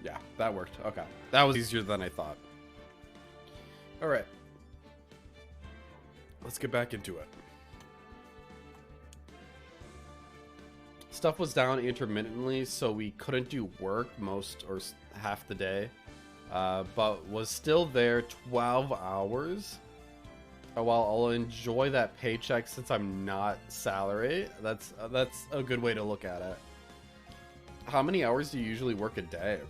Yeah, that worked. Okay. That was easier than I thought. Alright. Let's get back into it. Stuff was down intermittently, so we couldn't do work most or half the day. But was still there 12 hours. While I'll enjoy that paycheck since I'm not salary. That's a good way to look at it. How many hours do you usually work a day?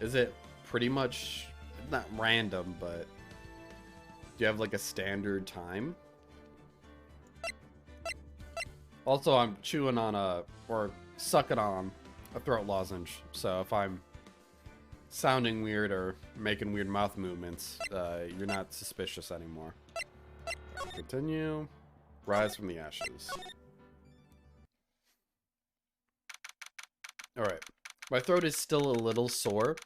Is it pretty much not random, but do you have like a standard time? Also, I'm chewing on or sucking on a throat lozenge, so if I'm sounding weird or making weird mouth movements, you're not suspicious anymore. Continue. Rise from the ashes. Alright. My throat is still a little sore,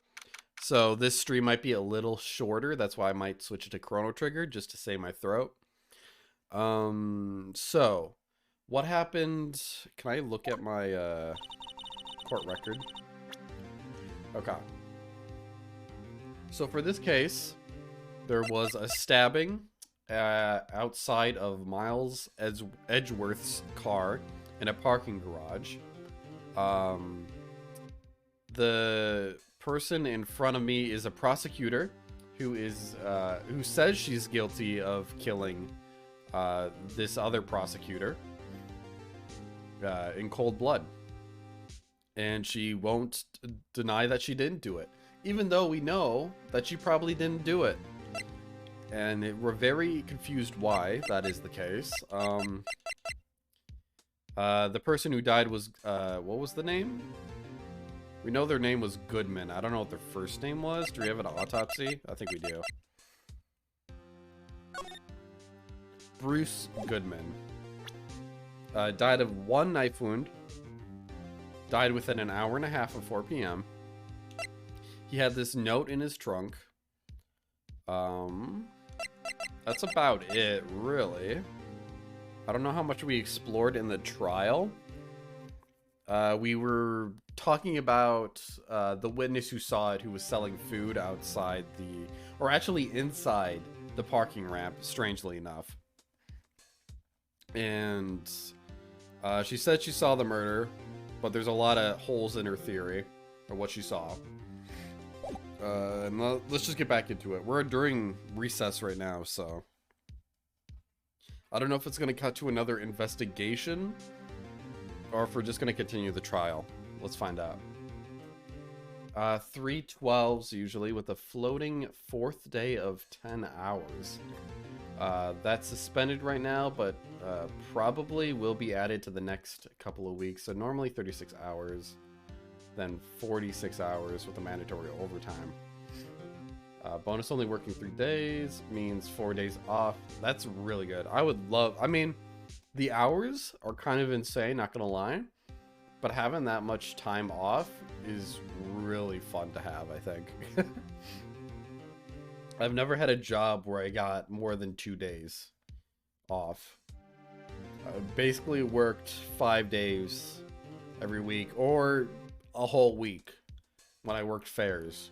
so this stream might be a little shorter. That's why I might switch it to Chrono Trigger, just to save my throat. So, what happened? Can I look at my court record? Okay. So for this case, there was a stabbing outside of Miles Edgeworth's car in a parking garage. The person in front of me is a prosecutor who says she's guilty of killing this other prosecutor in cold blood, and she won't deny that she didn't do it, even though we know that she probably didn't do it. And we're very confused why that is the case. The person who died was, what was the name? We know their name was Goodman. I don't know what their first name was. Do we have an autopsy? I think we do. Bruce Goodman. Died of one knife wound. Died within an hour and a half of 4 p.m. He had this note in his trunk. That's about it, really. I don't know how much we explored in the trial. We were talking about the witness who saw it, who was selling food outside or actually inside the parking ramp, strangely enough. And she said she saw the murder, but there's a lot of holes in her theory, or what she saw. And let's just get back into it. We're during recess right now, so I don't know if it's going to cut to another investigation or if we're just going to continue the trial. Let's find out. 3/12s usually, with a floating 4th day of 10 hours. That's suspended right now, but probably will be added to the next couple of weeks. So normally 36 hours, then 46 hours with a mandatory overtime. Bonus only working 3 days means 4 days off. That's really good. I would love, I mean, the hours are kind of insane, not gonna lie, but having that much time off is really fun to have, I think. I've never had a job where I got more than 2 days off. I basically worked 5 days every week, or a whole week when I worked fairs.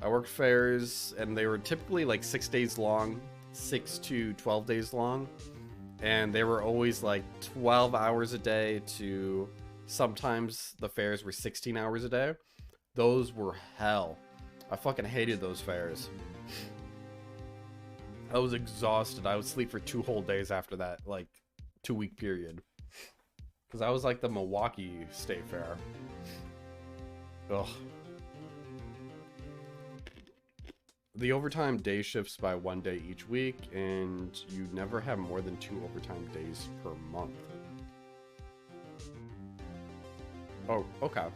I worked fairs, and they were typically like 6 days long, 6 to 12 days long, and they were always like 12 hours a day to sometimes the fairs were 16 hours a day. Those were hell. I fucking hated those fairs. I was exhausted. I would sleep for 2 whole days after that, like 2-week period. Because I was like the Milwaukee State Fair. Ugh. The overtime day shifts by 1 day each week, and you never have more than 2 overtime days per month. Oh, okay.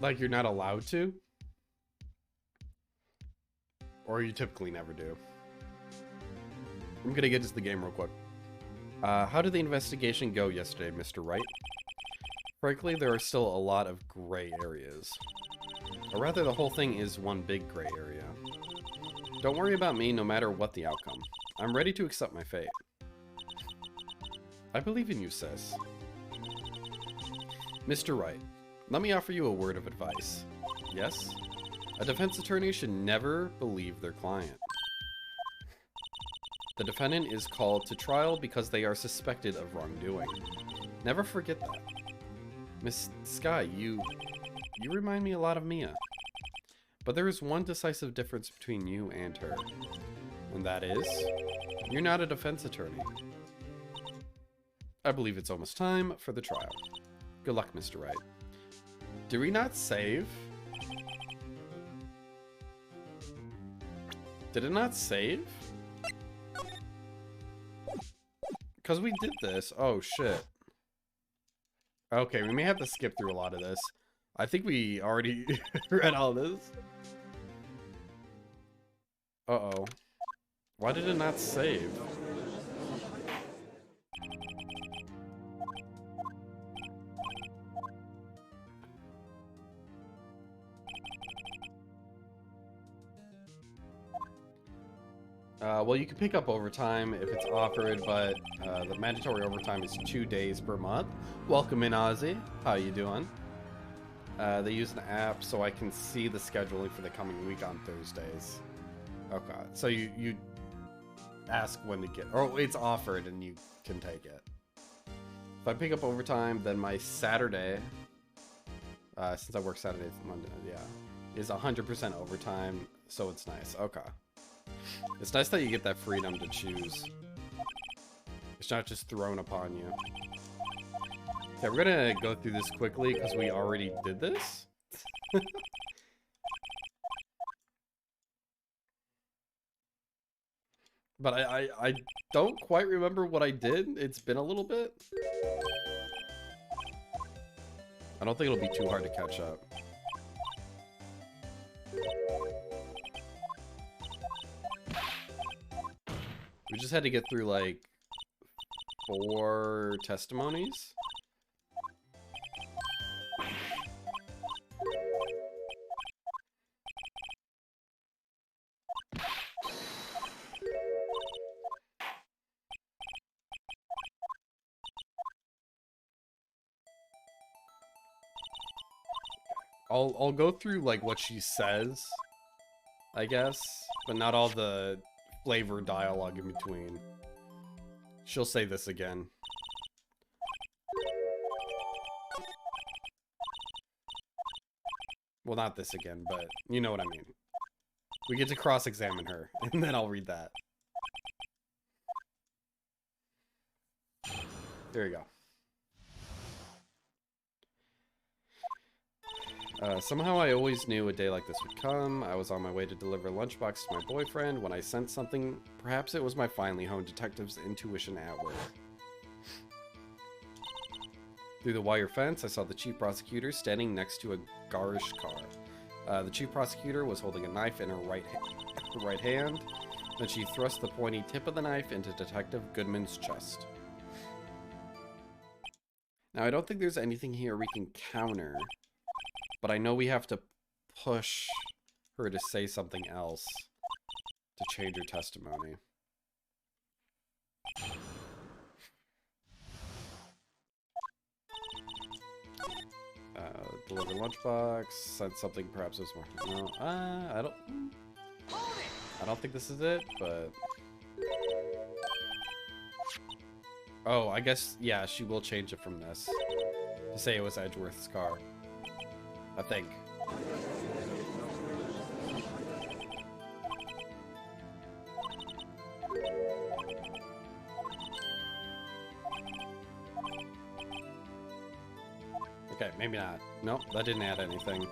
Like, you're not allowed to? Or you typically never do? I'm gonna get into the game real quick. How did the investigation go yesterday, Mr. Wright? Frankly, there are still a lot of gray areas. Or rather, the whole thing is one big gray area. Don't worry about me no matter what the outcome. I'm ready to accept my fate. I believe in you, sis. Mr. Wright, Let me offer you a word of advice. Yes? A defense attorney should never believe their client. The defendant is called to trial because they are suspected of wrongdoing. Never forget that. Miss Sky, you remind me a lot of Mia. But there is one decisive difference between you and her. And that is, you're not a defense attorney. I believe it's almost time for the trial. Good luck, Mr. Wright. Did we not save? Did it not save? Because we did this. Oh, shit. Okay, we may have to skip through a lot of this. I think we already read all this. Uh-oh. Why did it not save? Well, you can pick up overtime if it's offered, but the mandatory overtime is 2 days per month. Welcome in, Ozzy. How you doing? They use an app so I can see the scheduling for the coming week on Thursdays. Okay, so you ask when to get, or it's offered and you can take it. If I pick up overtime, then my Saturday, since I work Saturday, Monday, yeah, is 100% overtime, so it's nice. Okay. It's nice that you get that freedom to choose. It's not just thrown upon you. Okay, we're gonna go through this quickly because we already did this. But I don't quite remember what I did. It's been a little bit. I don't think it'll be too hard to catch up. We just had to get through like 4 testimonies. I'll go through like what she says, I guess, but not all the flavor dialogue in between. She'll say this again. Well, not this again, but you know what I mean. We get to cross-examine her, and then I'll read that. There you go. Somehow I always knew a day like this would come. I was on my way to deliver a lunchbox to my boyfriend when I sensed something. Perhaps it was my finely honed detective's intuition at work. Through the wire fence, I saw the chief prosecutor standing next to a garish car. The chief prosecutor was holding a knife in her right hand. Then she thrust the pointy tip of the knife into Detective Goodman's chest. Now, I don't think there's anything here we can counter. But I know we have to push her to say something else to change her testimony. Deliver lunchbox. Said something. Perhaps it was more. No. I don't think this is it. But oh, I guess yeah. She will change it from this to say it was Edgeworth's car. I think. Okay, maybe not. Nope, that didn't add anything.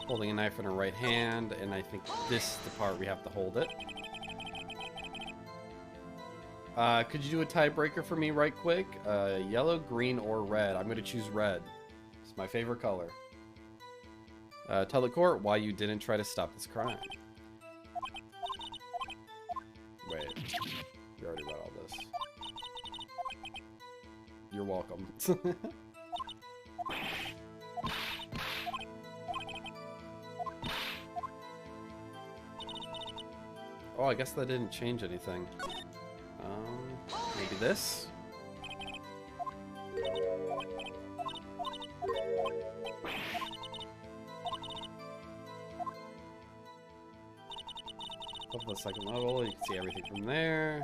Holding a knife in her right hand, and I think this is the part we have to hold it. Could you do a tiebreaker for me right quick? Yellow, green, or red? I'm gonna choose red. It's my favorite color. Tell the court why you didn't try to stop this crime. Wait, you already read all this. You're welcome. Oh, I guess that didn't change anything. Maybe this? Top of the second level, you can see everything from there.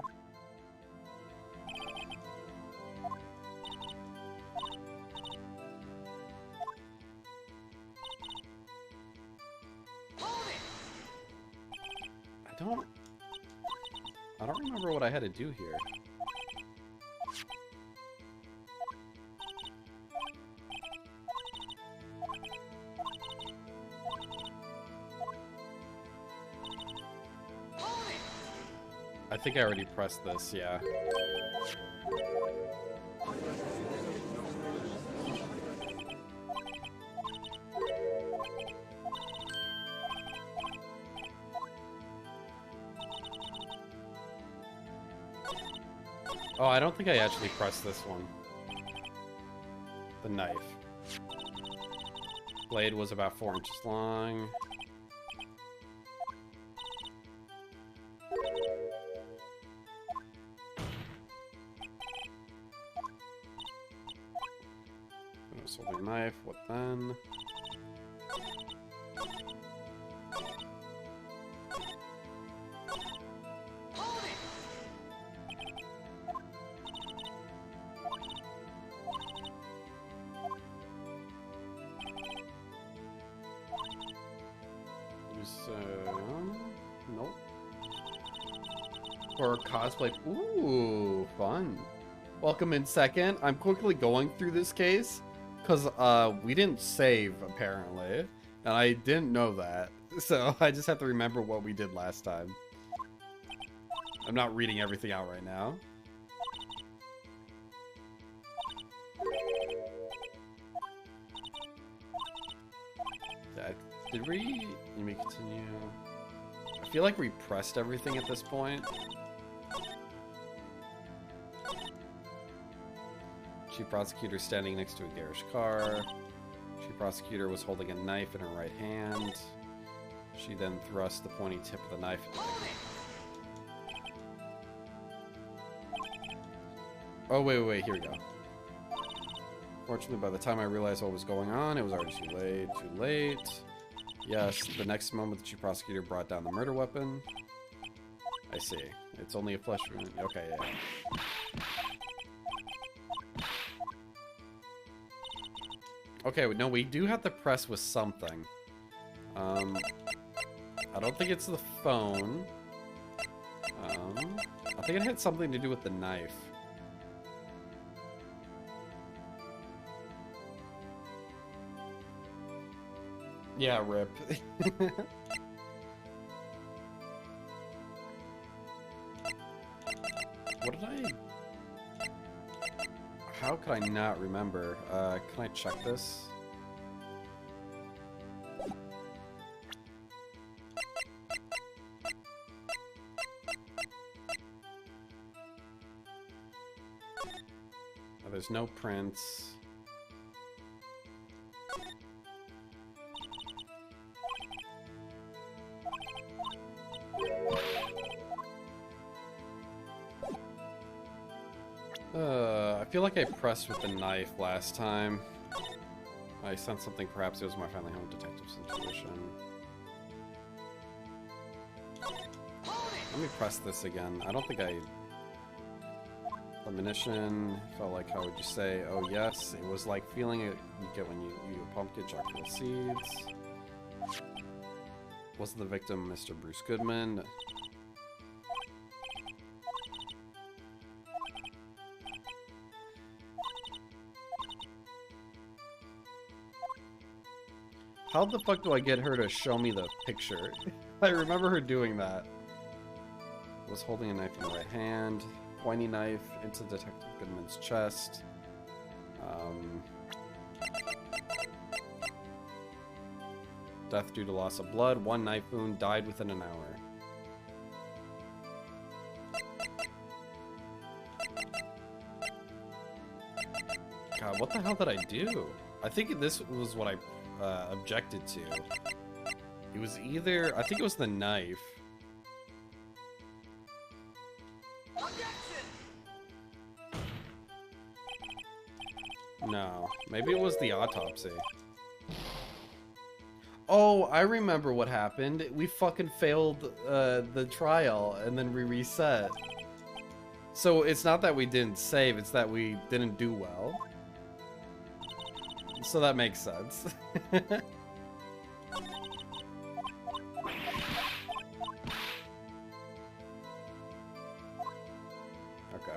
I don't remember what I had to do here. I think I already pressed this, yeah. Oh, I don't think I actually pressed this one. The knife. Blade was about 4 inches long. I was holding a knife, what then? Nope. Or cosplay. Ooh, fun. Welcome in second. I'm quickly going through this case because we didn't save apparently, and I didn't know that. So I just have to remember what we did last time. I'm not reading everything out right now. Did we? Let me continue. I feel like we pressed everything at this point. Chief Prosecutor standing next to a garish car. Chief Prosecutor was holding a knife in her right hand. She then thrust the pointy tip of the knife into the... Oh, wait, here we go. Fortunately, by the time I realized what was going on, it was already too late. Too late. Yes, the next moment the Chief Prosecutor brought down the murder weapon. I see. It's only a flesh wound. Okay, yeah. Okay, no, we do have to press with something. I don't think it's the phone. I think it had something to do with the knife. Yeah, rip. What did I... How could I not remember? Can I check this? Oh, there's no prints. I feel like I pressed with the knife last time. I sensed something, perhaps it was my family home detective's intuition. Let me press this again. I don't think I... Premonition, felt like, how would you say? Oh yes, it was like feeling it you get when you eat a pumpkin chocolate seeds. Wasn't the victim Mr. Bruce Goodman? How the fuck do I get her to show me the picture? I remember her doing that. Was holding a knife in the right hand. Pointy knife into Detective Goodman's chest. Death due to loss of blood. 1 knife wound. Died within an hour. God, what the hell did I do? I think this was what I objected to. It was either... I think it was the knife. No. Maybe it was the autopsy. Oh, I remember what happened. We fucking failed the trial, and then we reset. So it's not that we didn't save, it's that we didn't do well. So that makes sense. Okay,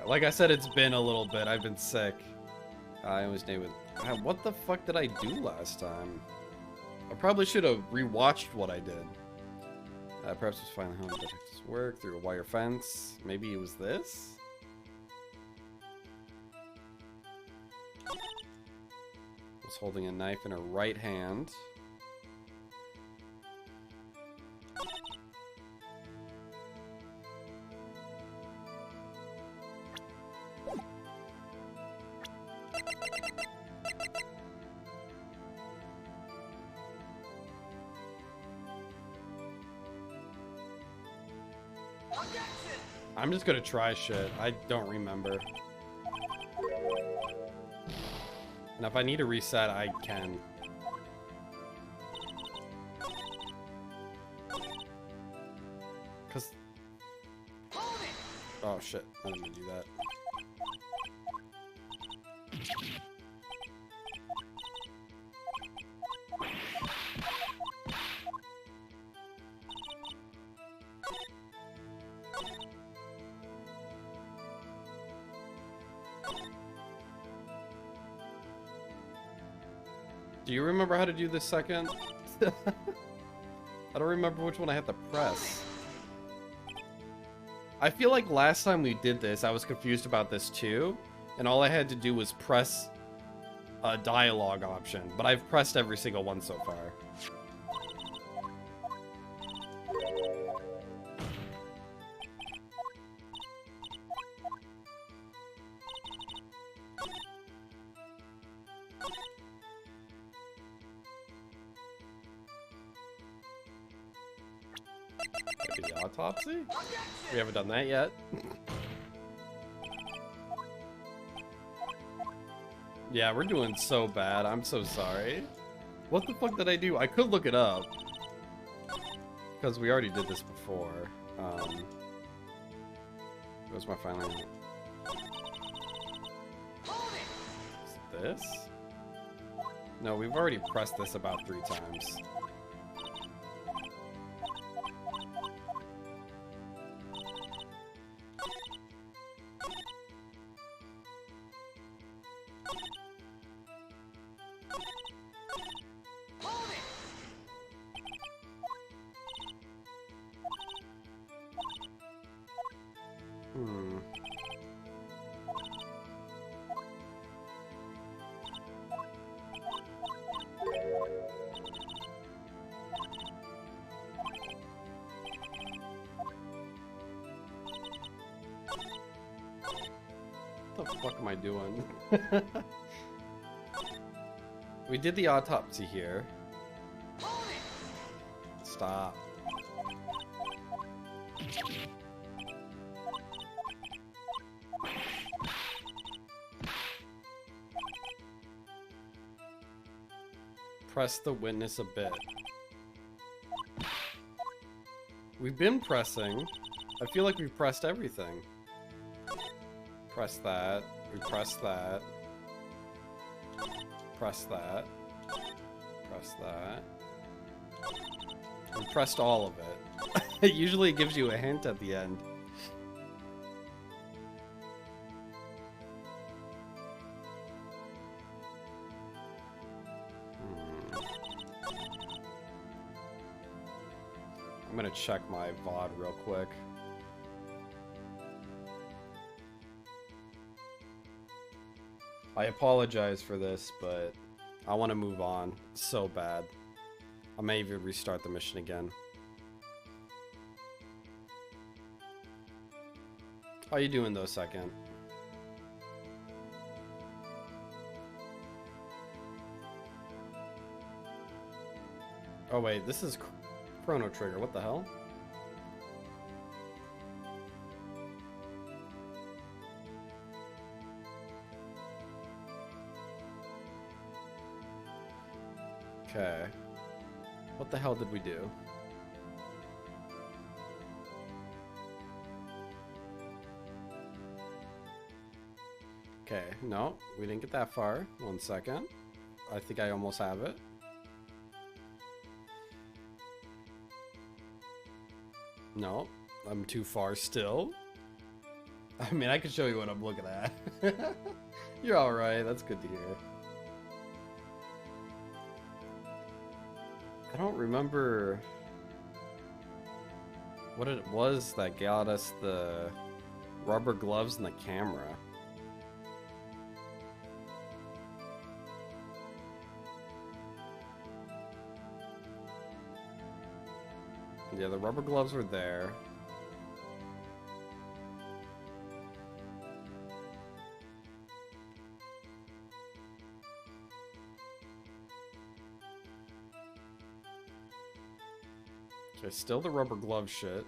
like I said, it's been a little bit. I've been sick. I always name it. What the fuck did I do last time? I probably should have rewatched what I did. Perhaps it's finally home detective's work through a wire fence. Maybe it was this? Was holding a knife in her right hand. I'm just gonna try shit. I don't remember. And if I need to reset, I can. Cause... Oh shit, I didn't mean to do that. Do you remember how to do this second? I don't remember which one I had to press. I feel like last time we did this, I was confused about this too, and all I had to do was press a dialogue option, but I've pressed every single one so far. Maybe the autopsy? We haven't done that yet. Yeah, we're doing so bad. I'm so sorry. What the fuck did I do? I could look it up. Because we already did this before. Where's my final... Is it this? No, we've already pressed this about 3 times. What the fuck am I doing? We did the autopsy here. Stop. Press the witness a bit. We've been pressing. I feel like we've pressed everything. Press that. We press that. Press that. Press that. We pressed all of it. It usually gives you a hint at the end. I'm gonna check my VOD real quick. I apologize for this, but I want to move on so bad. I may even restart the mission again. How you doing though, second? Oh wait, this is Chrono Trigger. What the hell? Okay. What the hell did we do? Okay, no, we didn't get that far. 1 second. I think I almost have it. No, I'm too far still. I mean, I can show you what I'm looking at. You're alright, that's good to hear. I don't remember what it was that got us the rubber gloves and the camera. Yeah, the rubber gloves were there. Okay, still the rubber glove shit.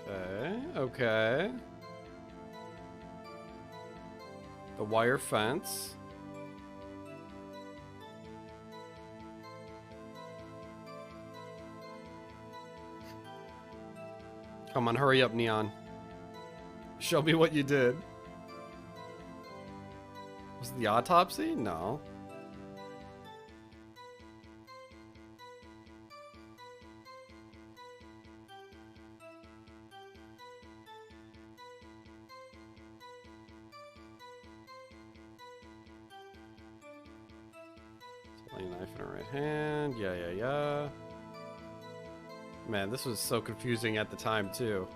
Okay, okay. The wire fence. Come on, hurry up, Neon. Show me what you did. Was it the autopsy? No. Selling knife in her right hand. Yeah. Man, this was so confusing at the time, too.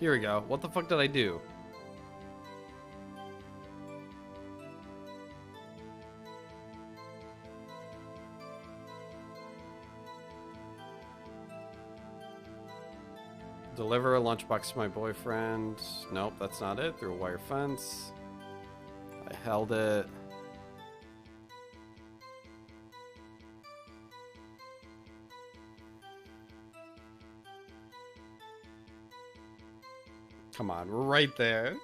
Here we go. What the fuck did I do? Deliver a lunchbox to my boyfriend. Nope, that's not it. Through a wire fence. I held it. Come on, we're right there.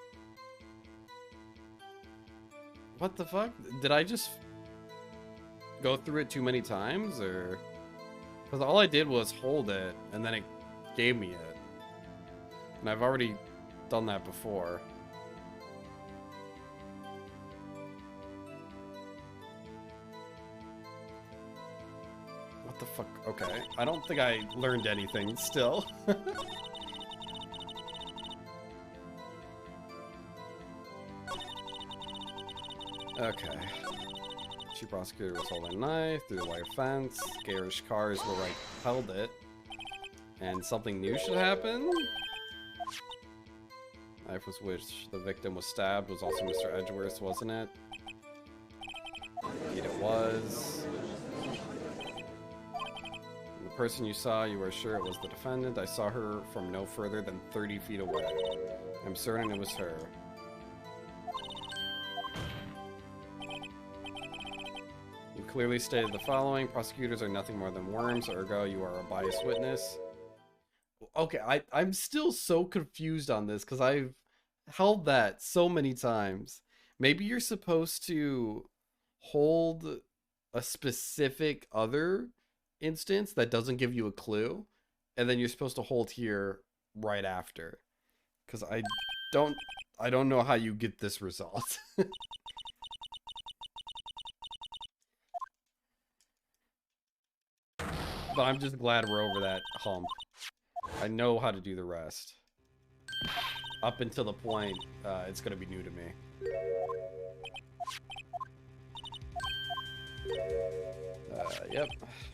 What the fuck? Did I just go through it too many times, or? Because all I did was hold it, and then it gave me it. And I've already done that before. What the fuck? Okay. I don't think I learned anything still. Okay. Chief prosecutor was holding a knife through the wire fence. Garish cars where I held it. And something new should happen? Knife with which the victim was stabbed was also Mr. Edgeworth, wasn't it? Indeed it was. And the person you saw, you were sure it was the defendant. I saw her from no further than 30 feet away. I'm certain it was her. You clearly stated the following: prosecutors are nothing more than worms, ergo you are a biased witness. Okay, I'm still so confused on this because I've held that so many times. Maybe you're supposed to hold a specific other instance that doesn't give you a clue, and then you're supposed to hold here right after. Because I don't know how you get this result. But I'm just glad we're over that hump. I know how to do the rest. Up until the point, it's gonna be new to me. Yep.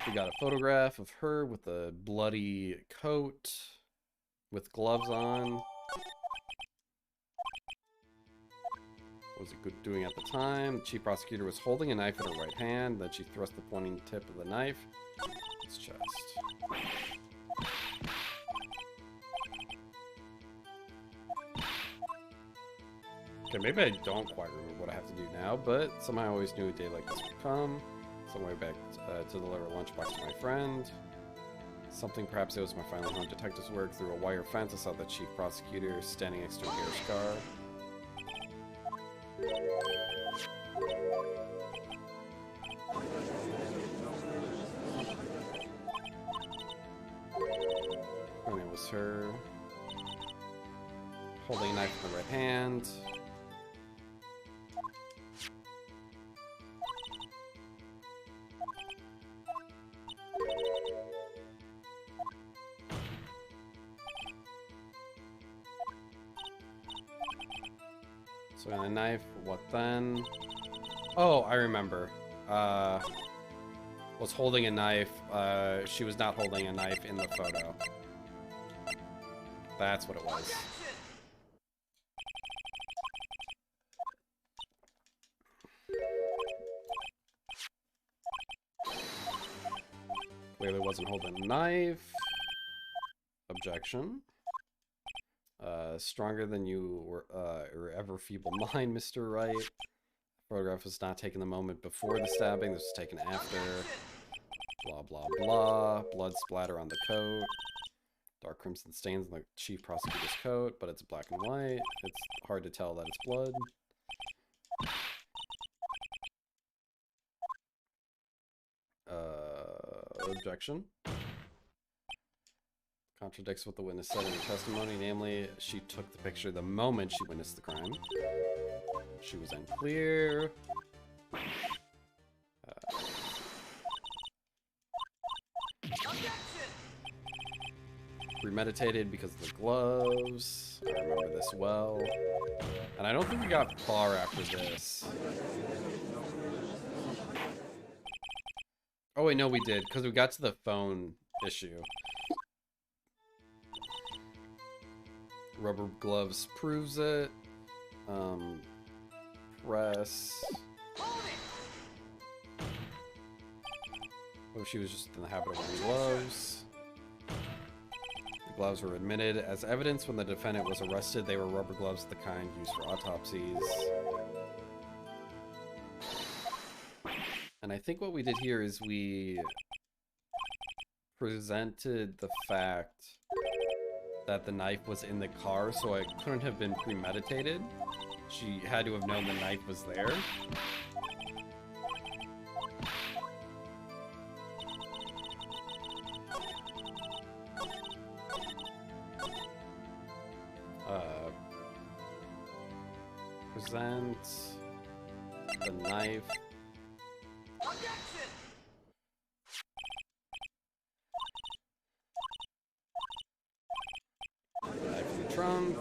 We got a photograph of her with a bloody coat, with gloves on. What was it good doing at the time? The chief prosecutor was holding a knife in her right hand, then she thrust the pointing tip of the knife in his chest. Okay, maybe I don't quite remember what I have to do now, but somehow I always knew a day like this would come. Some way back to deliver a lunchbox to my friend. Something perhaps it was my finally home detective's work. Through a wire fence, I saw the chief prosecutor standing next to a garish car. And it was her holding a knife in the right hand. So a knife, what then? Oh, I remember. Was holding a knife. She was not holding a knife in the photo. That's what it was. Clearly wasn't holding a knife. Objection. Stronger than you were ever feeble mind, Mr. Wright. Photograph was not taken the moment before the stabbing. This was taken after. Blah, blah, blah. Blood splatter on the coat. Dark crimson stains on the chief prosecutor's coat, but it's black and white. It's hard to tell that it's blood. Objection. Contradicts what the witness said in her testimony, namely, she took the picture the moment she witnessed the crime. She was unclear. Premeditated because of the gloves. I remember this well. And I don't think we got far after this. Oh wait, no we did, because we got to the phone issue. Rubber gloves proves it. Press. What if she was just in the habit of wearing gloves? The gloves were admitted as evidence when the defendant was arrested. They were rubber gloves, the kind used for autopsies. And I think what we did here is we presented the fact that the knife was in the car, so it couldn't have been premeditated. She had to have known the knife was there. Present the knife. Knife in the trunk.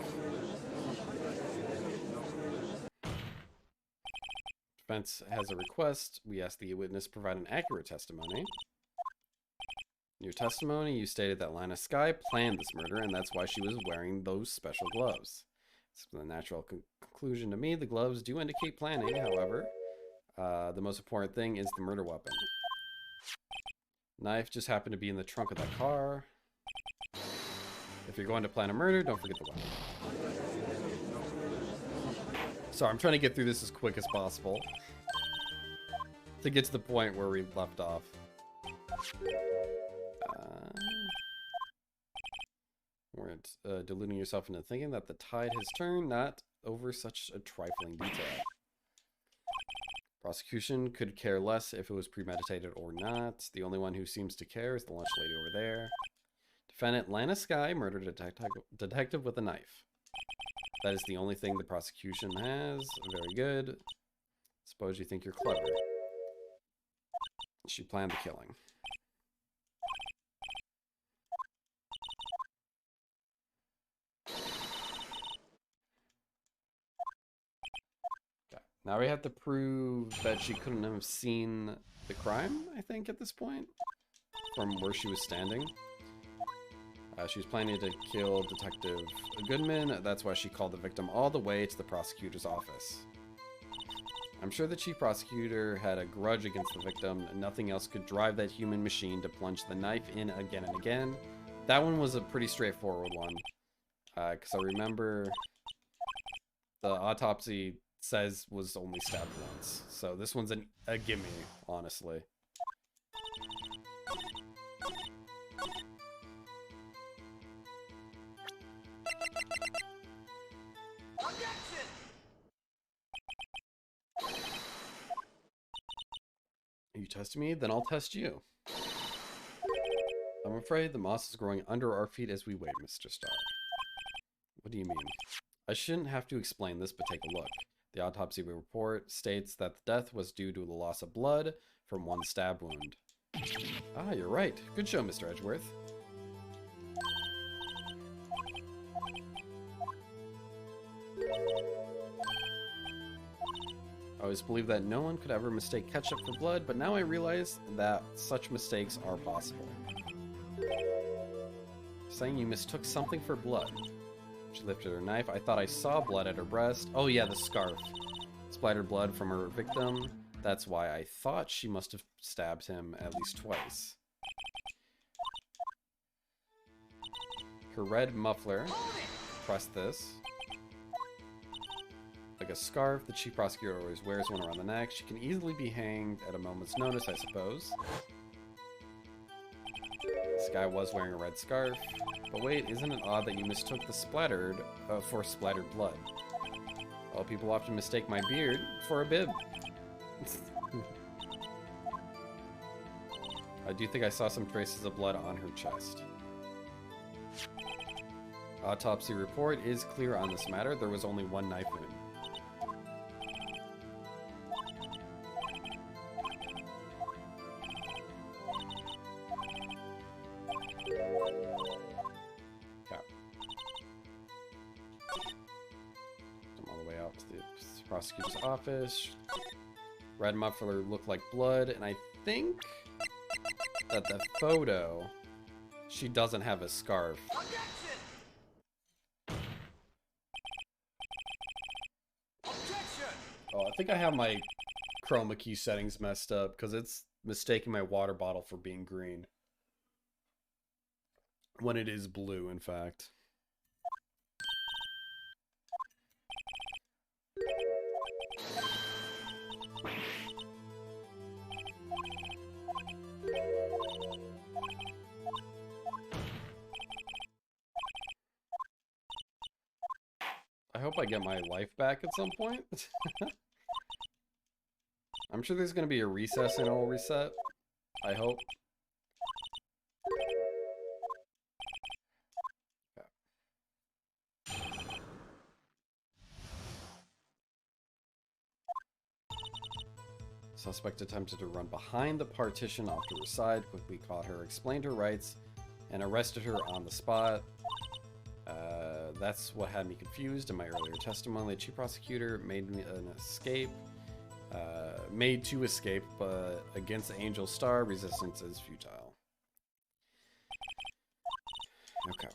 Defense has a request. We ask the witness provide an accurate testimony. In your testimony, you stated that Lana Skye planned this murder, and that's why she was wearing those special gloves. It's the natural conclusion to me. The gloves do indicate planning, however. The most important thing is the murder weapon. Knife just happened to be in the trunk of that car. If you're going to plan a murder, don't forget the weapon. Sorry, I'm trying to get through this as quick as possible to get to the point where we left off. Weren't deluding yourself into thinking that the tide has turned, not over such a trifling detail. Prosecution could care less if it was premeditated or not. The only one who seems to care is the lunch lady over there. Defendant Lana Skye murdered a detective with a knife. That is the only thing the prosecution has. Very good. Suppose you think you're clever. She planned the killing. Okay. Now we have to prove that she couldn't have seen the crime, I think, at this point, from where she was standing. She was planning to kill Detective Goodman. That's why she called the victim all the way to the prosecutor's office. I'm sure the chief prosecutor had a grudge against the victim, and nothing else could drive that human machine to plunge the knife in again and again. That one was a pretty straightforward one, because I remember the autopsy says was only stabbed once. So this one's a gimme, honestly. test me, then I'll test you. I'm afraid the moss is growing under our feet as we wait, Mr. Star. What do you mean? I shouldn't have to explain this, but take a look. The autopsy report states that the death was due to the loss of blood from one stab wound. Ah, you're right. Good show, Mr. Edgeworth. I always believed that no one could ever mistake ketchup for blood, but now I realize that such mistakes are possible. Saying you mistook something for blood. She lifted her knife. I thought I saw blood at her breast. Oh yeah, the scarf. Splattered blood from her victim. That's why I thought she must have stabbed him at least twice. Her red muffler. Press this. Like a scarf, the chief prosecutor always wears one around the neck. She can easily be hanged at a moment's notice, I suppose. This guy was wearing a red scarf. But wait, isn't it odd that you mistook the splattered for splattered blood? Well, people often mistake my beard for a bib. I do think I saw some traces of blood on her chest. Autopsy report is clear on this matter. There was only one knife wound. Prosecutor's office. Red muffler looked like blood, and I think that the photo, she doesn't have a scarf. Oh, I think I have my chroma key settings messed up because it's mistaking my water bottle for being green when it is blue, in fact. I hope I get my life back at some point. I'm sure there's going to be a recess and it'll reset. I hope. Yeah. Suspect attempted to run behind the partition off to her side, quickly caught her, explained her rights, and arrested her on the spot. That's what had me confused in my earlier testimony. The chief prosecutor made to escape, but against Angel Star, resistance is futile. Okay.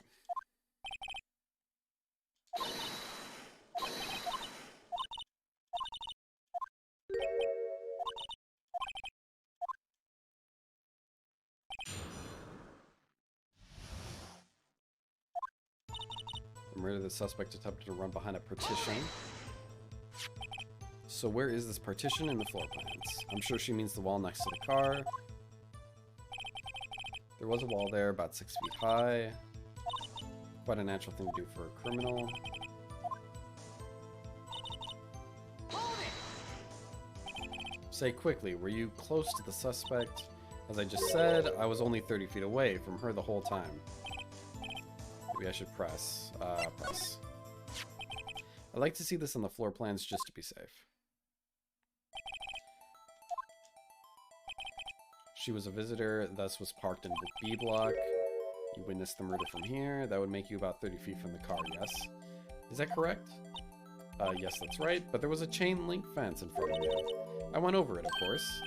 The murder of the suspect attempted to run behind a partition. So where is this partition in the floor plans? I'm sure she means the wall next to the car. There was a wall there about 6 feet high. Quite a natural thing to do for a criminal. Say quickly, were you close to the suspect? As I just said, I was only 30 feet away from her the whole time. Maybe I should press. Press. I'd like to see this on the floor plans just to be safe. She was a visitor, thus was parked in the B block. You witnessed the murder from here. That would make you about 30 feet from the car, yes? Is that correct? Yes, that's right, but there was a chain link fence in front of you. I went over it, of course.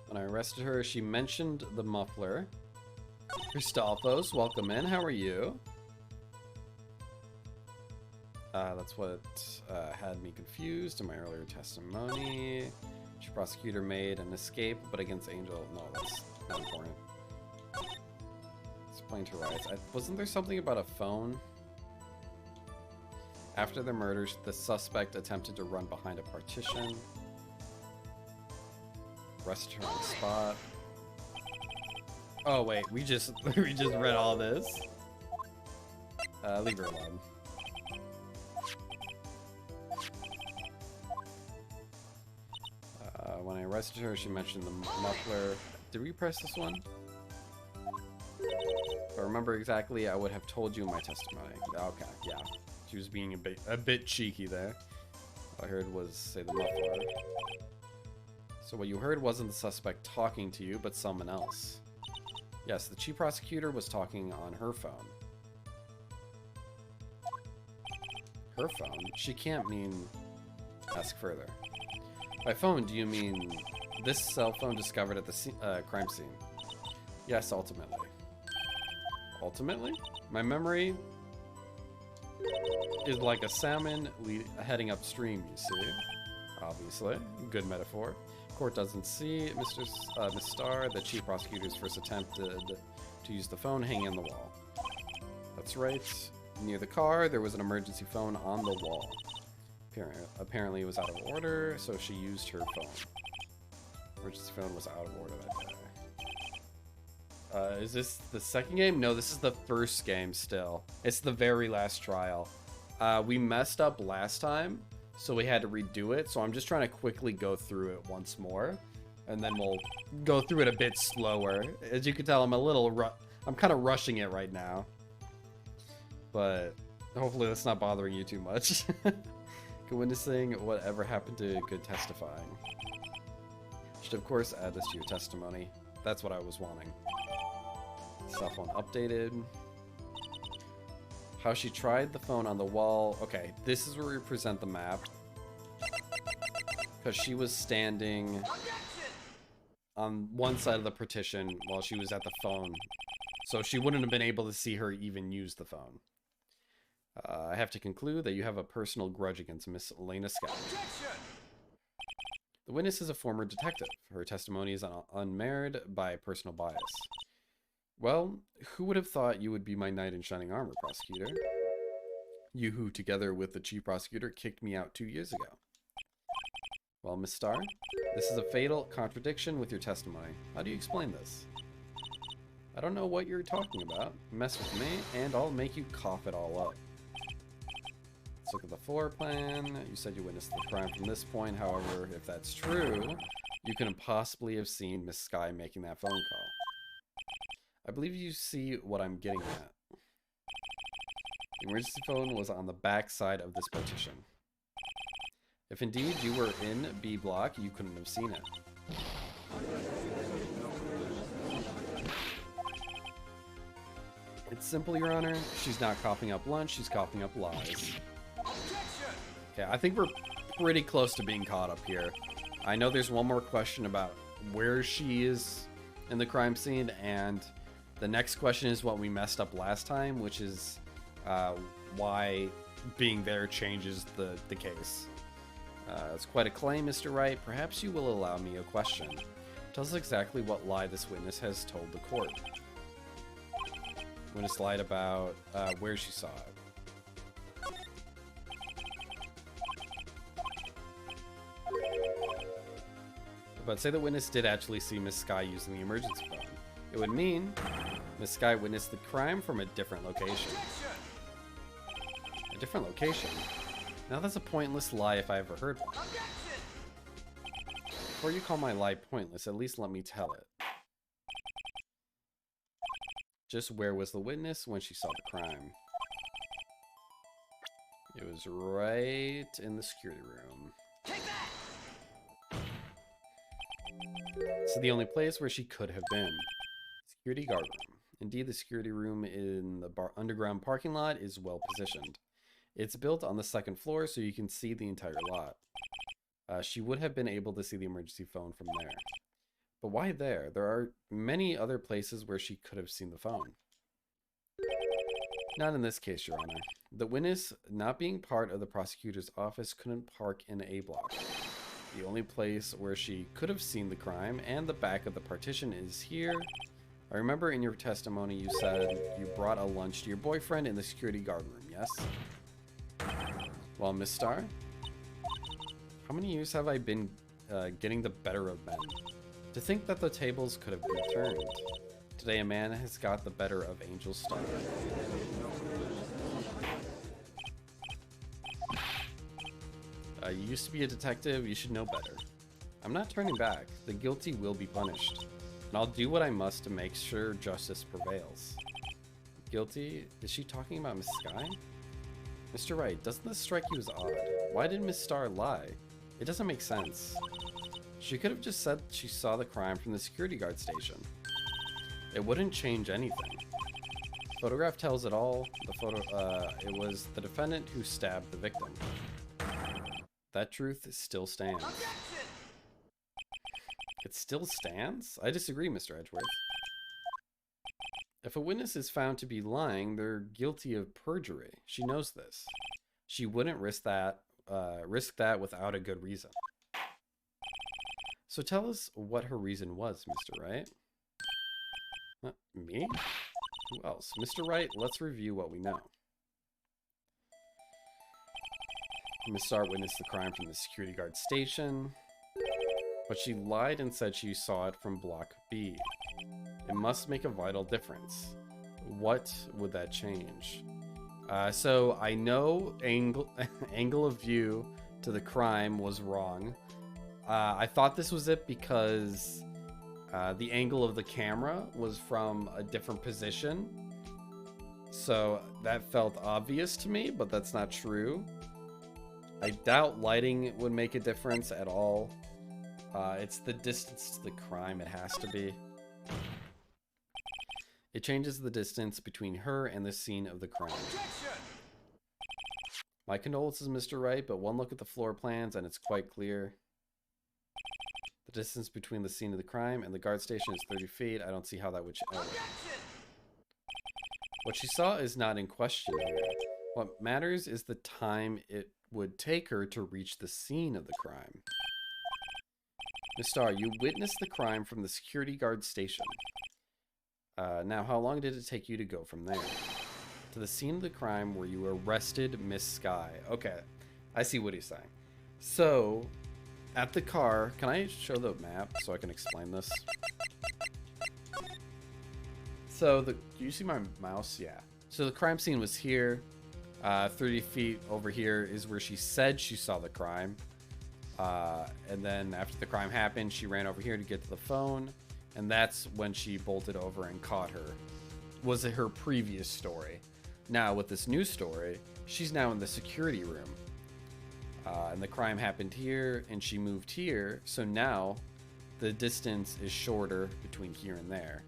When I arrested her, she mentioned the muffler. Christophos, welcome in. How are you? That's what had me confused in my earlier testimony. The prosecutor made an escape, but against Angel. No, that's not important. Explain to rights. Wasn't there something about a phone? After the murder, the suspect attempted to run behind a partition. Arrested her on the spot. Oh wait, we just we just read all this. Leave her alone. When I arrested her, she mentioned the muffler. Did we press this one? If I remember exactly, I would have told you in my testimony. Okay, yeah. She was being a bit cheeky there. All I heard was say the muffler. So what you heard wasn't the suspect talking to you, but someone else. Yes, the chief prosecutor was talking on her phone. Her phone? She can't mean... Ask further. By phone, do you mean this cell phone discovered at the crime scene? Yes, ultimately. Ultimately? My memory is like a salmon heading upstream, you see. Obviously. Good metaphor. Court doesn't see Miss Starr, the chief prosecutor's first attempt to use the phone hanging on the wall. That's right. Near the car, there was an emergency phone on the wall. Apparently it was out of order, so she used her phone. Emergency phone was out of order that day. Is this the second game? No, this is the first game still. It's the very last trial. We messed up last time, so we had to redo it. So I'm just trying to quickly go through it once more, and then we'll go through it a bit slower. As you can tell, I'm kind of rushing it right now, but hopefully that's not bothering you too much. Good witnessing, whatever happened to good testifying? Should of course add this to your testimony. That's what I was wanting. Cell phone updated. How she tried the phone on the wall. Okay, this is where we present the map. Because she was standing on one side of the partition while she was at the phone. So she wouldn't have been able to see her even use the phone. I have to conclude that you have a personal grudge against Miss Elena Scott. The witness is a former detective. Her testimony is unmarred by personal bias. Well, who would have thought you would be my knight in shining armor, prosecutor? You who, together with the chief prosecutor, kicked me out 2 years ago. Well, Miss Starr, this is a fatal contradiction with your testimony. How do you explain this? I don't know what you're talking about. Mess with me, and I'll make you cough it all up. Let's look at the floor plan. You said you witnessed the crime from this point. However, if that's true, you couldn't possibly have seen Miss Skye making that phone call. I believe you see what I'm getting at. The emergency phone was on the back side of this partition. If indeed you were in B block, you couldn't have seen it. It's simple, Your Honor. She's not coughing up lunch, she's coughing up lies. Okay, I think we're pretty close to being caught up here. I know there's one more question about where she is in the crime scene, and the next question is what we messed up last time, which is why being there changes the case. It's quite a claim, Mr. Wright. Perhaps you will allow me a question. Tell us exactly what lie this witness has told the court. Witness lied about where she saw it. But say the witness did actually see Miss Skye using the emergency phone. It would mean Miss Skye witnessed the crime from a different location. A different location? Now that's a pointless lie if I ever heard one. Before you call my lie pointless, at least let me tell it. Just where was the witness when she saw the crime? It was right in the security room. This is the only place where she could have been. Security guard room. Indeed, the security room in the underground parking lot is well positioned. It's built on the second floor so you can see the entire lot. She would have been able to see the emergency phone from there. But why there? There are many other places where she could have seen the phone. Not in this case, Your Honor. The witness, not being part of the prosecutor's office, couldn't park in A block. The only place where she could have seen the crime and the back of the partition is here. I remember in your testimony you said you brought a lunch to your boyfriend in the security guard room, yes? Well, Miss Starr, how many years have I been getting the better of men? To think that the tables could have been turned. Today a man has got the better of Angel Star. You used to be a detective, you should know better. I'm not turning back. The guilty will be punished. And I'll do what I must to make sure justice prevails. Guilty? Is she talking about Miss Sky? Mr. Wright, doesn't this strike you as odd? Why did Miss Star lie? It doesn't make sense. She could have just said she saw the crime from the security guard station. It wouldn't change anything. Photograph tells it all. It was the defendant who stabbed the victim. That truth still stands. It still stands? I disagree, Mr. Edgeworth. If a witness is found to be lying, they're guilty of perjury. She knows this. She wouldn't risk that without a good reason. So tell us what her reason was, Mr. Wright. Me? Who else? Mr. Wright, let's review what we know. Miss Star witnessed the crime from the security guard station, but she lied and said she saw it from Block B. It must make a vital difference. What would that change? So I know angle of view to the crime was wrong. I thought this was it because the angle of the camera was from a different position. So that felt obvious to me, but that's not true. I doubt lighting would make a difference at all. It's the distance to the crime, it has to be. It changes the distance between her and the scene of the crime. My condolences, Mr. Wright, but one look at the floor plans and it's quite clear. The distance between the scene of the crime and the guard station is 30 feet. I don't see how that would change. What she saw is not in question here. What matters is the time it would take her to reach the scene of the crime. Miss Star, you witnessed the crime from the security guard station. Now, how long did it take you to go from there? To the scene of the crime where you arrested Miss Sky. Okay, I see what he's saying. So, at the car, can I show the map so I can explain this? So, do you see my mouse? Yeah. So the crime scene was here. 30 feet over here is where she said she saw the crime. And then after the crime happened, she ran over here to get to the phone. And that's when she bolted over and caught her. Was it her previous story? Now, with this new story, she's now in the security room. And the crime happened here, and she moved here. So now, the distance is shorter between here and there.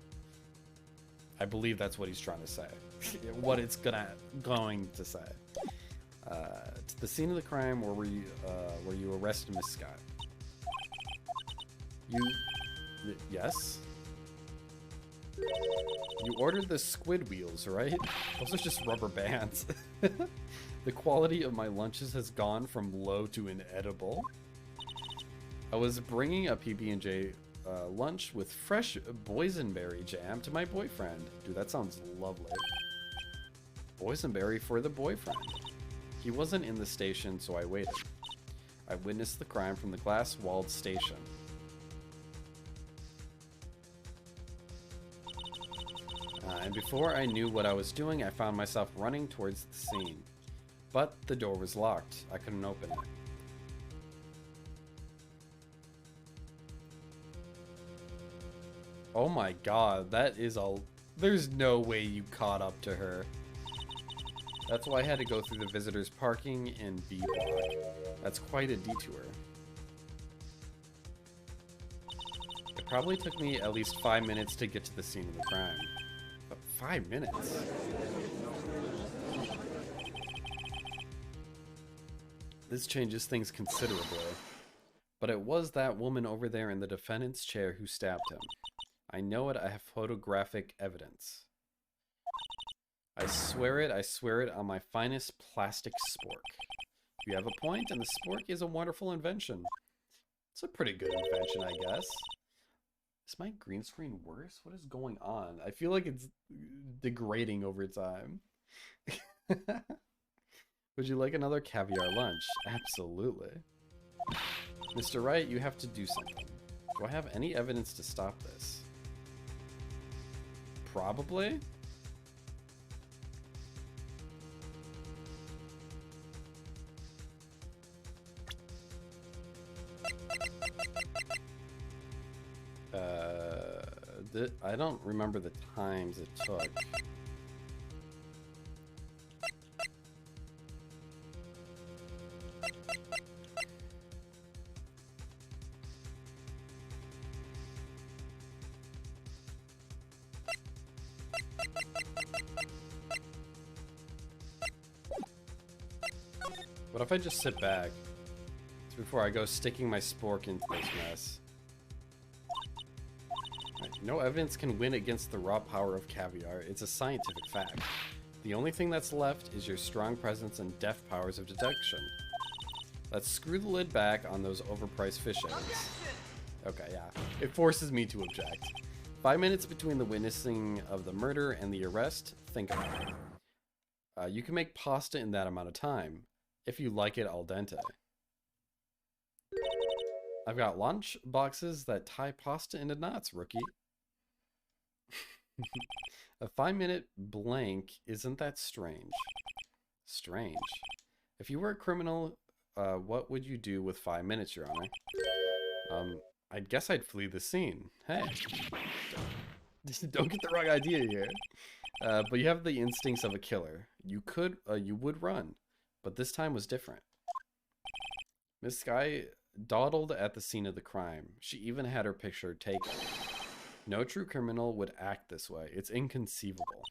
I believe that's what he's trying to say. What it's going to say. To the scene of the crime where you arrested Miss Scott. Yes? You ordered the squid wheels, right? Those are just rubber bands. The quality of my lunches has gone from low to inedible. I was bringing a PB&J lunch with fresh boysenberry jam to my boyfriend. Dude, that sounds lovely. Boysenberry for the boyfriend. He wasn't in the station, so I waited. I witnessed the crime from the glass-walled station. And before I knew what I was doing, I found myself running towards the scene. But the door was locked. I couldn't open it. Oh my god, that is all. There's no way you caught up to her. That's why I had to go through the visitors parking in B block. That's quite a detour. It probably took me at least 5 minutes to get to the scene of the crime. But 5 minutes? This changes things considerably. But it was that woman over there in the defendant's chair who stabbed him. I know it, I have photographic evidence. I swear it on my finest plastic spork. You have a point, and the spork is a wonderful invention. It's a pretty good invention, I guess. Is my green screen worse? What is going on? I feel like it's degrading over time. Would you like another caviar lunch? Absolutely. Mr. Wright, you have to do something. Do I have any evidence to stop this? Probably. I don't remember the times it took. What if I just sit back before I go sticking my spork into this mess? Right, no evidence can win against the raw power of caviar. It's a scientific fact. The only thing that's left is your strong presence and deft powers of deduction. Let's screw the lid back on those overpriced fish eggs. Okay, yeah. It forces me to object. 5 minutes between the witnessing of the murder and the arrest. Think about it. You can make pasta in that amount of time, if you like it al dente. I've got lunch boxes that tie pasta into knots, rookie. A 5-minute blank, isn't that strange? Strange. If you were a criminal, what would you do with 5 minutes, Your Honor? I guess I'd flee the scene. Hey. Don't get the wrong idea here. But you have the instincts of a killer. You would run, but this time was different. Miss Sky dawdled at the scene of the crime. She even had her picture taken. No true criminal would act this way. It's inconceivable.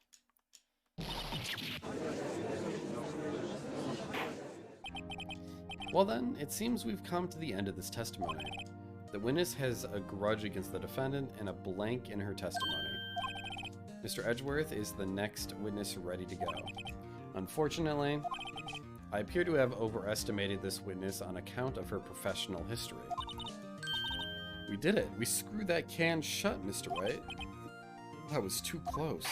Well then, it seems we've come to the end of this testimony. The witness has a grudge against the defendant and a blank in her testimony. Mr. Edgeworth is the next witness ready to go. Unfortunately, I appear to have overestimated this witness on account of her professional history. We did it. We screwed that can shut, Mr. Wright. That was too close.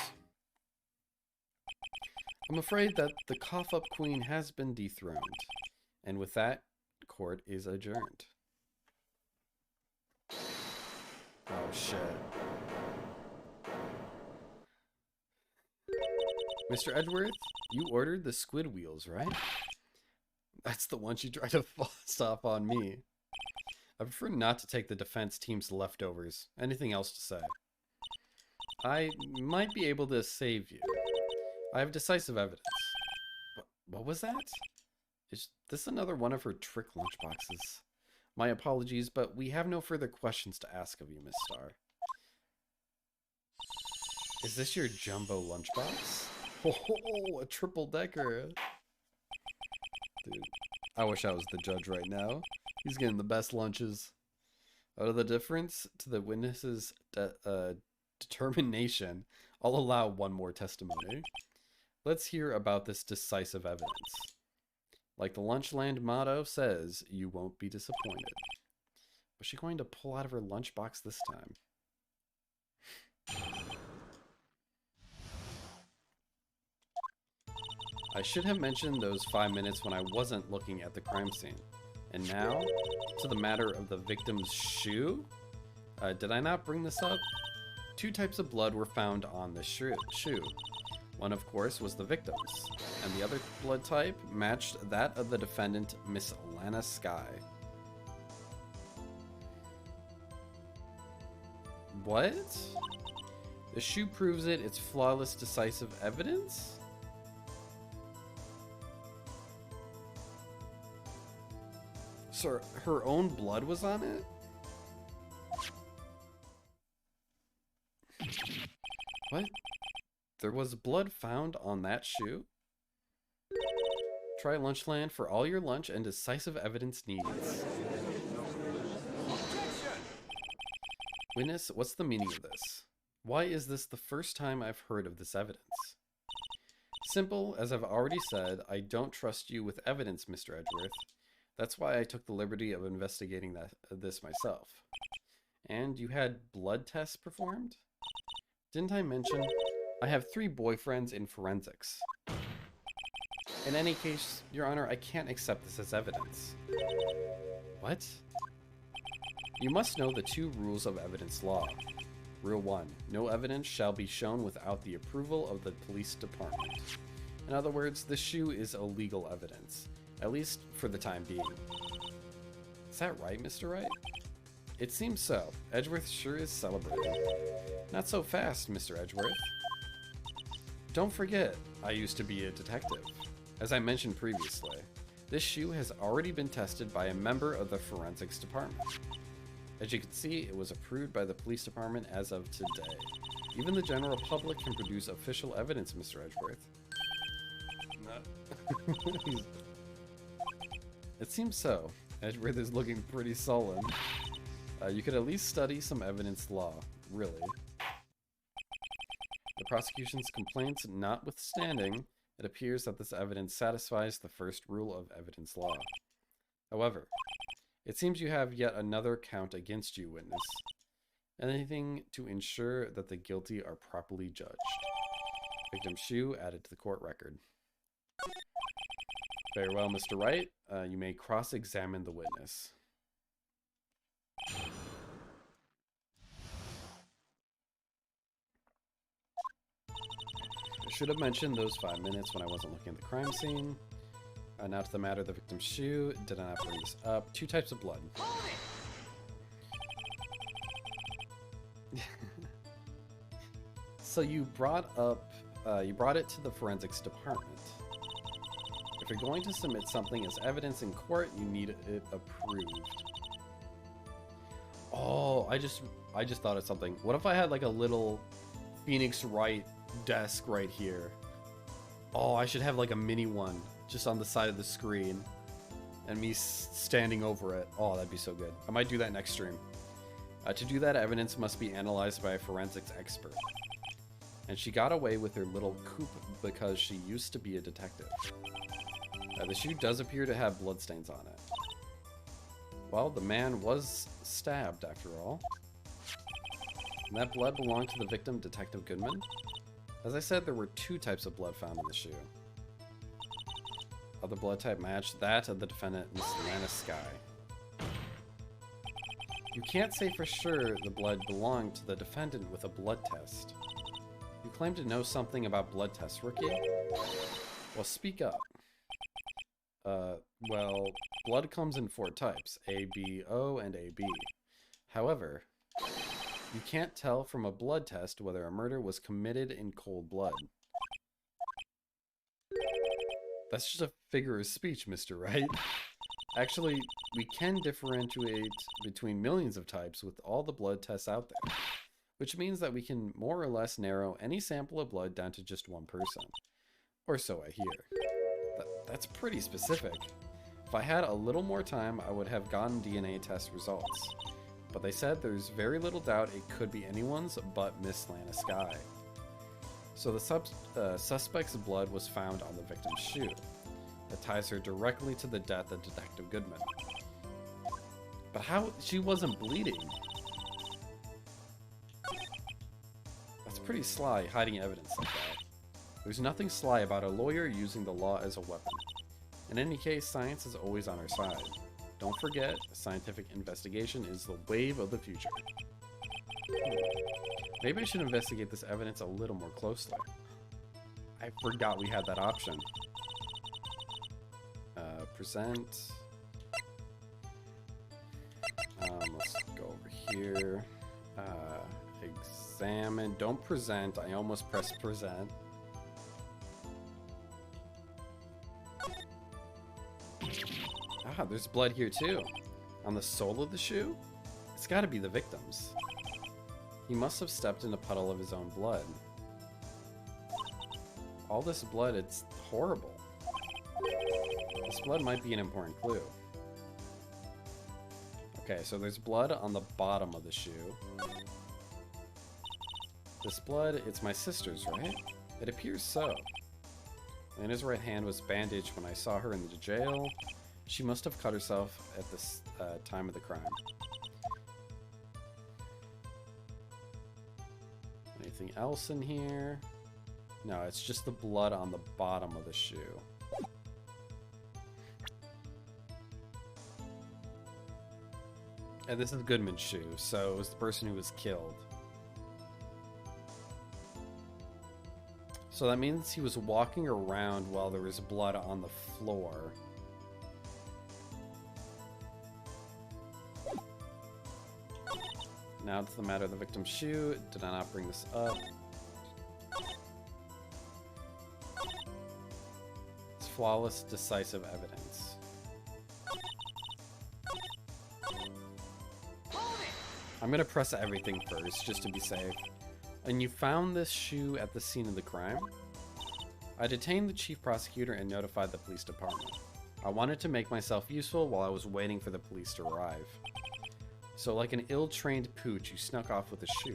I'm afraid that the cough-up queen has been dethroned. And with that, court is adjourned. Oh, shit. Mr. Edgeworth, you ordered the squid wheels, right? That's the one she tried to force off on me. I prefer not to take the defense team's leftovers. Anything else to say? I might be able to save you. I have decisive evidence. What was that? Is this another one of her trick lunchboxes? My apologies, but we have no further questions to ask of you, Miss Starr. Is this your jumbo lunchbox? Oh, a triple-decker. Dude, I wish I was the judge right now. He's getting the best lunches. Out of the difference to the witness's determination, I'll allow one more testimony. Let's hear about this decisive evidence. Like the Lunchland motto says, you won't be disappointed. Was she going to pull out of her lunchbox this time? I should have mentioned those 5 minutes when I wasn't looking at the crime scene. And now, to the matter of the victim's shoe? Did I not bring this up? 2 types of blood were found on the shoe. One, of course, was the victim's, and the other blood type matched that of the defendant, Miss Lana Sky. What? The shoe proves it. It's flawless, decisive evidence? So her own blood was on it? What? There was blood found on that shoe? Try Lunchland for all your lunch and decisive evidence needs. Witness, what's the meaning of this? Why is this the first time I've heard of this evidence? Simple, as I've already said, I don't trust you with evidence, Mr. Edgeworth. That's why I took the liberty of investigating this myself. And you had blood tests performed? Didn't I mention I have 3 boyfriends in forensics? In any case, Your Honor, I can't accept this as evidence. What? You must know the 2 rules of evidence law. Rule 1. No evidence shall be shown without the approval of the police department. In other words, this shoe is illegal evidence, at least for the time being. Is that right, Mr. Wright? It seems so. Edgeworth sure is celebrating. Not so fast, Mr. Edgeworth. Don't forget, I used to be a detective. As I mentioned previously, this shoe has already been tested by a member of the forensics department. As you can see, it was approved by the police department as of today. Even the general public can produce official evidence, Mr. Edgeworth. It seems so. Edgeworth is looking pretty sullen. You could at least study some evidence law, really. The prosecution's complaints notwithstanding, it appears that this evidence satisfies the first rule of evidence law. However, it seems you have yet another count against you, witness. Anything to ensure that the guilty are properly judged. Victim shoe added to the court record. Very well, Mr. Wright. You may cross-examine the witness. I should have mentioned those 5 minutes when I wasn't looking at the crime scene. Now to the matter of the victim's shoe. Did I not bring this up? 2 types of blood. So you brought it to the forensics department. If you're going to submit something as evidence in court, you need it approved. Oh, I just thought of something. What if I had like a little Phoenix Wright desk right here? Oh, I should have like a mini one just on the side of the screen and me standing over it. Oh, that'd be so good. I might do that next stream. To do that, evidence must be analyzed by a forensics expert. And she got away with her little coup because she used to be a detective. The shoe does appear to have bloodstains on it. Well, the man was stabbed after all. And that blood belonged to the victim, Detective Goodman. As I said, there were 2 types of blood found in the shoe. The blood type matched that of the defendant, Miss Lana Sky. You can't say for sure the blood belonged to the defendant with a blood test. You claim to know something about blood tests, rookie? Well, speak up. Well, blood comes in 4 types, A, B, O, and AB. However, you can't tell from a blood test whether a murder was committed in cold blood. That's just a figure of speech, Mr. Wright. Actually, we can differentiate between millions of types with all the blood tests out there, which means that we can more or less narrow any sample of blood down to just 1 person. Or so I hear. That's pretty specific. If I had a little more time, I would have gotten DNA test results. But they said there's very little doubt it could be anyone's but Miss Lana Sky. So the suspect's blood was found on the victim's shoe. That ties her directly to the death of Detective Goodman. But how? She wasn't bleeding. That's pretty sly, hiding evidence like that. There's nothing sly about a lawyer using the law as a weapon. In any case, science is always on our side. Don't forget, scientific investigation is the wave of the future. Maybe I should investigate this evidence a little more closely. I forgot we had that option. Present. Let's go over here. Examine. Don't present. I almost pressed present. Ah, there's blood here too. On the sole of the shoe? It's gotta be the victim's. He must have stepped in a puddle of his own blood. All this blood, it's horrible. This blood might be an important clue. Okay, so there's blood on the bottom of the shoe. This blood, it's my sister's, right? It appears so. Lana's right hand was bandaged when I saw her in the jail. She must have cut herself at this time of the crime. Anything else in here? No, it's just the blood on the bottom of the shoe. And this is Goodman's shoe, so it was the person who was killed. So that means he was walking around while there was blood on the floor. Now to the matter of the victim's shoe. Did I not bring this up? It's flawless, decisive evidence. I'm gonna press everything first, just to be safe. And you found this shoe at the scene of the crime? I detained the chief prosecutor and notified the police department. I wanted to make myself useful while I was waiting for the police to arrive. So like an ill-trained pooch, you snuck off with a shoe.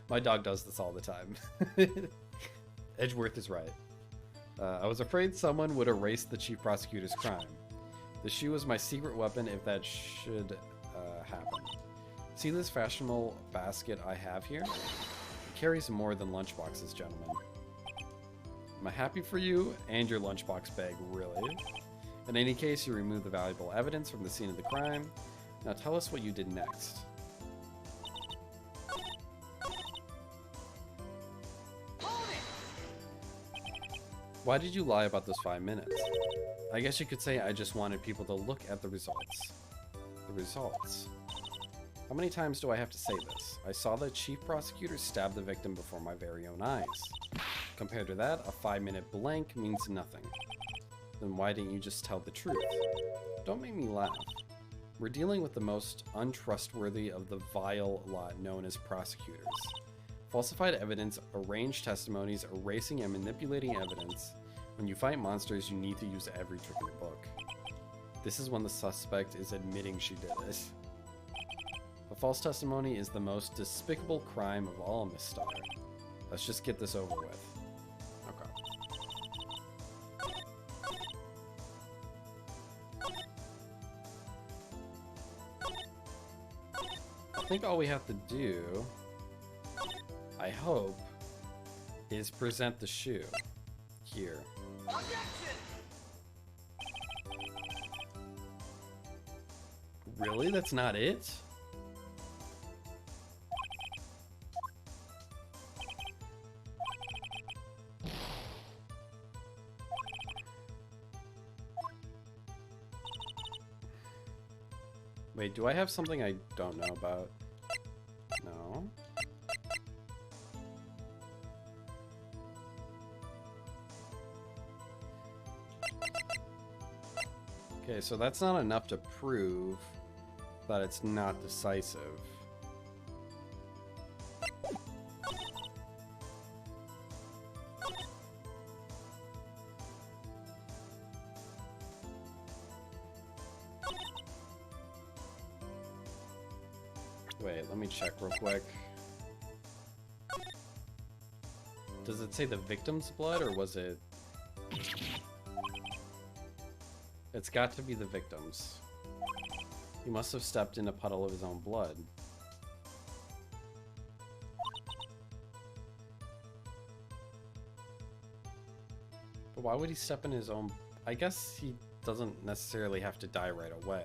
My dog does this all the time. Edgeworth is right. I was afraid someone would erase the chief prosecutor's crime. The shoe was my secret weapon if that should happen. See this fashionable basket I have here? It carries more than lunchboxes, gentlemen. Am I happy for you and your lunchbox bag, really? In any case, you removed the valuable evidence from the scene of the crime. Now tell us what you did next. Why did you lie about those 5 minutes? I guess you could say I just wanted people to look at the results. The results. How many times do I have to say this? I saw the chief prosecutor stab the victim before my very own eyes. Compared to that, a 5-minute blank means nothing. Then why didn't you just tell the truth? Don't make me laugh. We're dealing with the most untrustworthy of the vile lot known as prosecutors. Falsified evidence, arranged testimonies, erasing and manipulating evidence. When you fight monsters, you need to use every trick in the book. This is when the suspect is admitting she did it. A false testimony is the most despicable crime of all, Miss Starr. Let's just get this over with. Okay. I think all we have to do, I hope, is present the shoe. Here. Really? That's not it? Wait, do I have something I don't know about? No. Okay, so that's not enough to prove that it's not decisive. Wait, let me check real quick. Does it say the victim's blood, or was it... It's got to be the victim's. He must have stepped in a puddle of his own blood. But why would he step in his own... I guess he doesn't necessarily have to die right away.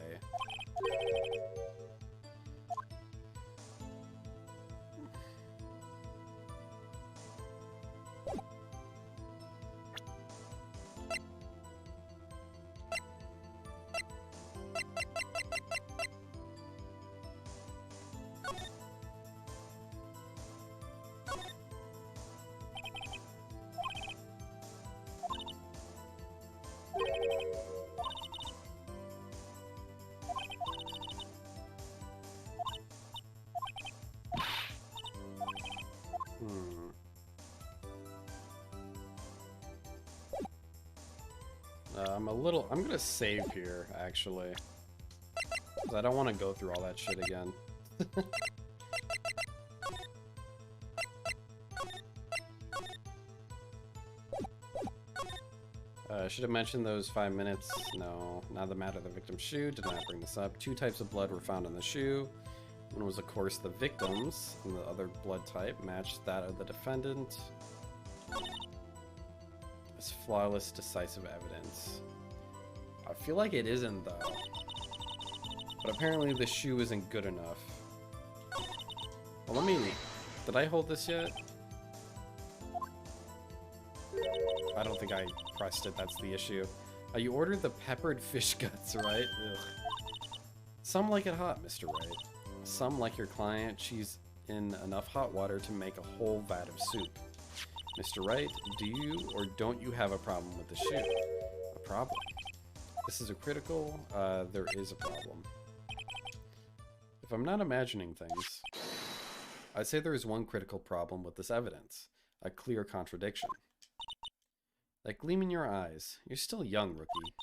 I'm gonna save here, actually. 'Cause I don't want to go through all that shit again. Should have mentioned those 5 minutes. No, not the matter of the victim's shoe. Did not bring this up. 2 types of blood were found in the shoe. One was, of course, the victim's, and the other blood type matched that of the defendant. It's flawless, decisive evidence. I feel like it isn't, though. But apparently the shoe isn't good enough. Well, let me... Did I hold this yet? I don't think I pressed it, that's the issue. You ordered the peppered fish guts, right? Ugh. Some like it hot, Mr. Wright. Some, like your client, she's in enough hot water to make a whole vat of soup. Mr. Wright, do you or don't you have a problem with the shoe? A problem? This is a critical, there is a problem. If I'm not imagining things, I'd say there is one critical problem with this evidence. A clear contradiction. That gleam in your eyes. You're still young, rookie.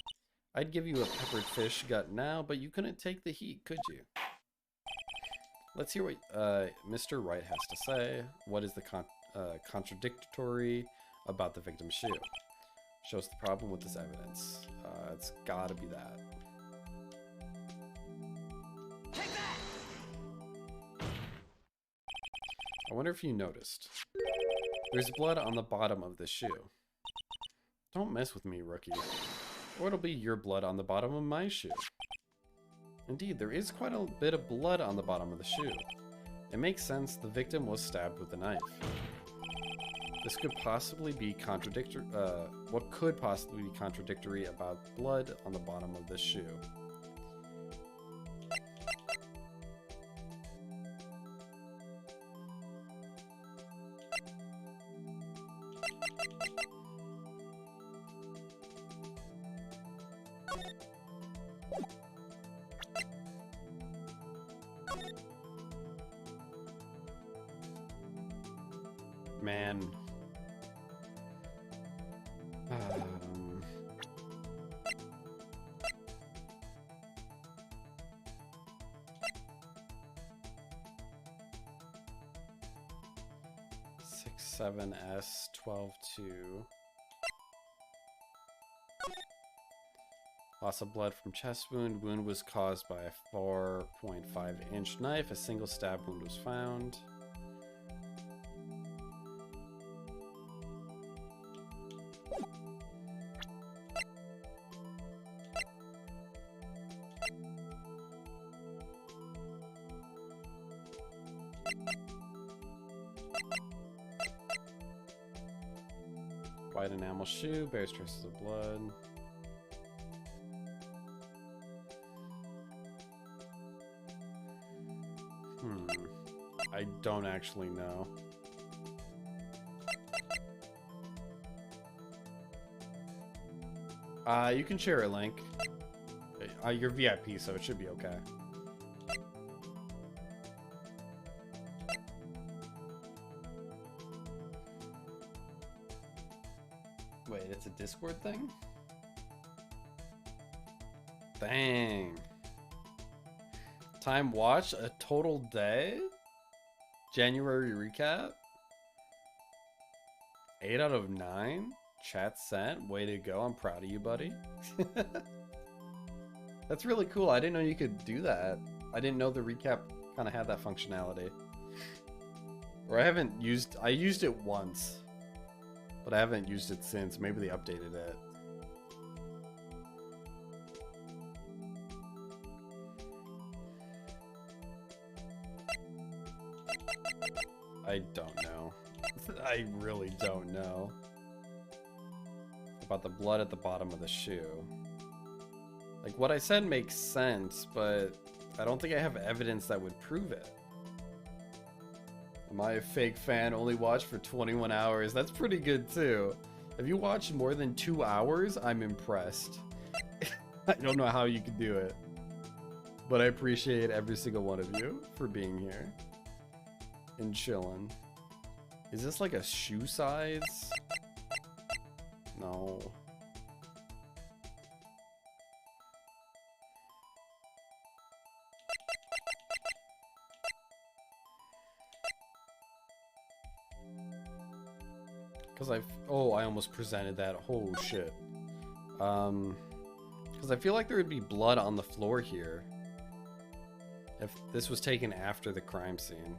I'd give you a peppered fish gut now, but you couldn't take the heat, could you? Let's hear what Mr. Wright has to say. What is the contradictory about the victim's shoe? Shows the problem with this evidence. It's gotta be that. Take that! I wonder if you noticed. There's blood on the bottom of this shoe. Don't mess with me, rookie, or it'll be your blood on the bottom of my shoe. Indeed, there is quite a bit of blood on the bottom of the shoe. It makes sense, the victim was stabbed with a knife. This could possibly be contradictory. What could possibly be contradictory about blood on the bottom of this shoe? Man. 7S 12-2. Loss of blood from chest wound. Wound was caused by a 4.5-inch knife. A single stab wound was found. White enamel shoe, bears traces of blood. I don't actually know. You can share a link. You're VIP, so it should be okay. Wait, it's a Discord thing? Dang. Time watch, a total day? January recap? 8 out of 9? Chat sent? Way to go, I'm proud of you, buddy. That's really cool, I didn't know you could do that. I didn't know the recap kind of had that functionality. Or I used it once. But I haven't used it since. Maybe they updated it. I don't know. I really don't know. About the blood at the bottom of the shoe. Like, what I said makes sense, but I don't think I have evidence that would prove it. Am I a fake fan? Only watched for 21 hours. That's pretty good too. If you watched more than 2 hours, I'm impressed. I don't know how you could do it. But I appreciate every single one of you for being here. And chilling. Is this like a shoe size? No. Because I almost presented that. Oh shit. Because I feel like there would be blood on the floor here if this was taken after the crime scene.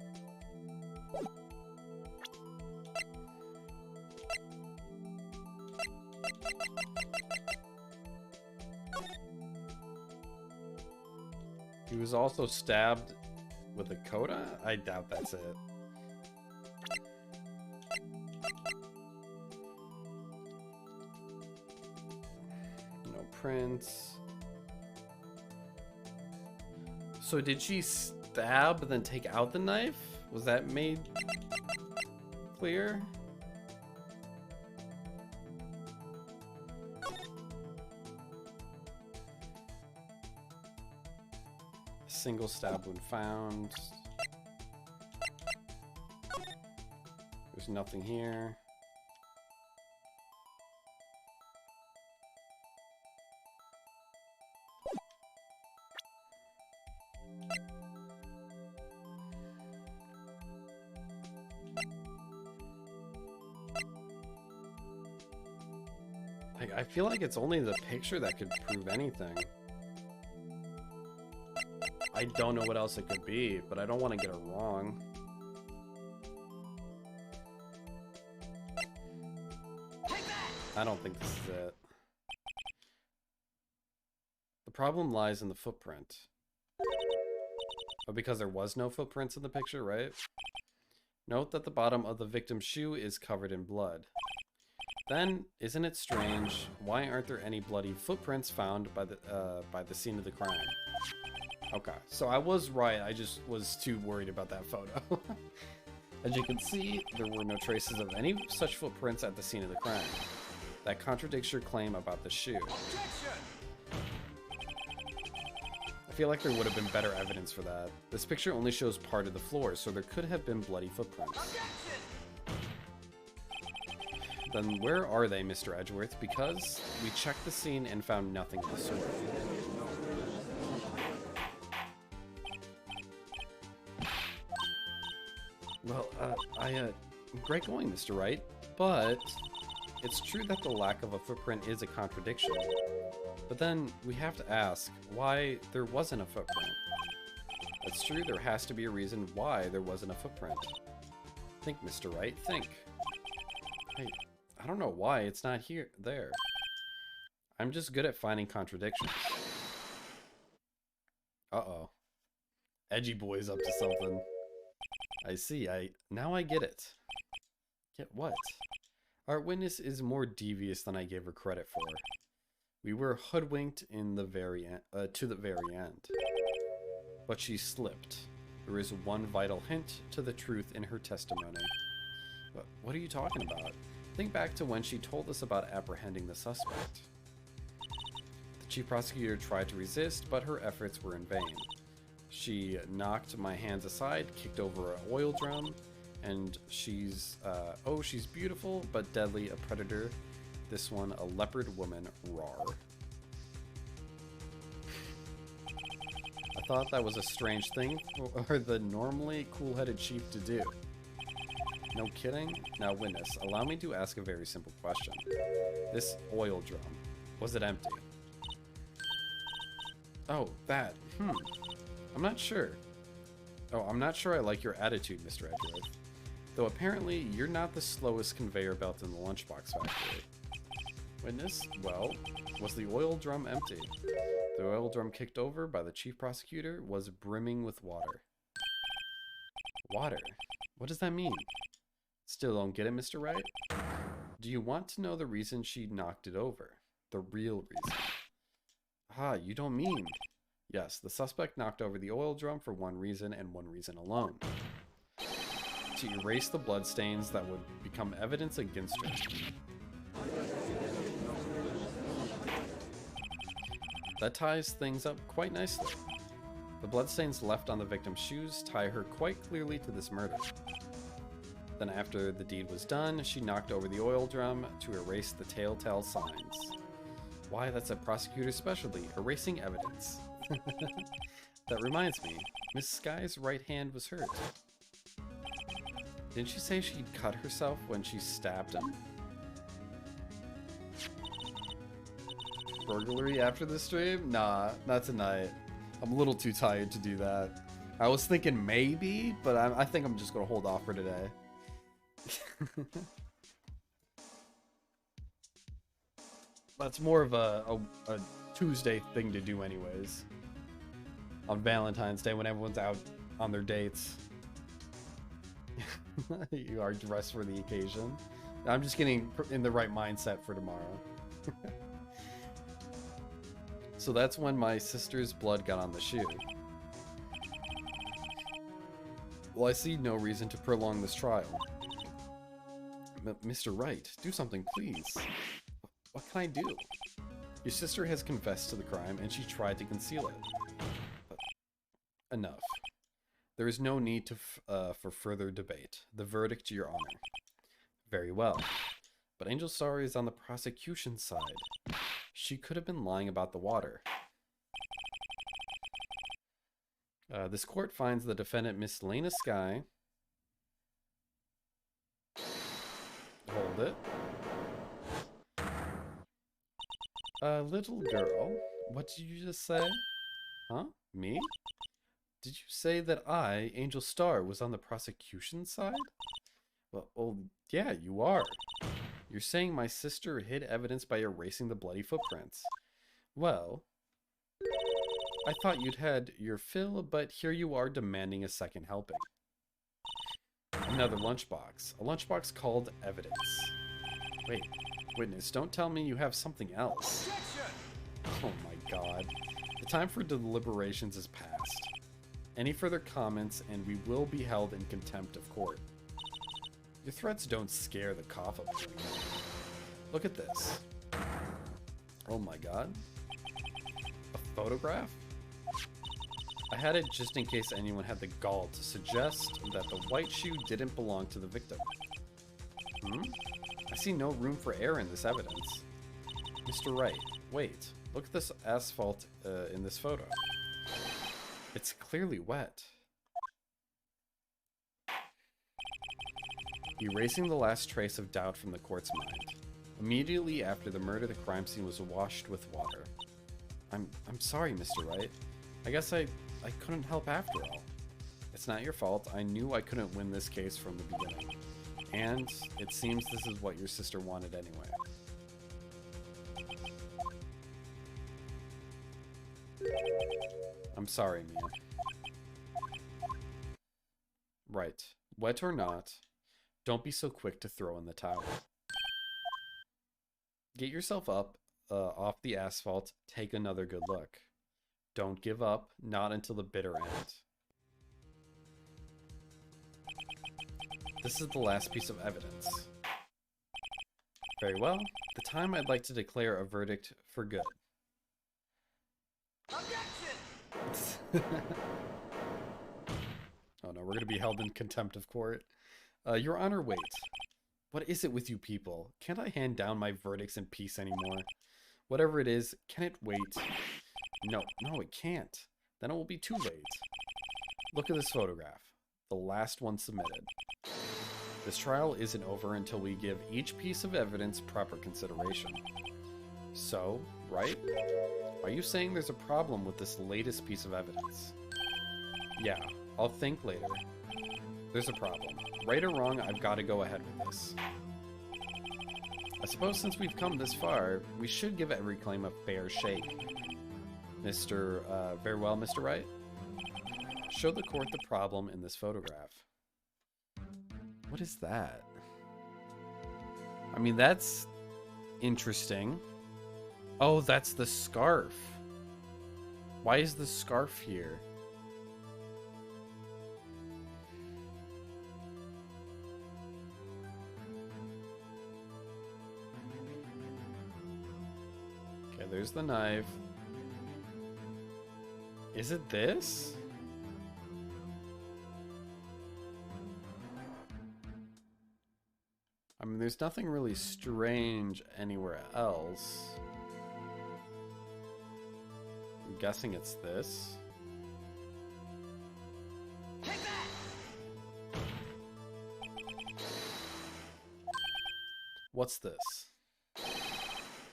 He was also stabbed with a coda? I doubt that's it. footprints. So did she stab and then take out the knife? Was that made clear? Single stab wound found. There's nothing here. Like, I feel like it's only the picture that could prove anything. I don't know what else it could be, but I don't want to get it wrong. I don't think this is it. The problem lies in the footprint. Oh, because there was no footprints in the picture, right? Note that the bottom of the victim's shoe is covered in blood. Then, isn't it strange? Why aren't there any bloody footprints found by the scene of the crime? Okay, so I was right. I just was too worried about that photo. As you can see, there were no traces of any such footprints at the scene of the crime. That contradicts your claim about the shoe. I feel like there would have been better evidence for that. This picture only shows part of the floor, so there could have been bloody footprints. Then where are they, Mr. Edgeworth? Because we checked the scene and found nothing of the sort. Well, great going, Mr. Wright, but it's true that the lack of a footprint is a contradiction. But then we have to ask why there wasn't a footprint. It's true there has to be a reason why there wasn't a footprint. Think, Mr. Wright, think. Hey, I don't know why it's not there. I'm just good at finding contradictions. Uh-oh. Edgy boy's up to something. I see, now I get it. Get what? Our witness is more devious than I gave her credit for. We were hoodwinked in the to the very end. But she slipped. There is one vital hint to the truth in her testimony. What are you talking about? Think back to when she told us about apprehending the suspect. The chief prosecutor tried to resist, but her efforts were in vain. She knocked my hands aside, kicked over an oil drum, and she's beautiful but deadly, a predator. This one, a leopard woman, rawr. I thought that was a strange thing for the normally cool-headed chief to do. No kidding? Now, witness, allow me to ask a very simple question. This oil drum, was it empty? Oh, that. I'm not sure. Oh, I'm not sure I like your attitude, Mr. Edgeworth. Though apparently, you're not the slowest conveyor belt in the lunchbox factory. Witness, well, was the oil drum empty? The oil drum kicked over by the chief prosecutor was brimming with water. Water? What does that mean? Still don't get it, Mr. Wright? Do you want to know the reason she knocked it over? The real reason. Ah, you don't mean... Yes, the suspect knocked over the oil drum for one reason and one reason alone. To erase the bloodstains that would become evidence against her. That ties things up quite nicely. The bloodstains left on the victim's shoes tie her quite clearly to this murder. Then after the deed was done, she knocked over the oil drum to erase the telltale signs. Why, that's a prosecutor's specialty, erasing evidence. That reminds me, Miss Skye's right hand was hurt. Didn't she say she'd cut herself when she stabbed him? Burglary after the stream? Nah, not tonight. I'm a little too tired to do that. I was thinking maybe, but I think I'm just gonna hold off for today. That's more of a Tuesday thing to do anyways. On Valentine's Day when everyone's out on their dates. You are dressed for the occasion. I'm just getting in the right mindset for tomorrow. So that's when my sister's blood got on the shoe. Well, I see no reason to prolong this trial. Mr. Wright, do something, please. What can I do? Your sister has confessed to the crime, and she tried to conceal it. But enough. There is no need for further debate. The verdict, Your Honor. Very well. But Angel Star is on the prosecution's side. She could have been lying about the water. This court finds the defendant, Miss Lena Sky. Hold it. Little girl, what did you just say? Huh? Me? Did you say that I, Angel Star, was on the prosecution side? Well, yeah, you are. You're saying my sister hid evidence by erasing the bloody footprints. Well, I thought you'd had your fill, but here you are demanding a second helping. Another lunchbox. A lunchbox called evidence. Wait, witness, don't tell me you have something else. Oh my god. The time for deliberations is past. Any further comments and we will be held in contempt of court. Your threats don't scare the cough up from me. Look at this. Oh my god. A photograph? I had it just in case anyone had the gall to suggest that the white shoe didn't belong to the victim. I see no room for error in this evidence. Mr. Wright, wait. Look at this asphalt in this photo. It's clearly wet. Erasing the last trace of doubt from the court's mind. Immediately after the murder, the crime scene was washed with water. I'm sorry, Mr. Wright. I guess I couldn't help after all. It's not your fault. I knew I couldn't win this case from the beginning. And it seems this is what your sister wanted anyway. I'm sorry, Mia. Right. Wet or not, don't be so quick to throw in the towel. Get yourself up off the asphalt. Take another good look. Don't give up, not until the bitter end. This is the last piece of evidence. Very well. The time I'd like to declare a verdict for good. Objection! Oh no, we're going to be held in contempt of court. Your Honor, wait. What is it with you people? Can't I hand down my verdicts in peace anymore? Whatever it is, can it wait? No, it can't. Then it will be too late. Look at this photograph. The last one submitted. This trial isn't over until we give each piece of evidence proper consideration. So, right? Are you saying there's a problem with this latest piece of evidence? Yeah, I'll think later. There's a problem. Right or wrong, I've got to go ahead with this. I suppose since we've come this far, we should give every claim a fair shake. Very well, Mr. Wright. Show the court the problem in this photograph. What is that? I mean, that's interesting. Oh, that's the scarf. Why is the scarf here? Okay, there's the knife. Is it this? I mean, there's nothing really strange anywhere else. I'm guessing it's this. Take that! What's this?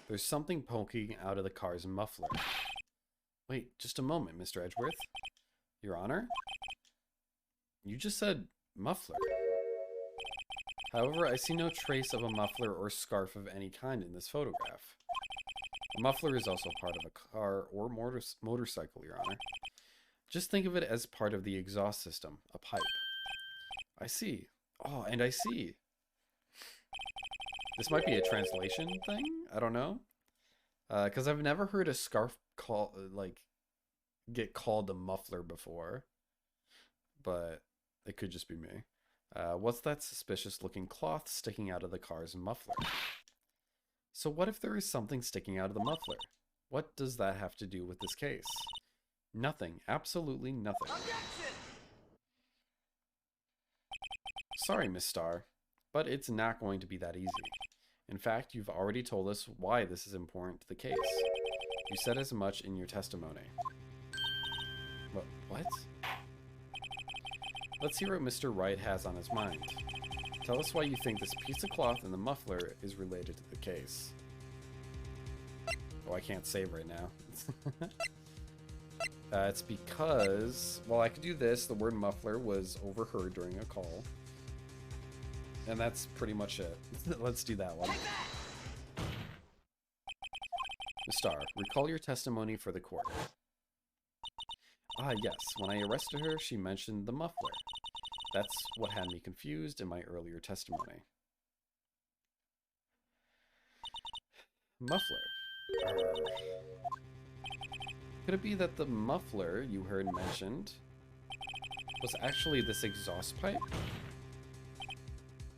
There's something poking out of the car's muffler. Wait, just a moment, Mr. Edgeworth. Your Honor? You just said muffler. However, I see no trace of a muffler or scarf of any kind in this photograph. A muffler is also part of a car or motorcycle, Your Honor. Just think of it as part of the exhaust system, a pipe. I see. Oh, and I see. This might be a translation thing? I don't know. Because I've never heard a scarf get called a muffler before, but it could just be me. What's that suspicious looking cloth sticking out of the car's muffler? So what if there is something sticking out of the muffler? What does that have to do with this case? Nothing. Absolutely nothing. Objection! Sorry, Miss Starr, but it's not going to be that easy. In fact, you've already told us why this is important to the case. You said as much in your testimony. What? Let's hear what Mr. Wright has on his mind. Tell us why you think this piece of cloth in the muffler is related to the case. Oh, I can't save right now. It's because, well, I could do this. The word muffler was overheard during a call. And that's pretty much it. Let's do that one. Miss Starr, recall your testimony for the court. Ah, yes. When I arrested her, she mentioned the muffler. That's what had me confused in my earlier testimony. Muffler. Could it be that the muffler you heard mentioned was actually this exhaust pipe?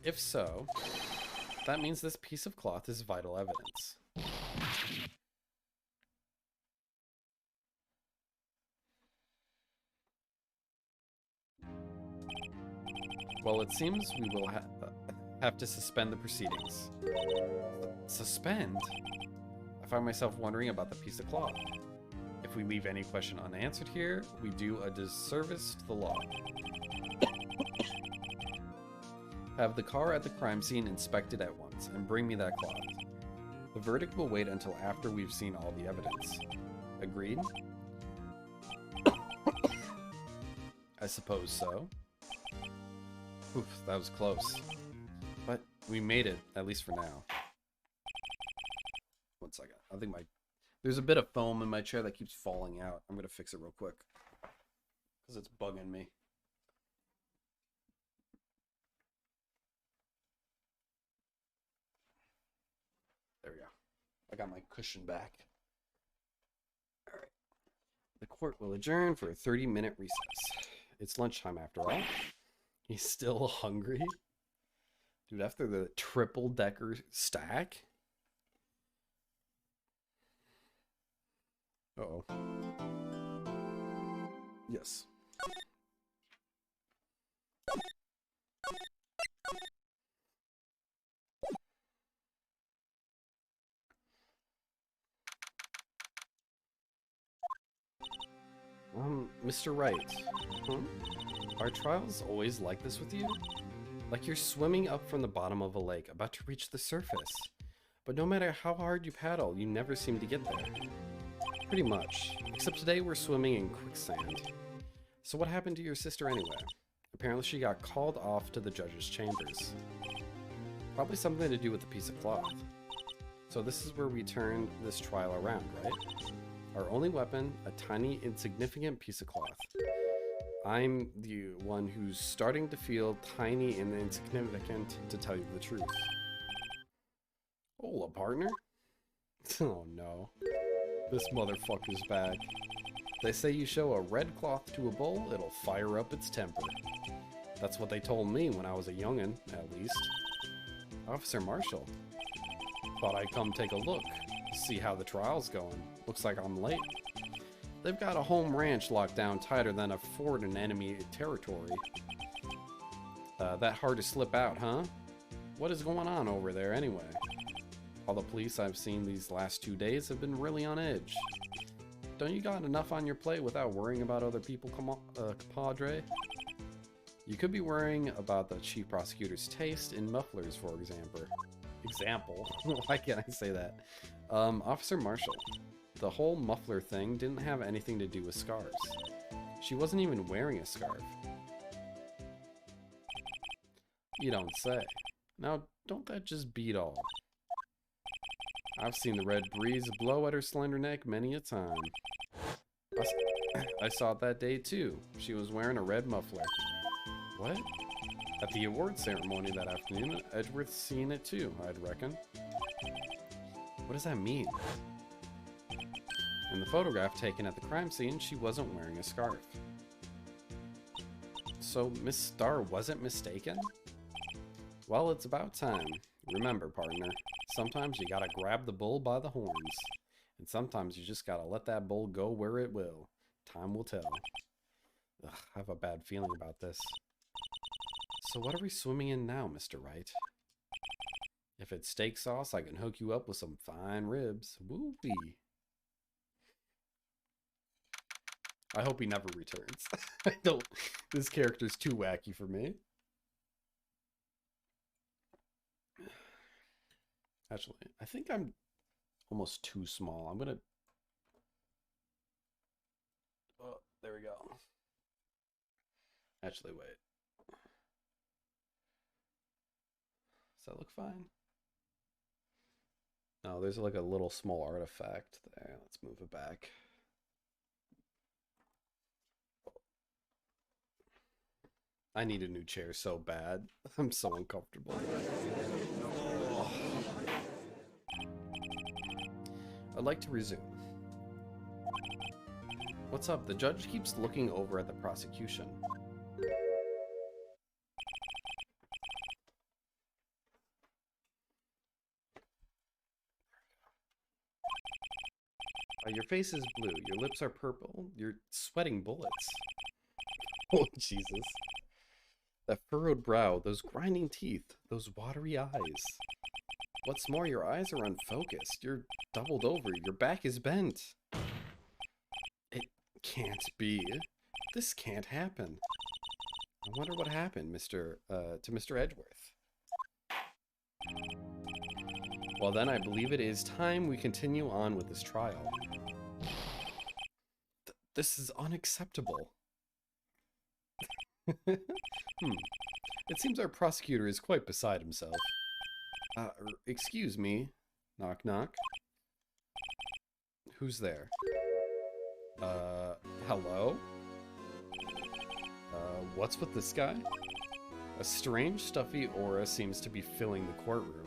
If so, that means this piece of cloth is vital evidence. Well, it seems we will have to suspend the proceedings. Suspend? I find myself wondering about the piece of cloth. If we leave any question unanswered here, we do a disservice to the law. Have the car at the crime scene inspected at once, and bring me that cloth. The verdict will wait until after we've seen all the evidence. Agreed? I suppose so. Oof, that was close. But we made it, at least for now. 1 second. I think there's a bit of foam in my chair that keeps falling out. I'm gonna fix it real quick. Because it's bugging me. There we go. I got my cushion back. Alright. The court will adjourn for a 30-minute recess. It's lunchtime after all. He's still hungry? Dude, after the triple-decker stack? Uh-oh. Yes. Mr. Wright. Are trials always like this with you? Like you're swimming up from the bottom of a lake, about to reach the surface. But no matter how hard you paddle, you never seem to get there. Pretty much. Except today we're swimming in quicksand. So what happened to your sister anyway? Apparently she got called off to the judge's chambers. Probably something to do with the piece of cloth. So this is where we turned this trial around, right? Our only weapon, a tiny, insignificant piece of cloth. I'm the one who's starting to feel tiny and insignificant, to tell you the truth. Hola, partner. Oh no. This motherfucker's back. They say you show a red cloth to a bull, it'll fire up its temper. That's what they told me when I was a youngin', at least. Officer Marshall. Thought I'd come take a look, see how the trial's going. Looks like I'm late. They've got a home ranch locked down tighter than a fort in enemy territory. That hard to slip out, huh? What is going on over there anyway? All the police I've seen these last 2 days have been really on edge. Don't you got enough on your plate without worrying about other people, compadre? You could be worrying about the chief prosecutor's taste in mufflers, for example. Why can't I say that? Officer Marshall. The whole muffler thing didn't have anything to do with scarves. She wasn't even wearing a scarf. You don't say. Now, don't that just beat all? I've seen the red breeze blow at her slender neck many a time. I saw it that day too. She was wearing a red muffler. What? At the award ceremony that afternoon, Edgeworth's seen it too, I'd reckon. What does that mean? In the photograph taken at the crime scene, she wasn't wearing a scarf. So Miss Starr wasn't mistaken? Well, it's about time. Remember, partner, sometimes you gotta grab the bull by the horns. And sometimes you just gotta let that bull go where it will. Time will tell. Ugh, I have a bad feeling about this. So what are we swimming in now, Mr. Wright? If it's steak sauce, I can hook you up with some fine ribs. Woo-wee. I hope he never returns. I don't. This character's too wacky for me. Actually, I think I'm almost too small. I'm gonna. Oh, there we go. Actually, wait. Does that look fine? No, there's like a little small artifact there. Let's move it back. I need a new chair so bad. I'm so uncomfortable. Oh. I'd like to resume. What's up? The judge keeps looking over at the prosecution. Your face is blue. Your lips are purple. You're sweating bullets. Oh, Jesus. That furrowed brow, those grinding teeth, those watery eyes. What's more, your eyes are unfocused. You're doubled over. Your back is bent. It can't be. This can't happen. I wonder what happened, to Mr. Edgeworth. Well then, I believe it is time we continue on with this trial. This is unacceptable. It seems our prosecutor is quite beside himself. Excuse me. Knock, knock. Who's there? Hello? What's with this guy? A strange, stuffy aura seems to be filling the courtroom.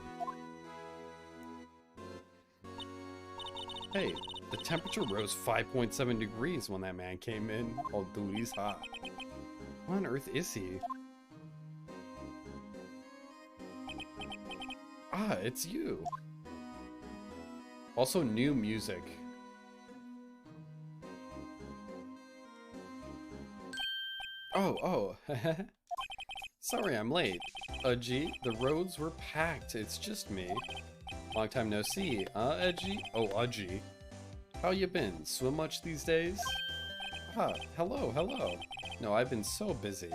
Hey, the temperature rose 5.7 degrees when that man came in. Oh, dude, he's hot. What on earth is he? Ah, it's you. Also, new music. Oh. Sorry I'm late. Udgy, the roads were packed. It's just me. Long time no see. Edgy? Oh, Udgy. How you been? Swim much these days? Ah, hello. No, I've been so busy.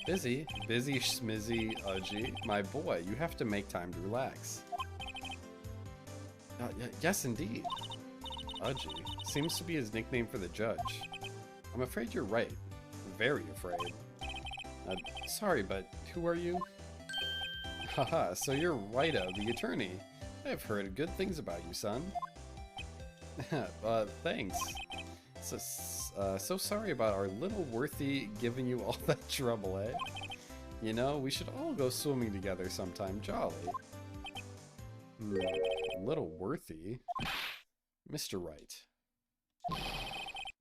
Busy? Busy schmizzy, Udgy. My boy, you have to make time to relax. Yes, indeed. Udgy seems to be his nickname for the judge. I'm afraid you're right. Very afraid. Sorry, but who are you? Haha, so you're Wright, the attorney. I've heard good things about you, son. Thanks. So sorry about our little Worthy giving you all that trouble, eh? You know, we should all go swimming together sometime, jolly. Little Worthy? Mr. Wright.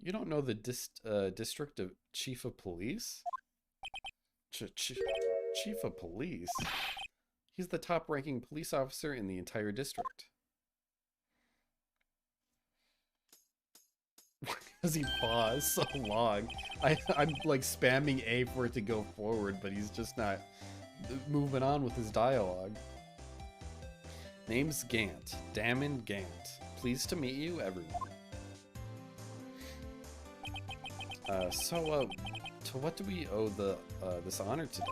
You don't know the district of chief of police? Chief of police? He's the top-ranking police officer in the entire district. Why does he pause so long? I'm like spamming A for it to go forward, but he's just not moving on with his dialogue. Name's Gant. Damon Gant. Pleased to meet you, everyone. To what do we owe this honor today?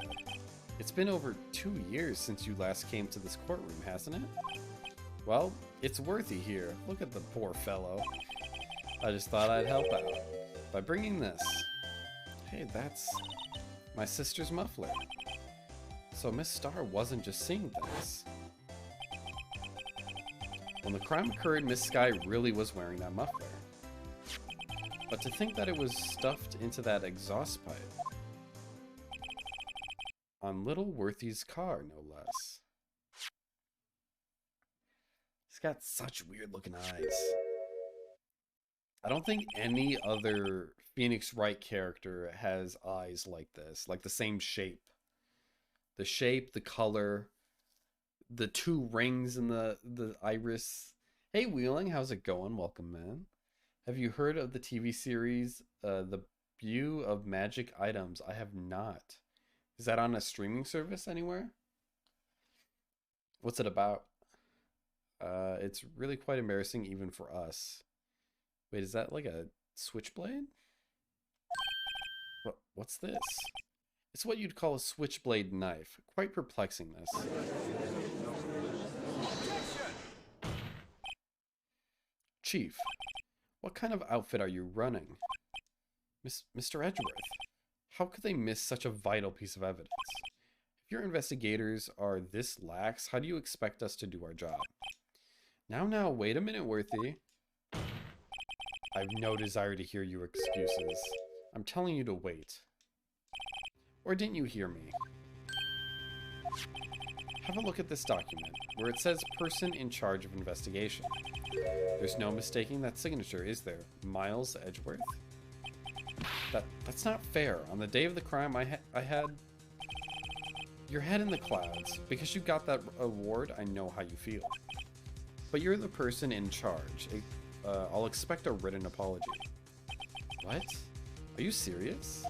It's been over 2 years since you last came to this courtroom, hasn't it? Well, it's Worthy here. Look at the poor fellow. I just thought I'd help out by bringing this. Hey, that's my sister's muffler. So Miss Starr wasn't just seeing things. When the crime occurred, Miss Sky really was wearing that muffler. But to think that it was stuffed into that exhaust pipe. On little Worthy's car, no less. He's got such weird looking eyes. I don't think any other Phoenix Wright character has eyes like this, like the same shape. The shape, the color, the two rings in the iris. Hey, Wheeling, how's it going? Welcome, man. Have you heard of the TV series, The View of Magic Items? I have not. Is that on a streaming service anywhere? What's it about? It's really quite embarrassing even for us. Wait, is that like a switchblade? What's this? It's what you'd call a switchblade knife. Quite perplexing, this. Chief, what kind of outfit are you running? Mr. Edgeworth, how could they miss such a vital piece of evidence? If your investigators are this lax, how do you expect us to do our job? Now, wait a minute, Worthy. I've no desire to hear your excuses. I'm telling you to wait. Or didn't you hear me? Have a look at this document, where it says person in charge of investigation. There's no mistaking that signature, is there? Miles Edgeworth? That's not fair. On the day of the crime, I had your head in the clouds. Because you got that award, I know how you feel. But you're the person in charge. I'll expect a written apology. What? Are you serious?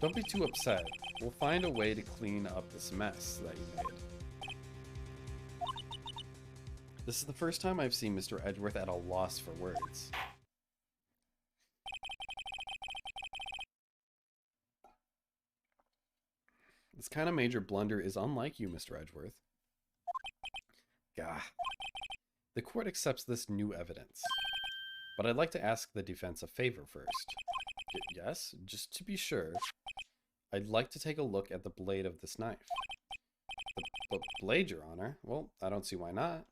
Don't be too upset. We'll find a way to clean up this mess that you made. This is the first time I've seen Mr. Edgeworth at a loss for words. This kind of major blunder is unlike you, Mr. Edgeworth. Gah. The court accepts this new evidence. But I'd like to ask the defense a favor first. Yes, just to be sure. I'd like to take a look at the blade of this knife. The blade, Your Honor? Well, I don't see why not.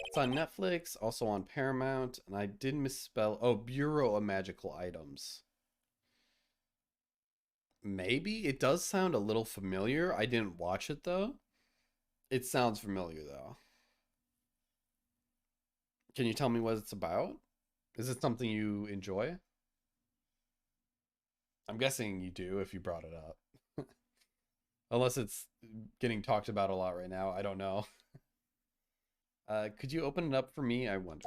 It's on Netflix, also on Paramount, and I did misspell... Oh, Bureau of Magical Items. Maybe? It does sound a little familiar. I didn't watch it, though. It sounds familiar, though. Can you tell me what it's about? Is it something you enjoy? I'm guessing you do if you brought it up. Unless it's getting talked about a lot right now. I don't know. Could you open it up for me, I wonder?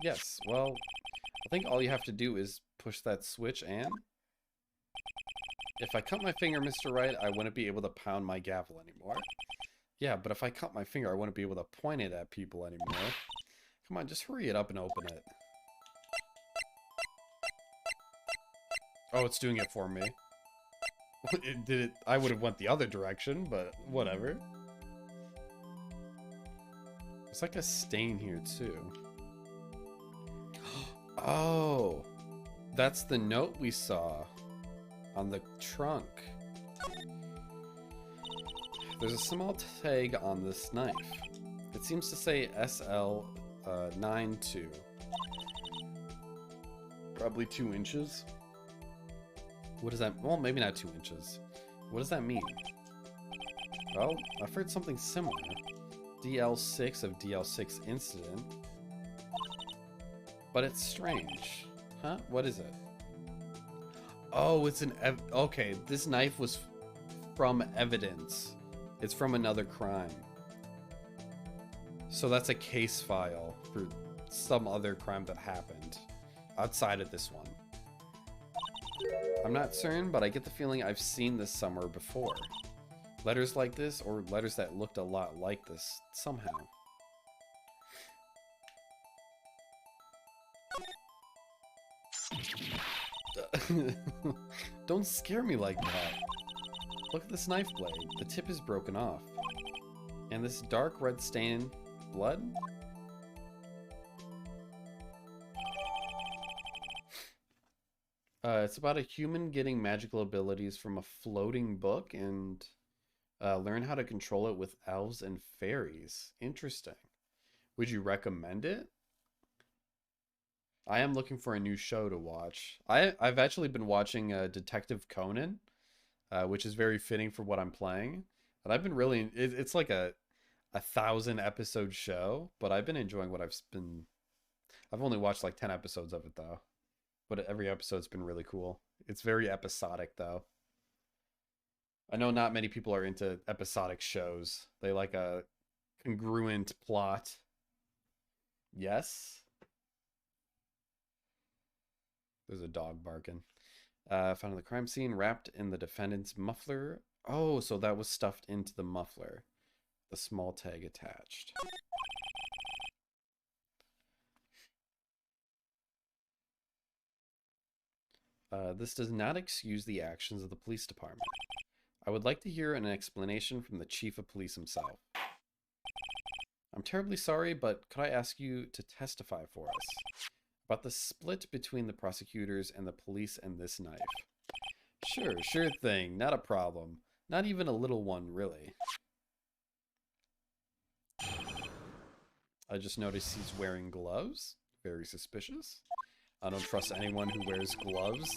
Yes, well, I think all you have to do is push that switch and... If I cut my finger, Mr. Wright, I wouldn't be able to pound my gavel anymore. Yeah, but if I cut my finger, I wouldn't be able to point it at people anymore. Come on, just hurry it up and open it. Oh, it's doing it for me. It did it. I would have went the other direction, but whatever. There's like a stain here too. Oh, that's the note we saw on the trunk. There's a small tag on this knife. It seems to say SL92. Probably 2 inches. What does that... Well, maybe not 2 inches. What does that mean? Well, I've heard something similar. DL6 of DL6 incident. But it's strange. Huh? What is it? Oh, it's an... Okay, this knife was from evidence. It's from another crime. So that's a case file for some other crime that happened outside of this one. I'm not certain, but I get the feeling I've seen this somewhere before. Letters like this, or letters that looked a lot like this, somehow. Don't scare me like that. Look at this knife blade. The tip is broken off. And this dark red stain... Blood? It's about a human getting magical abilities from a floating book and learn how to control it with elves and fairies. Interesting. Would you recommend it? I am looking for a new show to watch. I've actually been watching Detective Conan, which is very fitting for what I'm playing. But I've been really... It's like a 1,000 episode show, but I've been enjoying what I've been... I've only watched like 10 episodes of it though, but every episode's been really cool. It's very episodic though. I know not many people are into episodic shows. They like a congruent plot. Yes. There's a dog barking. Found the crime scene wrapped in the defendant's muffler. Oh, so that was stuffed into the muffler. The small tag attached. This does not excuse the actions of the police department. I would like to hear an explanation from the chief of police himself. I'm terribly sorry, but could I ask you to testify for us about the split between the prosecutors and the police and this knife? Sure thing, not a problem. Not even a little one, really. I just noticed he's wearing gloves. Very suspicious. I don't trust anyone who wears gloves.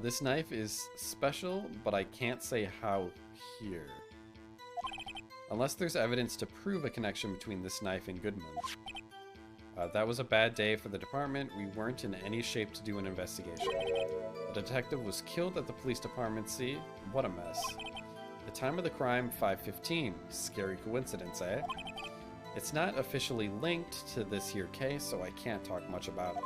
This knife is special, but I can't say how here. Unless there's evidence to prove a connection between this knife and Goodman. That was a bad day for the department. We weren't in any shape to do an investigation. A detective was killed at the police department. See? What a mess. The time of the crime, 5:15. Scary coincidence, eh? It's not officially linked to this here case, so I can't talk much about it.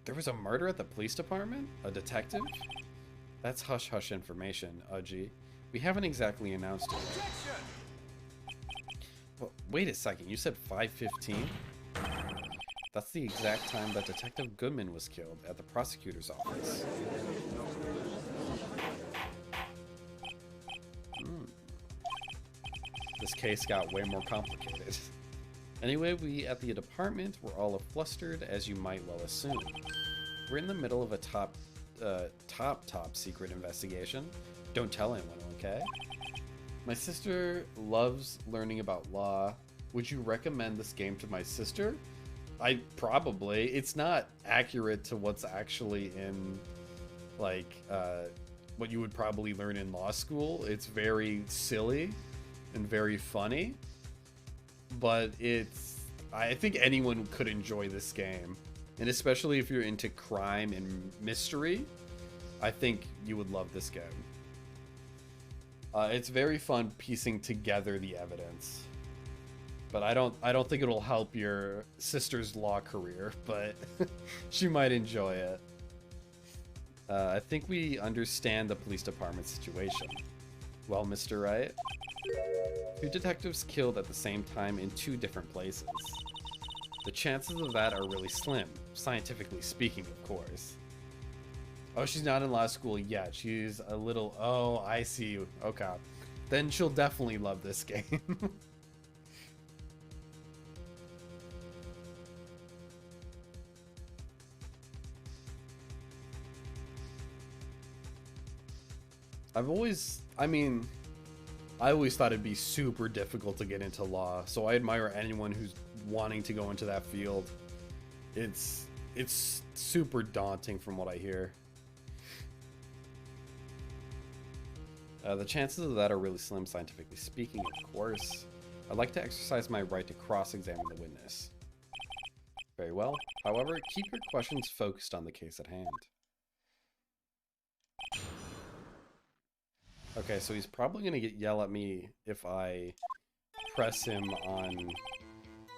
There was a murder at the police department? A detective? That's hush-hush information, Udgy. We haven't exactly announced it. Objection! Well, wait a second, you said 5:15? That's the exact time that Detective Goodman was killed at the prosecutor's office. This case got way more complicated. Anyway, we at the department were all flustered, as you might well assume. We're in the middle of a top secret investigation. Don't tell anyone, okay? My sister loves learning about law. Would you recommend this game to my sister? Probably. It's not accurate to what's actually in, like, what you would probably learn in law school. It's very silly and very funny, but I think anyone could enjoy this game, and especially if you're into crime and mystery, I think you would love this game. It's very fun piecing together the evidence, but I don't think it'll help your sister's law career, but she might enjoy it. I think we understand the police department situation. Well, Mr. Wright, 2 detectives killed at the same time in 2 different places. The chances of that are really slim, scientifically speaking, of course. Oh, she's not in law school yet. She's a little... Oh, I see. Okay. Then she'll definitely love this game. I always thought it'd be super difficult to get into law, so I admire anyone who's wanting to go into that field. It's super daunting from what I hear. The chances of that are really slim, scientifically speaking, of course. I'd like to exercise my right to cross-examine the witness. Very well. However, keep your questions focused on the case at hand. Okay, so he's probably going to yell at me if I press him on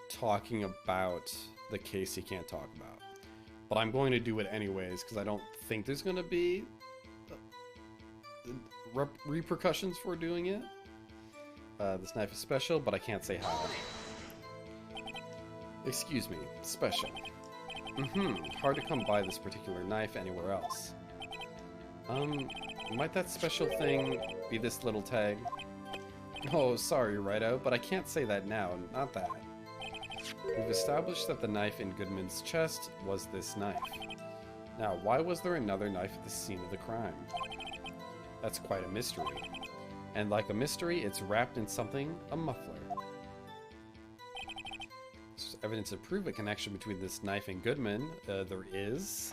talking about the case he can't talk about. But I'm going to do it anyways, because I don't think there's going to be repercussions for doing it. This knife is special, but I can't say how. Excuse me, special. Hard to come by this particular knife anywhere else. Might that special thing be this little tag? Oh, sorry, Righto, but I can't say that now, not that. We've established that the knife in Goodman's chest was this knife. Now, why was there another knife at the scene of the crime? That's quite a mystery. And like a mystery, it's wrapped in something, a muffler. There's evidence to prove a connection between this knife and Goodman. There is.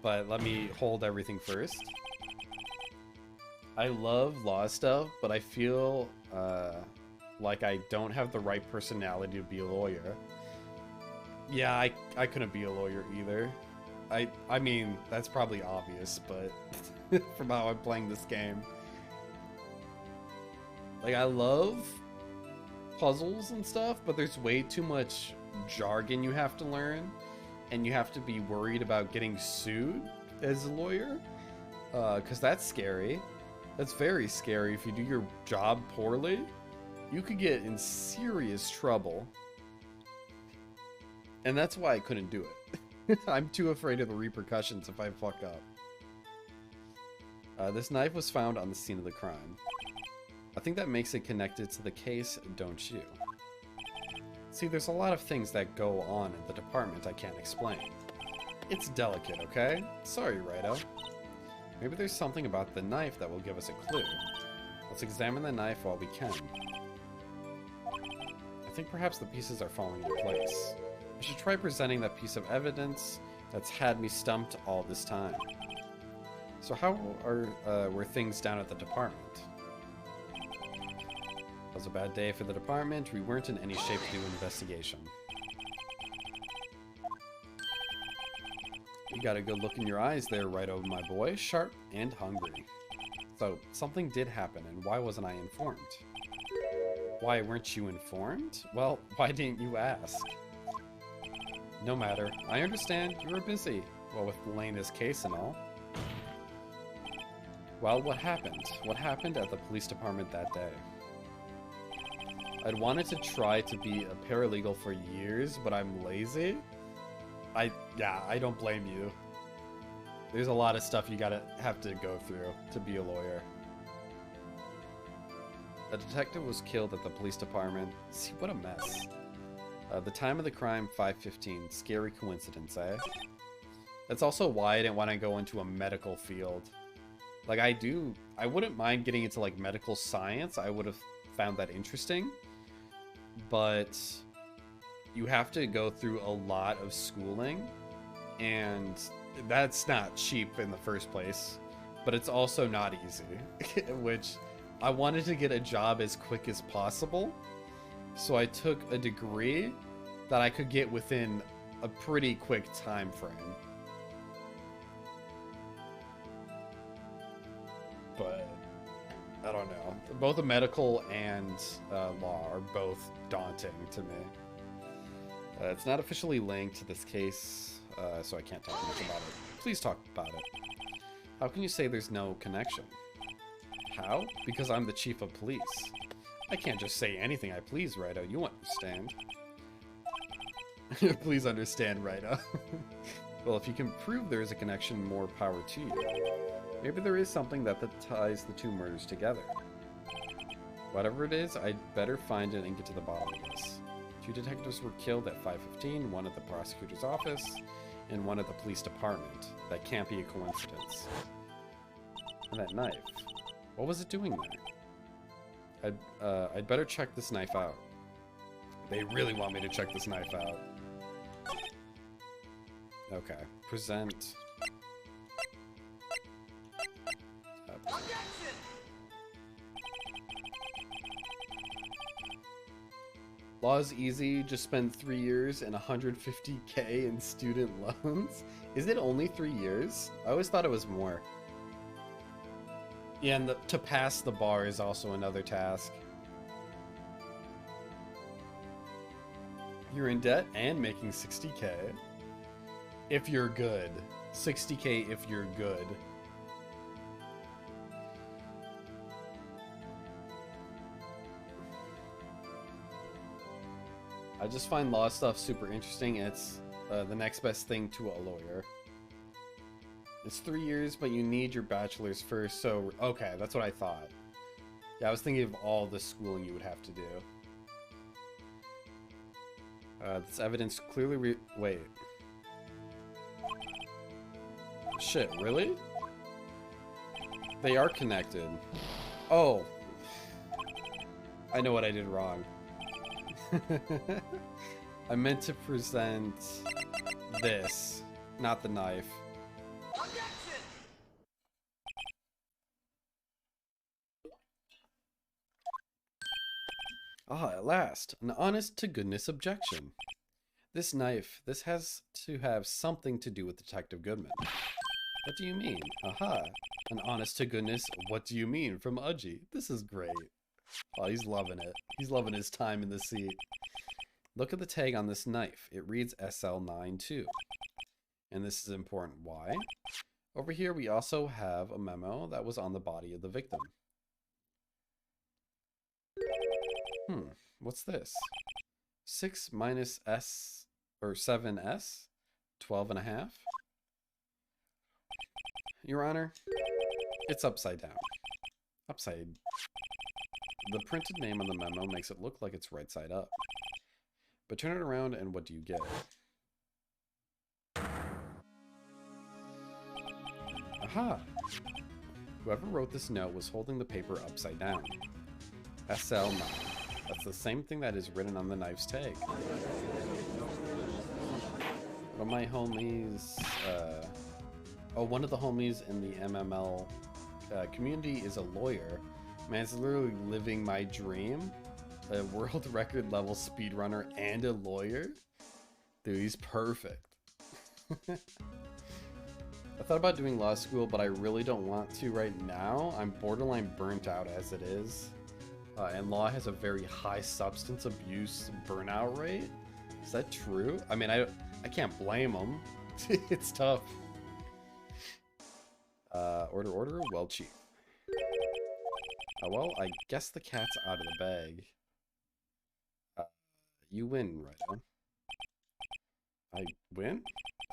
But let me hold everything first. I love law stuff, but I feel Like I don't have the right personality to be a lawyer. Yeah, I couldn't be a lawyer either. I mean, that's probably obvious, but from how I'm playing this game. Like, I love puzzles and stuff, but there's way too much jargon you have to learn, and you have to be worried about getting sued as a lawyer, because that's scary. That's very scary. If you do your job poorly, you could get in serious trouble. And that's why I couldn't do it. I'm too afraid of the repercussions if I fuck up. This knife was found on the scene of the crime. I think that makes it connected to the case, don't you? See, there's a lot of things that go on in the department I can't explain. It's delicate, okay? Sorry, Wright. Maybe there's something about the knife that will give us a clue. Let's examine the knife while we can. I think perhaps the pieces are falling into place. I should try presenting that piece of evidence that's had me stumped all this time. So how were things down at the department? It was a bad day for the department. We weren't in any shape to do an investigation. You got a good look in your eyes there, Wright, my boy. Sharp and hungry. So, something did happen, and why wasn't I informed? Why weren't you informed? Well, why didn't you ask? No matter. I understand. You were busy. Well, with Lena's case and all. Well, what happened? What happened at the police department that day? I'd wanted to try to be a paralegal for years, but I'm lazy. Yeah, I don't blame you. There's a lot of stuff you have to go through to be a lawyer. A detective was killed at the police department. See, what a mess. The time of the crime, 5:15. Scary coincidence, eh? That's also why I didn't want to go into a medical field. Like, I wouldn't mind getting into, like, medical science. I would have found that interesting. But you have to go through a lot of schooling, and that's not cheap in the first place. But it's also not easy, which I wanted to get a job as quick as possible. So I took a degree that I could get within a pretty quick time frame. But I don't know. Both medical and law are both daunting to me. It's not officially linked to this case, so I can't talk much about it. Please talk about it. How can you say there's no connection? How? Because I'm the chief of police. I can't just say anything I please, Righto. You understand. Please understand, Righto. Well, if you can prove there is a connection, more power to you. Maybe there is something that ties the two murders together. Whatever it is, I'd better find it and get to the bottom of this. 2 detectives were killed at 5:15, one at the prosecutor's office, and one at the police department. That can't be a coincidence. And that knife. What was it doing there? I'd better check this knife out. They really want me to check this knife out. Okay. Present. Law is easy, just spend 3 years and 150K in student loans. Is it only 3 years? I always thought it was more. Yeah, and to pass the bar is also another task. You're in debt and making 60K. If you're good. 60K if you're good. I just find law stuff super interesting. It's the next best thing to a lawyer. It's 3 years, but you need your bachelor's first, so... Okay, that's what I thought. Yeah, I was thinking of all the schooling you would have to do. This evidence clearly wait. Shit, really? They are connected. Oh. I know what I did wrong. I meant to present this, not the knife. Objection! Ah, at last, an honest-to-goodness objection. This knife, this has to have something to do with Detective Goodman. What do you mean? Aha, an honest-to-goodness, what do you mean from Udgy? This is great. Oh, he's loving it. He's loving his time in the seat. Look at the tag on this knife. It reads SL92. And this is important. Why? Over here, we also have a memo that was on the body of the victim. What's this? 6 minus S, or 7S? 12 and a half? Your Honor, it's upside down. Upside. The printed name on the memo makes it look like it's right side up. But turn it around and what do you get? Aha! Whoever wrote this note was holding the paper upside down. SL9. That's the same thing that is written on the knife's tag. One of my homies, one of the homies in the MML community is a lawyer. Man, it's literally living my dream. A world record level speedrunner and a lawyer. Dude, he's perfect. I thought about doing law school, but I really don't want to right now. I'm borderline burnt out as it is. And law has a very high substance abuse burnout rate. Is that true? I mean, I can't blame them. It's tough. Order, well, chief. Well, I guess the cat's out of the bag. You win, Wright. I win?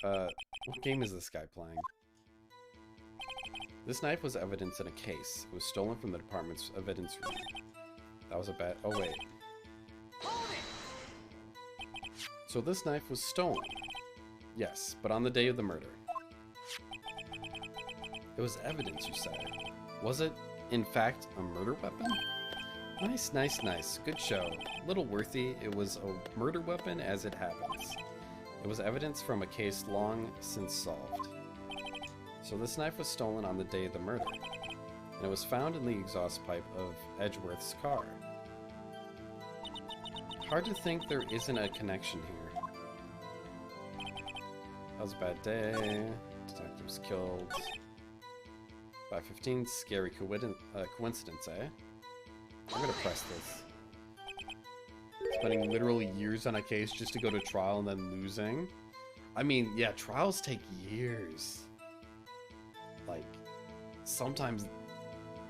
What game is this guy playing? This knife was evidence in a case. It was stolen from the department's evidence room. That was a bad... Oh, wait. So this knife was stolen. Yes, but on the day of the murder. It was evidence, you said. Was it, in fact, a murder weapon? Nice, nice, nice. Good show. Little worthy. It was a murder weapon as it happens. It was evidence from a case long since solved. So this knife was stolen on the day of the murder. And it was found in the exhaust pipe of Edgeworth's car. Hard to think there isn't a connection here. That was a bad day. Detectives killed. 5:15. Scary coincidence, eh? I'm gonna press this. Spending literally years on a case just to go to trial and then losing. I mean, yeah, trials take years. Like, sometimes,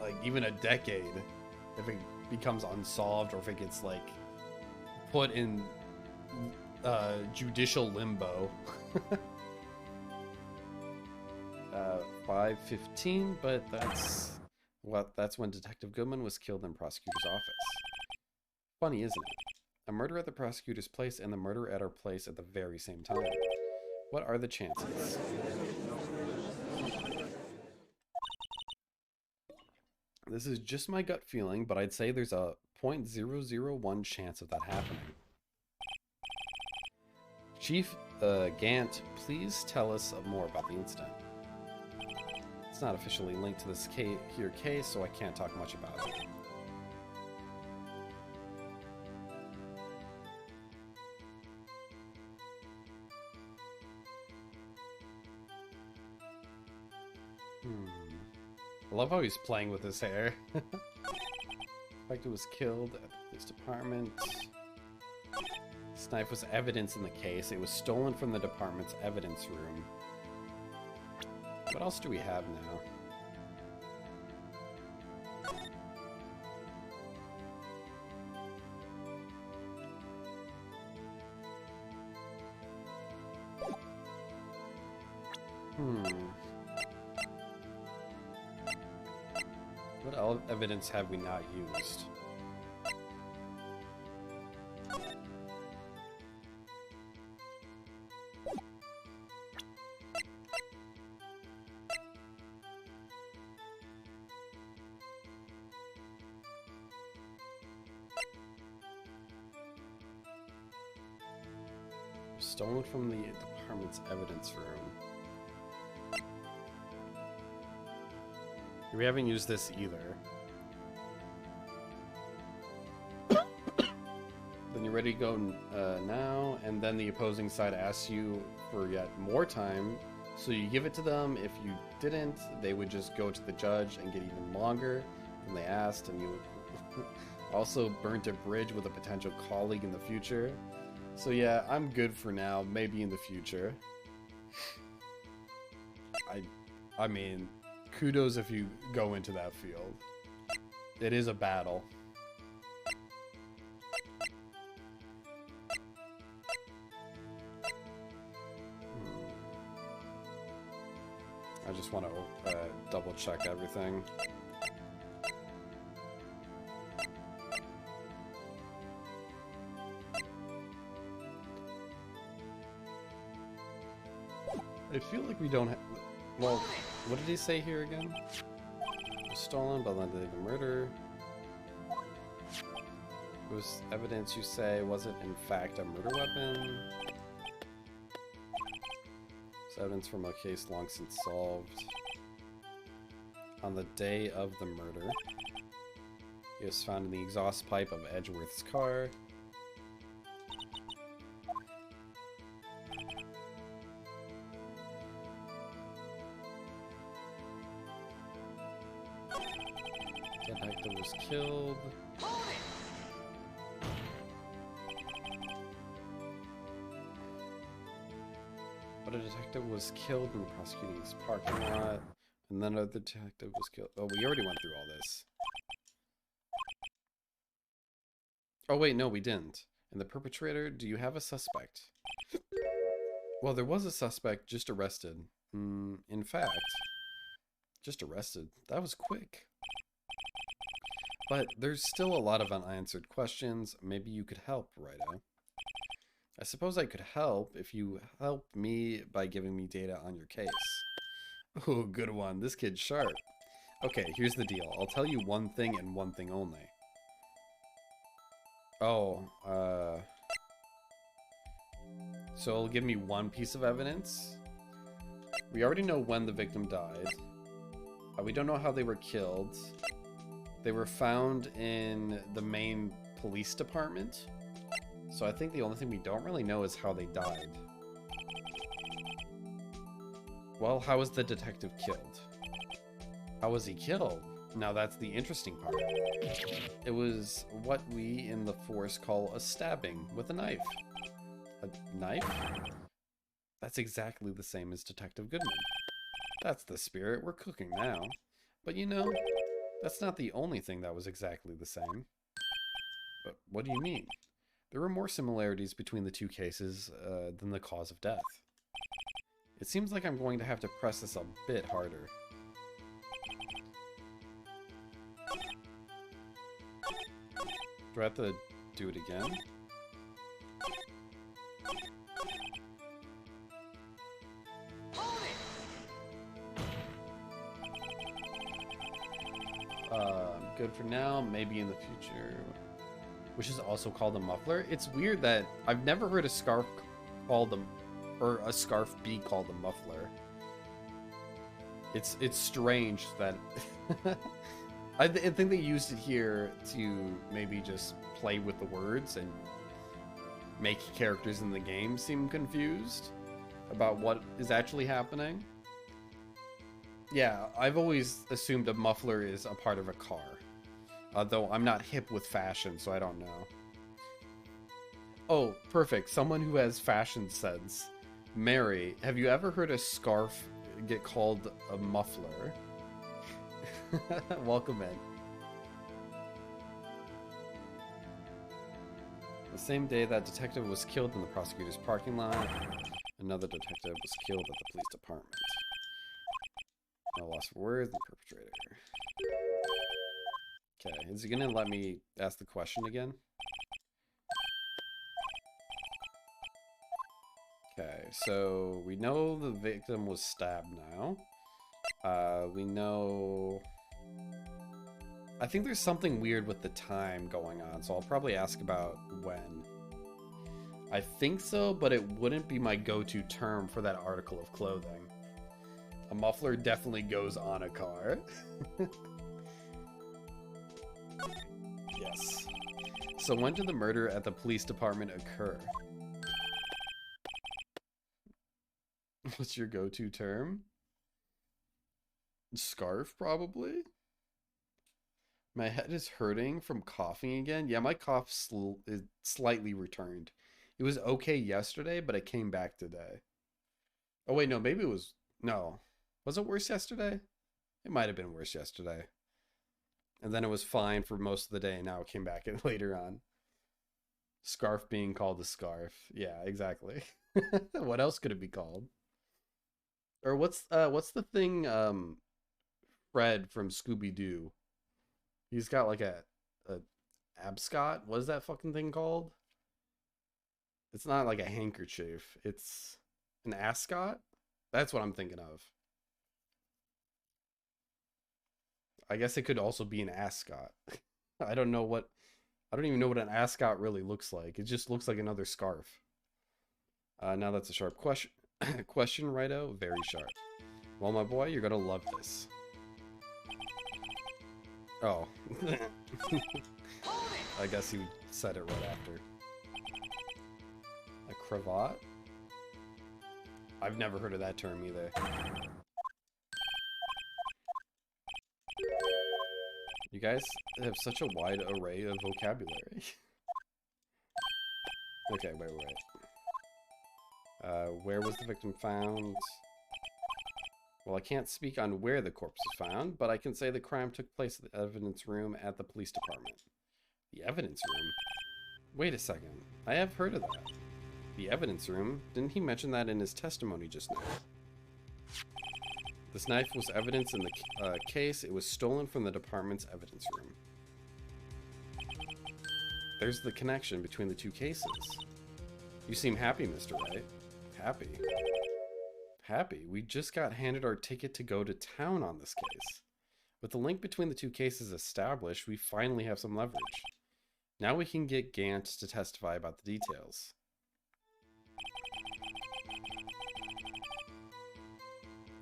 like, even a decade if it becomes unsolved or if it gets, like, put in judicial limbo. 5:15, but that's when Detective Goodman was killed in prosecutor's office. Funny, isn't it? A murder at the prosecutor's place and the murder at our place at the very same time. What are the chances? This is just my gut feeling, but I'd say there's a 0.001 chance of that happening. Chief Gant, please tell us more about the incident. It's not officially linked to this case, so I can't talk much about it. I love how he's playing with his hair. Suspected was killed at the police department. This knife was evidence in the case. It was stolen from the department's evidence room. What else do we have now? What evidence have we not used? Stolen from the department's evidence room. We haven't used this either. you're ready to go now, and then the opposing side asks you for yet more time, so you give it to them. If you didn't, they would just go to the judge and get even longer than they asked, and you would also burnt a bridge with a potential colleague in the future. So yeah, I'm good for now, maybe in the future. I mean, kudos if you go into that field. It is a battle. I just want to double check everything. I feel like we don't have... Well, what did he say here again? Stolen, but not the murder. It was evidence, you say. Was it in fact a murder weapon? It's evidence from a case long since solved. On the day of the murder, it was found in the exhaust pipe of Edgeworth's car. Detective was killed. But a detective was killed in the prosecuting his parking lot, and then another detective was killed. Oh, we already went through all this. Oh wait, no, we didn't. And the perpetrator, do you have a suspect? Well, there was a suspect just arrested. In fact, just arrested. That was quick. But there's still a lot of unanswered questions. Maybe you could help, Wright. I suppose I could help if you help me by giving me data on your case. Oh, good one. This kid's sharp. Okay, here's the deal. I'll tell you one thing and one thing only. Oh, so it'll give me one piece of evidence. We already know when the victim died. We don't know how they were killed. They were found in the main police department. So I think the only thing we don't really know is how they died. Well, how was the detective killed? How was he killed? Now that's the interesting part. It was what we in the force call a stabbing with a knife. A knife? That's exactly the same as Detective Goodman. That's the spirit. We're cooking now. But you know, that's not the only thing that was exactly the same. But what do you mean? There were more similarities between the two cases than the cause of death. It seems like I'm going to have to press this a bit harder. Do I have to do it again? Good for now, maybe in the future. Which is also called a muffler. It's weird that I've never heard a scarf called or a scarf be called a muffler. It's strange that I think they used it here to maybe just play with the words and make characters in the game seem confused about what is actually happening. Yeah, I've always assumed a muffler is a part of a car. Though I'm not hip with fashion, so I don't know. Oh, perfect. Someone who has fashion sense. Mary, have you ever heard a scarf get called a muffler? Welcome in. The same day that detective was killed in the prosecutor's parking lot, another detective was killed at the police department. No loss of words, the perpetrator. Okay, is he gonna let me ask the question again? Okay, so we know the victim was stabbed now. We know... I think there's something weird with the time going on, so I'll probably ask about when. I think so, but it wouldn't be my go-to term for that article of clothing. A muffler definitely goes on a car. Yes. So when did the murder at the police department occur? What's your go-to term? Scarf, probably? My head is hurting from coughing again. Yeah, my cough is slightly returned. It was okay yesterday, but it came back today. Oh, wait, no, maybe it was... No. Was it worse yesterday? It might have been worse yesterday. And then it was fine for most of the day, and now it came back later on. Scarf being called a scarf. Yeah, exactly. What else could it be called? Or what's the thing Fred from Scooby-Doo? He's got like a abscot. What is that fucking thing called? It's not like a handkerchief. It's an ascot? That's what I'm thinking of. I guess it could also be an ascot. I don't know what... I don't even know what an ascot really looks like. It just looks like another scarf. Now that's a sharp question. Question, Righto? Very sharp. Well, my boy, you're gonna love this. Oh. I guess he said it right after. A cravat? I've never heard of that term either. You guys have such a wide array of vocabulary. Okay, wait. Where was the victim found? Well, I can't speak on where the corpse was found, but I can say the crime took place in the evidence room at the police department. The evidence room? Wait a second. I have heard of that. The evidence room? Didn't he mention that in his testimony just now? This knife was evidence in the case. It was stolen from the department's evidence room. There's the connection between the two cases. You seem happy, Mr. Wright. Happy? Happy? We just got handed our ticket to go to town on this case. With the link between the two cases established, we finally have some leverage. Now we can get Gant to testify about the details.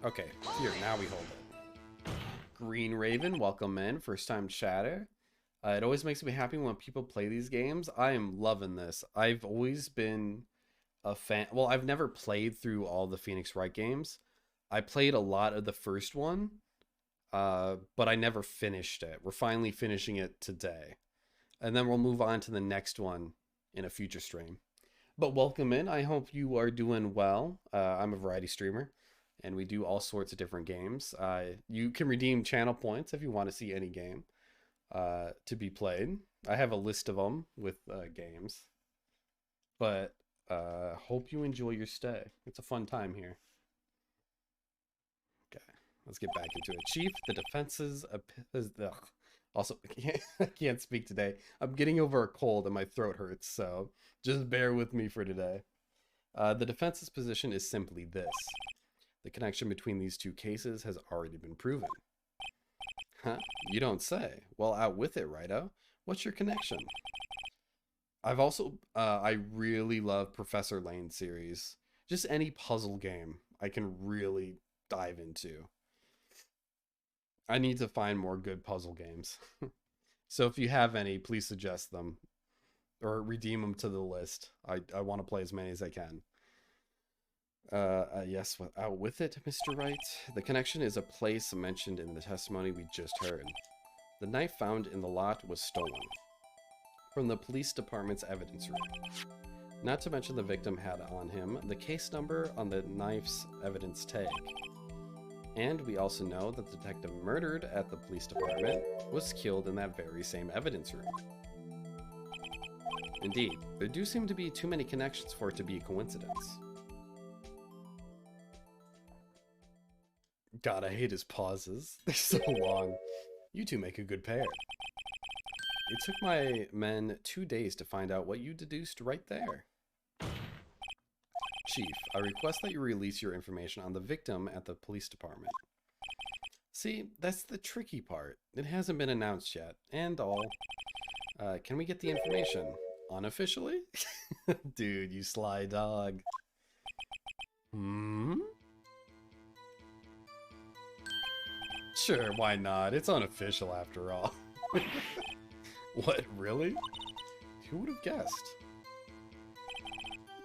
Okay, here, now we hold it. Green Raven, welcome in, first time chatter. It always makes me happy when people play these games. I am loving this. I've always been a fan. Well, I've never played through all the Phoenix Wright games. I played a lot of the first one, but I never finished it. We're finally finishing it today. And then we'll move on to the next one in a future stream. But welcome in. I hope you are doing well. I'm a variety streamer, and we do all sorts of different games. You can redeem channel points if you want to see any game to be played. I have a list of them with games. But hope you enjoy your stay. It's a fun time here. Okay, let's get back into it. Chief, the defense's... Also, I can't speak today. I'm getting over a cold and my throat hurts, so just bear with me for today. The defense's position is simply this. The connection between these two cases has already been proven. Huh? You don't say. Well, out with it, Righto. What's your connection? I've also, I really love Professor Layne's series. Just any puzzle game I can really dive into. I need to find more good puzzle games. So if you have any, please suggest them. Or redeem them to the list. I want to play as many as I can. Yes, out with it, Mr. Wright. The connection is a place mentioned in the testimony we just heard. The knife found in the lot was stolen from the police department's evidence room. Not to mention the victim had on him the case number on the knife's evidence tag. And we also know that the detective murdered at the police department was killed in that very same evidence room. Indeed, there do seem to be too many connections for it to be a coincidence. God, I hate his pauses. They're so long. You two make a good pair. It took my men 2 days to find out what you deduced right there. Chief, I request that you release your information on the victim at the police department. See, that's the tricky part. It hasn't been announced yet, and all. Can we get the information? Unofficially? Dude, you sly dog. Hmm? Sure, why not? It's unofficial after all. What, really? Who would have guessed?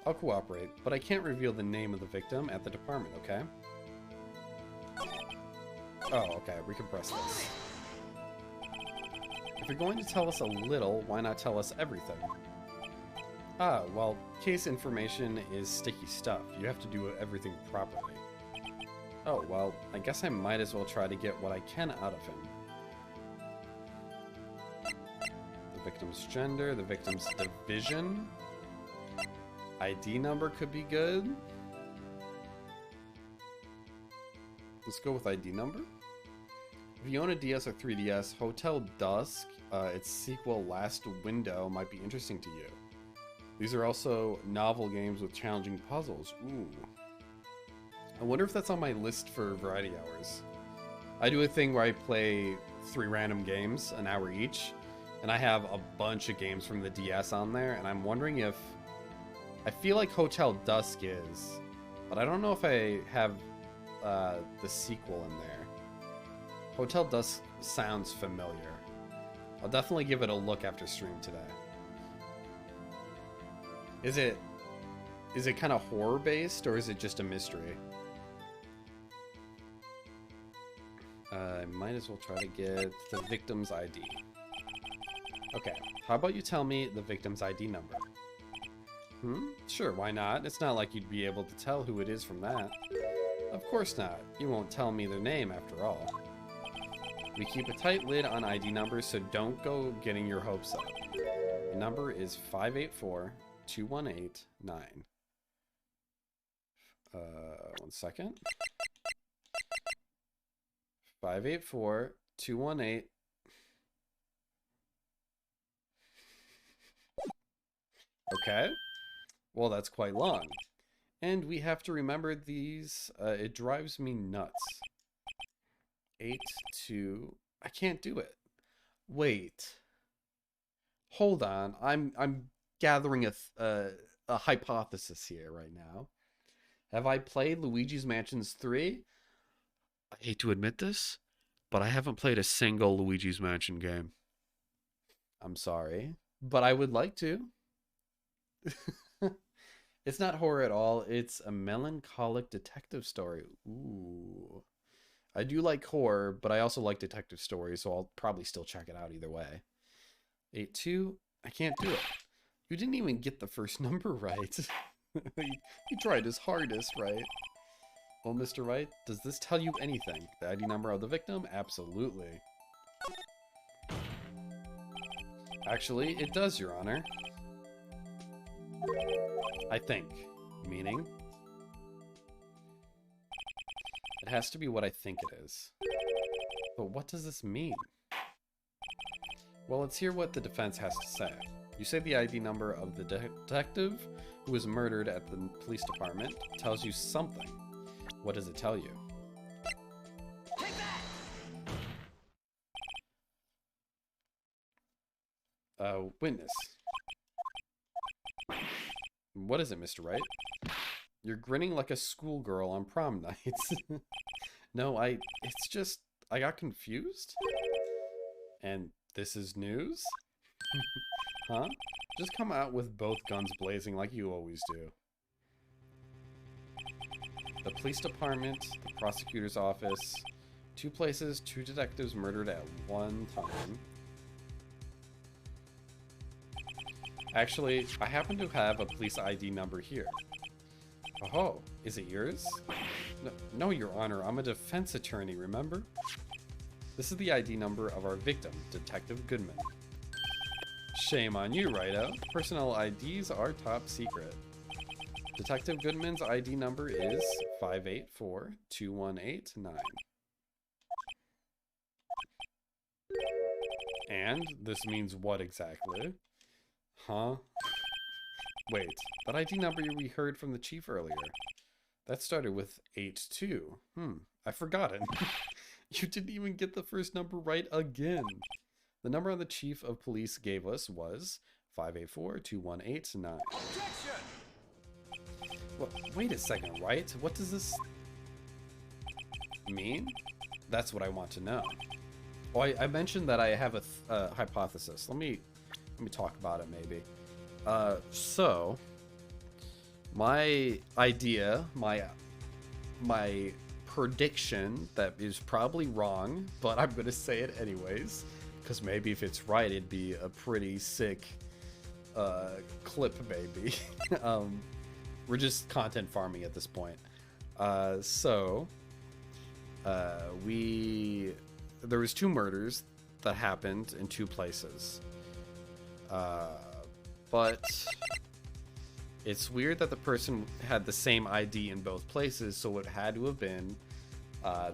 I'll cooperate, but I can't reveal the name of the victim at the department, okay? Oh, okay, we can press this. If you're going to tell us a little, why not tell us everything? Ah, well, case information is sticky stuff. You have to do everything properly. Oh, well, I guess I might as well try to get what I can out of him. The victim's gender, the victim's division. ID number could be good. Let's go with ID number. If you own a DS or 3DS, Hotel Dusk, its sequel Last Window, might be interesting to you. These are also novel games with challenging puzzles. Ooh. I wonder if that's on my list for variety hours. I do a thing where I play 3 random games, an hour each, and I have a bunch of games from the DS on there, and I'm wondering if... I feel like Hotel Dusk is, but I don't know if I have the sequel in there. Hotel Dusk sounds familiar. I'll definitely give it a look after stream today. Is it kind of horror based, or is it just a mystery? I might as well try to get the victim's ID. Okay, how about you tell me the victim's ID number? Sure, why not? It's not like you'd be able to tell who it is from that. Of course not. You won't tell me their name after all. We keep a tight lid on ID numbers, so don't go getting your hopes up. The number is 584-218-9. 1 second. 584-218. Okay. Well, that's quite long. And we have to remember these. It drives me nuts. 8-2. I can't do it. Wait. Hold on. I'm gathering a hypothesis here right now. Have I played Luigi's Mansions 3? I hate to admit this, but I haven't played a single Luigi's Mansion game. I'm sorry, but I would like to. It's not horror at all. It's a melancholic detective story. Ooh. I do like horror, but I also like detective stories, so I'll probably still check it out either way. 8-2. I can't do it. You didn't even get the first number right. He tried his hardest, right? Well, Mr. Wright, does this tell you anything? The ID number of the victim? Absolutely. Actually, it does, Your Honor. I think. Meaning? It has to be what I think it is. But what does this mean? Well, let's hear what the defense has to say. You say the ID number of the detective who was murdered at the police department tells you something. What does it tell you? Take that! Witness. What is it, Mr. Wright? You're grinning like a schoolgirl on prom nights. No, it's just, I got confused. And this is news? Huh? Just come out with both guns blazing like you always do. The police department, the prosecutor's office, 2 places, 2 detectives murdered at one time. Actually, I happen to have a police ID number here. Oh, is it yours? No, Your Honor, I'm a defense attorney, remember? This is the ID number of our victim, Detective Goodman. Shame on you, Righto. Personal IDs are top secret. Detective Goodman's ID number is 584-218-9. And this means what exactly? Huh? Wait, that ID number we heard from the chief earlier. That started with 82. I forgot it. You didn't even get the first number right again. The number the chief of police gave us was 584-218-9. Objection! Well, wait a second, Wright. What does this mean? That's what I want to know. Oh, I mentioned that I have a hypothesis. Let me talk about it, maybe. So my idea, my prediction that is probably wrong, but I'm gonna say it anyways, because maybe if it's right, it'd be a pretty sick clip, maybe. We're just content farming at this point. There was two murders that happened in two places. But it's weird that the person had the same ID in both places, so it had to have been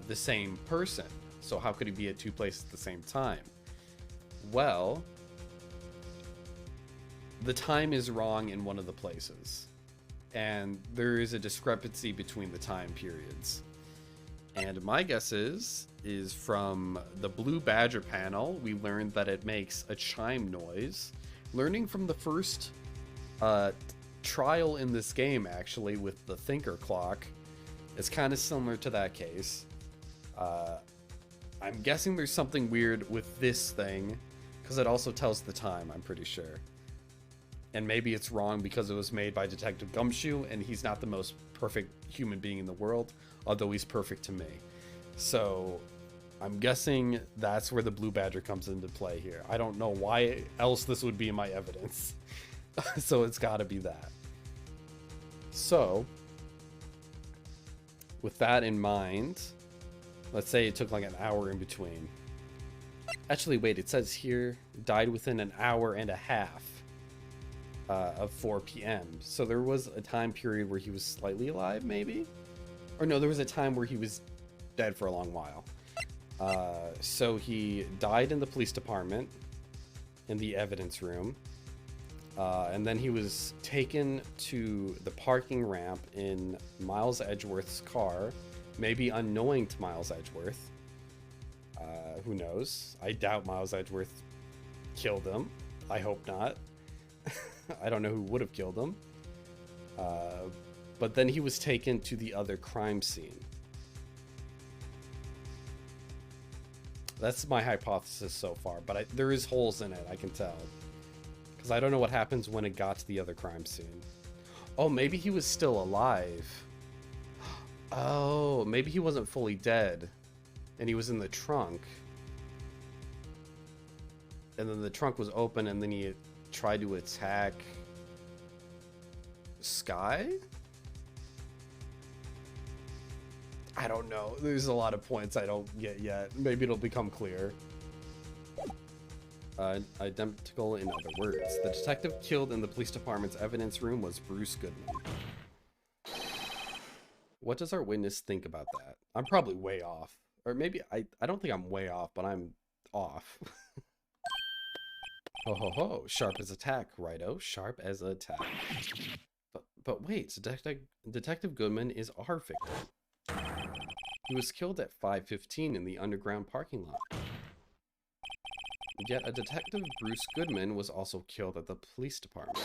the same person. So how could he be at two places at the same time? Well, the time is wrong in one of the places, and there is a discrepancy between the time periods. And my guess is from the Blue Badger panel, we learned that it makes a chime noise. Learning from the first trial in this game, actually, with the Thinker Clock, it's kind of similar to that case. I'm guessing there's something weird with this thing, because it also tells the time, I'm pretty sure. And maybe it's wrong because it was made by Detective Gumshoe, and he's not the most perfect human being in the world, although he's perfect to me. So I'm guessing that's where the Blue Badger comes into play here. I don't know why else this would be in my evidence. So it's got to be that. So with that in mind, let's say it took like an hour in between. Actually, wait, it says here died within an hour and a half of 4 p.m. So there was a time period where he was slightly alive, maybe? Or no, there was a time where he was dead for a long while. So he died in the police department, in the evidence room. And then he was taken to the parking ramp in Miles Edgeworth's car, maybe unknowing to Miles Edgeworth. Who knows? I doubt Miles Edgeworth killed him. I hope not. I don't know who would have killed him. But then he was taken to the other crime scene. That's my hypothesis so far, but there is holes in it, I can tell. Because I don't know what happens when it got to the other crime scene. Oh, maybe he was still alive. Oh, maybe he wasn't fully dead. And he was in the trunk. And then the trunk was open, and then he tried to attack Sky? I don't know. There's a lot of points I don't get yet. Maybe it'll become clear. Identical in other words. The detective killed in the police department's evidence room was Bruce Goodman. What does our witness think about that? I'm probably way off. Or maybe, I don't think I'm way off, but I'm off. Ho ho ho, sharp as attack, righto, sharp as attack. But wait, Detective Goodman is our victim. He was killed at 5:15 in the underground parking lot. Yet a detective, Bruce Goodman, was also killed at the police department,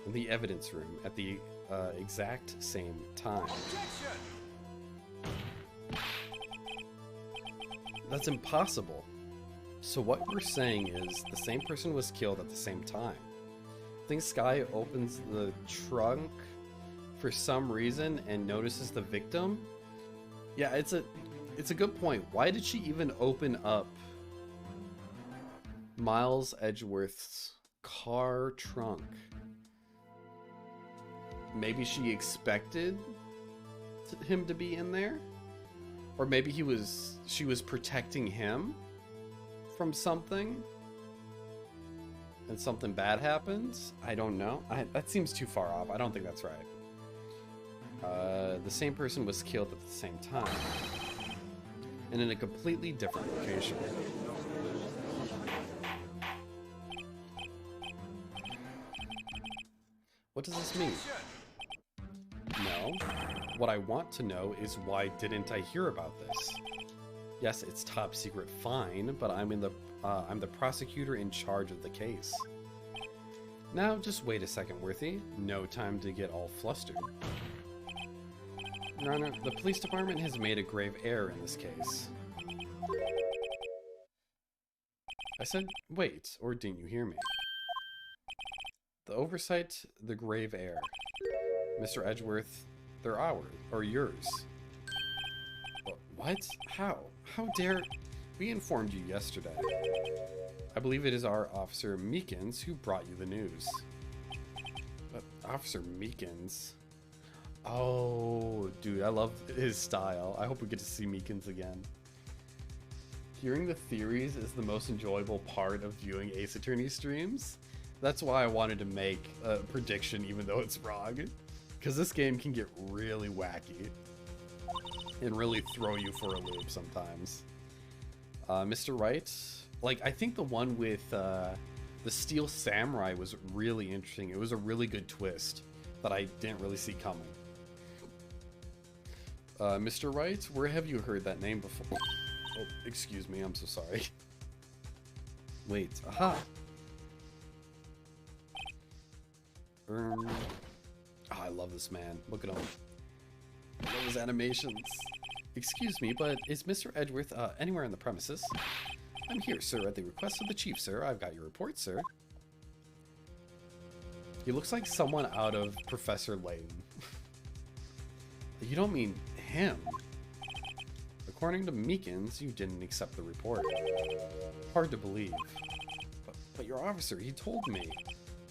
in the evidence room, at the exact same time. That's impossible. So what you're saying is the same person was killed at the same time. I think Sky opens the trunk for some reason and notices the victim. Yeah, it's a good point. Why did she even open up Miles Edgeworth's car trunk? Maybe she expected him to be in there? Or maybe she was protecting him from something and something bad happens? I don't know. That seems too far off. I don't think that's right. The same person was killed at the same time and in a completely different location. What does this mean? No. What I want to know is why didn't I hear about this? Yes, it's top secret, fine, but I'm the prosecutor in charge of the case. Now, just wait a second, Worthy. No time to get all flustered. Your Honor, the police department has made a grave error in this case. I said, wait, or didn't you hear me? The oversight, the grave heir. Mr. Edgeworth, they're ours, or yours. What? How? How dare... We informed you yesterday. I believe it is our Officer Meekins who brought you the news. Officer Meekins? Oh, dude, I love his style. I hope we get to see Meekins again. Hearing the theories is the most enjoyable part of viewing Ace Attorney streams. That's why I wanted to make a prediction even though it's wrong. Because this game can get really wacky. And really throw you for a loop sometimes. Mr. Wright, like, I think the one with the Steel Samurai was really interesting. It was a really good twist that I didn't really see coming. Mr. Wright, where have you heard that name before? Oh, excuse me, I'm so sorry. Wait, aha! Oh, I love this man. Look at him. I love his animations. Excuse me, but is Mr. Edgeworth anywhere in the premises? I'm here, sir, at the request of the chief, sir. I've got your report, sir. He looks like someone out of Professor Layton. You don't mean him? According to Meekins, you didn't accept the report. Hard to believe. But your officer, he told me.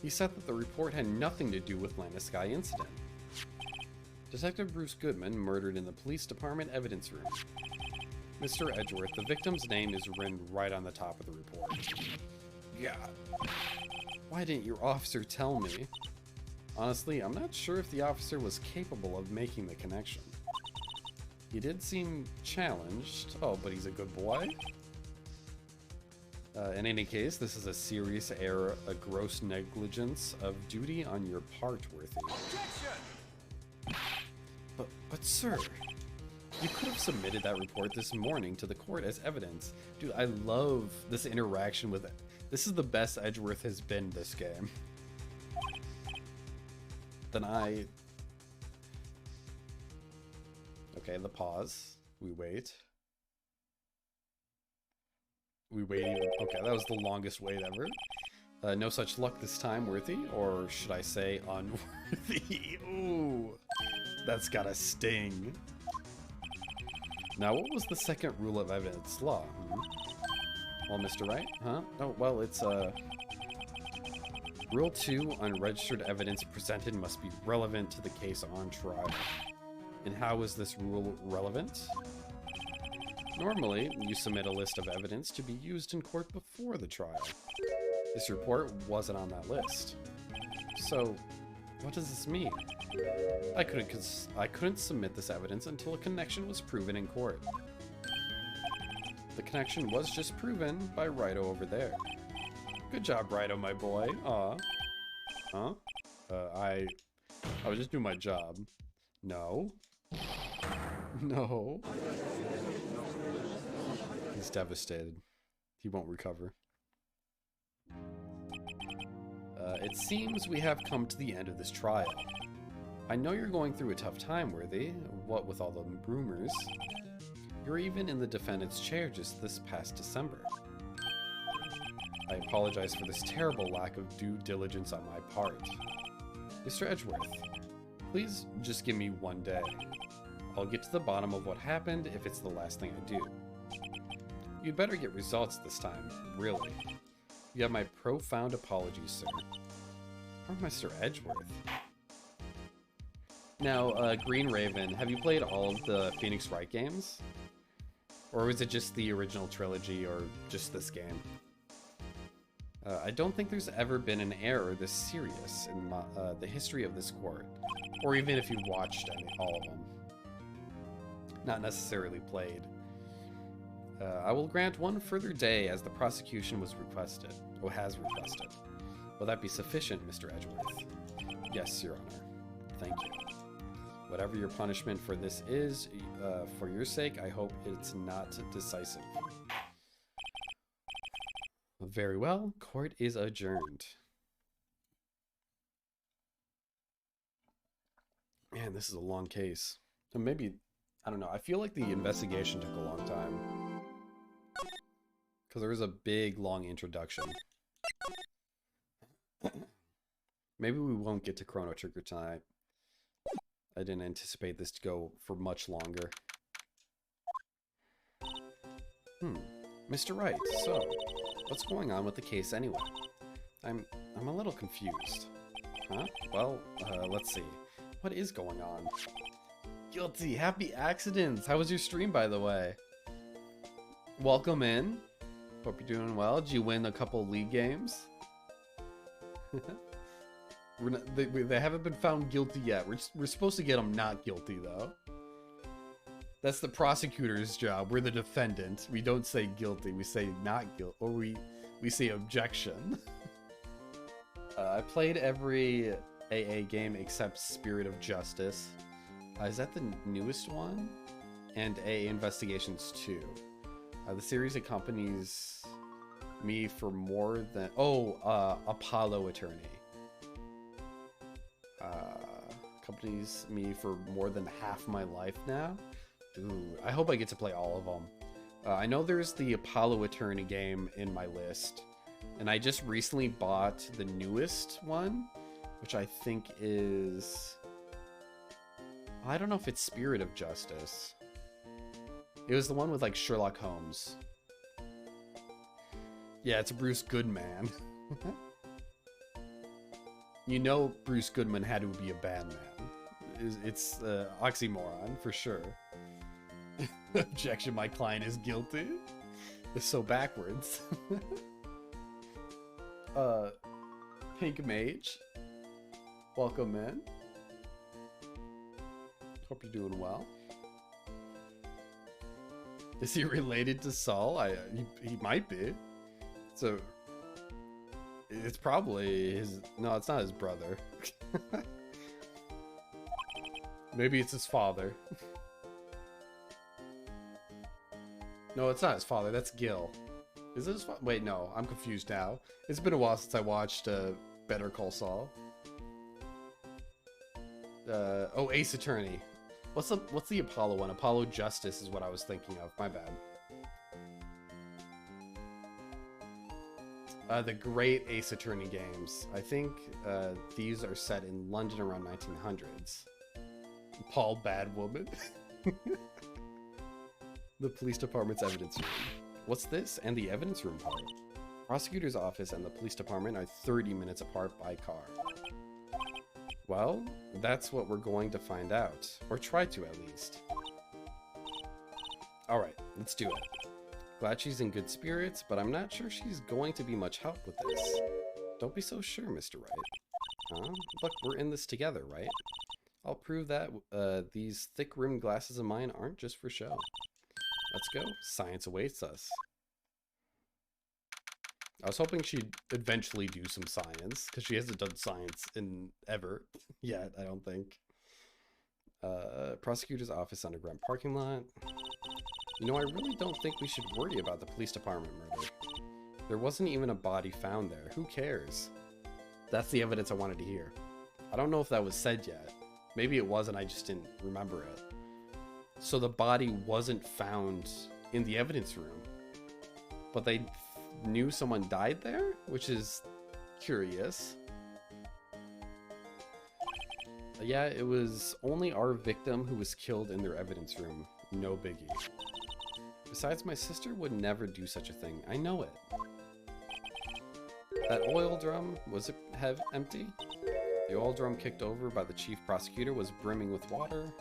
He said that the report had nothing to do with Landeskine incident. Detective Bruce Goodman murdered in the police department evidence room. Mr. Edgeworth, the victim's name is written right on the top of the report. Yeah. Why didn't your officer tell me? Honestly, I'm not sure if the officer was capable of making the connection. He did seem challenged. Oh, but he's a good boy? In any case, this is a serious error, a gross negligence of duty on your part, Worthy. But sir, you could have submitted that report this morning to the court as evidence. Dude, I love this interaction with it. This is the best Edgeworth has been this game. Okay, the pause. We wait. Okay, that was the longest wait ever. No such luck this time, Worthy, or should I say unworthy? Ooh, that's gotta sting. Now, what was the second rule of evidence law? Well, Mr. Wright, huh? Oh, well, it's, Rule 2, unregistered evidence presented must be relevant to the case on trial. And how is this rule relevant? Normally, you submit a list of evidence to be used in court before the trial. This report wasn't on that list. So, what does this mean? I couldn't submit this evidence until a connection was proven in court. The connection was just proven by Wright over there. Good job, Wright, my boy. Aw. Huh? I was just doing my job. No. No. He's devastated. He won't recover. It seems we have come to the end of this trial. I know you're going through a tough time, Worthy, what with all the rumors. You're even in the defendant's chair just this past December. I apologize for this terrible lack of due diligence on my part. Mr. Edgeworth, please just give me one day. I'll get to the bottom of what happened if it's the last thing I do. You'd better get results this time, really. You have my profound apologies, sir. Or Mr. Edgeworth. Now, Green Raven, have you played all of the Phoenix Wright games? Or was it just the original trilogy, or just this game? I don't think there's ever been an error this serious in the history of this court, or even if you watched all of them. Not necessarily played. I will grant one further day as the prosecution has requested. Will that be sufficient, Mr. Edgeworth? Yes, Your Honor. Thank you. Whatever your punishment for this is, for your sake, I hope it's not decisive. Very well, court is adjourned. Man, this is a long case. And maybe, I don't know, I feel like the investigation took a long time. Because there was a big, long introduction. Maybe we won't get to Chrono Trigger tonight. I didn't anticipate this to go for much longer. Mr. Wright, so, what's going on with the case anyway? I'm a little confused. Huh? Well, let's see. What is going on? Guilty, happy accidents! How was your stream, by the way? Welcome in. Hope you're doing well. Did you win a couple league games? They haven't been found guilty yet. We're supposed to get them not guilty, though. That's the prosecutor's job. We're the defendant. We don't say guilty. We say not guilty. Or we say objection. I played every AA game except Spirit of Justice. Is that the newest one? And AA Investigations 2. The series accompanies me for more than... Apollo Attorney. Accompanies me for more than half my life now. Dude, I hope I get to play all of them. I know there's the Apollo Attorney game in my list. And I just recently bought the newest one, which I think is... I don't know if it's Spirit of Justice. It was the one with, like, Sherlock Holmes. Yeah, it's Bruce Goodman. You know Bruce Goodman had to be a bad man. It's oxymoron, for sure. Objection, my client is guilty. It's so backwards. Pink Mage. Welcome in. Hope you're doing well. Is he related to Saul? He might be. So it's probably his... No, it's not his brother. Maybe it's his father. No, it's not his father. That's Gil. Is it his father? Wait, no. I'm confused now. It's been a while since I watched Better Call Saul. Ace Attorney. What's the Apollo one? Apollo Justice is what I was thinking of. My bad. The great Ace Attorney games. I think these are set in London around 1900s. Paul Badwoman. The police department's evidence room. What's this? And the evidence room part. Prosecutor's office and the police department are 30 minutes apart by car. Well, that's what we're going to find out. Or try to, at least. Alright, let's do it. Glad she's in good spirits, but I'm not sure she's going to be much help with this. Don't be so sure, Mr. Wright. Look, we're in this together, right? I'll prove that these thick-rimmed glasses of mine aren't just for show. Let's go. Science awaits us. I was hoping she'd eventually do some science, because she hasn't done science in ever yet, I don't think. Prosecutor's office underground parking lot. You know, I really don't think we should worry about the police department murder. There wasn't even a body found there. Who cares? That's the evidence I wanted to hear. I don't know if that was said yet. Maybe it was and I just didn't remember it. So the body wasn't found in the evidence room, but they knew someone died there, which is curious. Yeah, it was only our victim who was killed in their evidence room. No biggie. Besides, my sister would never do such a thing. I know it. That oil drum, was it empty? The oil drum kicked over by the chief prosecutor was brimming with water.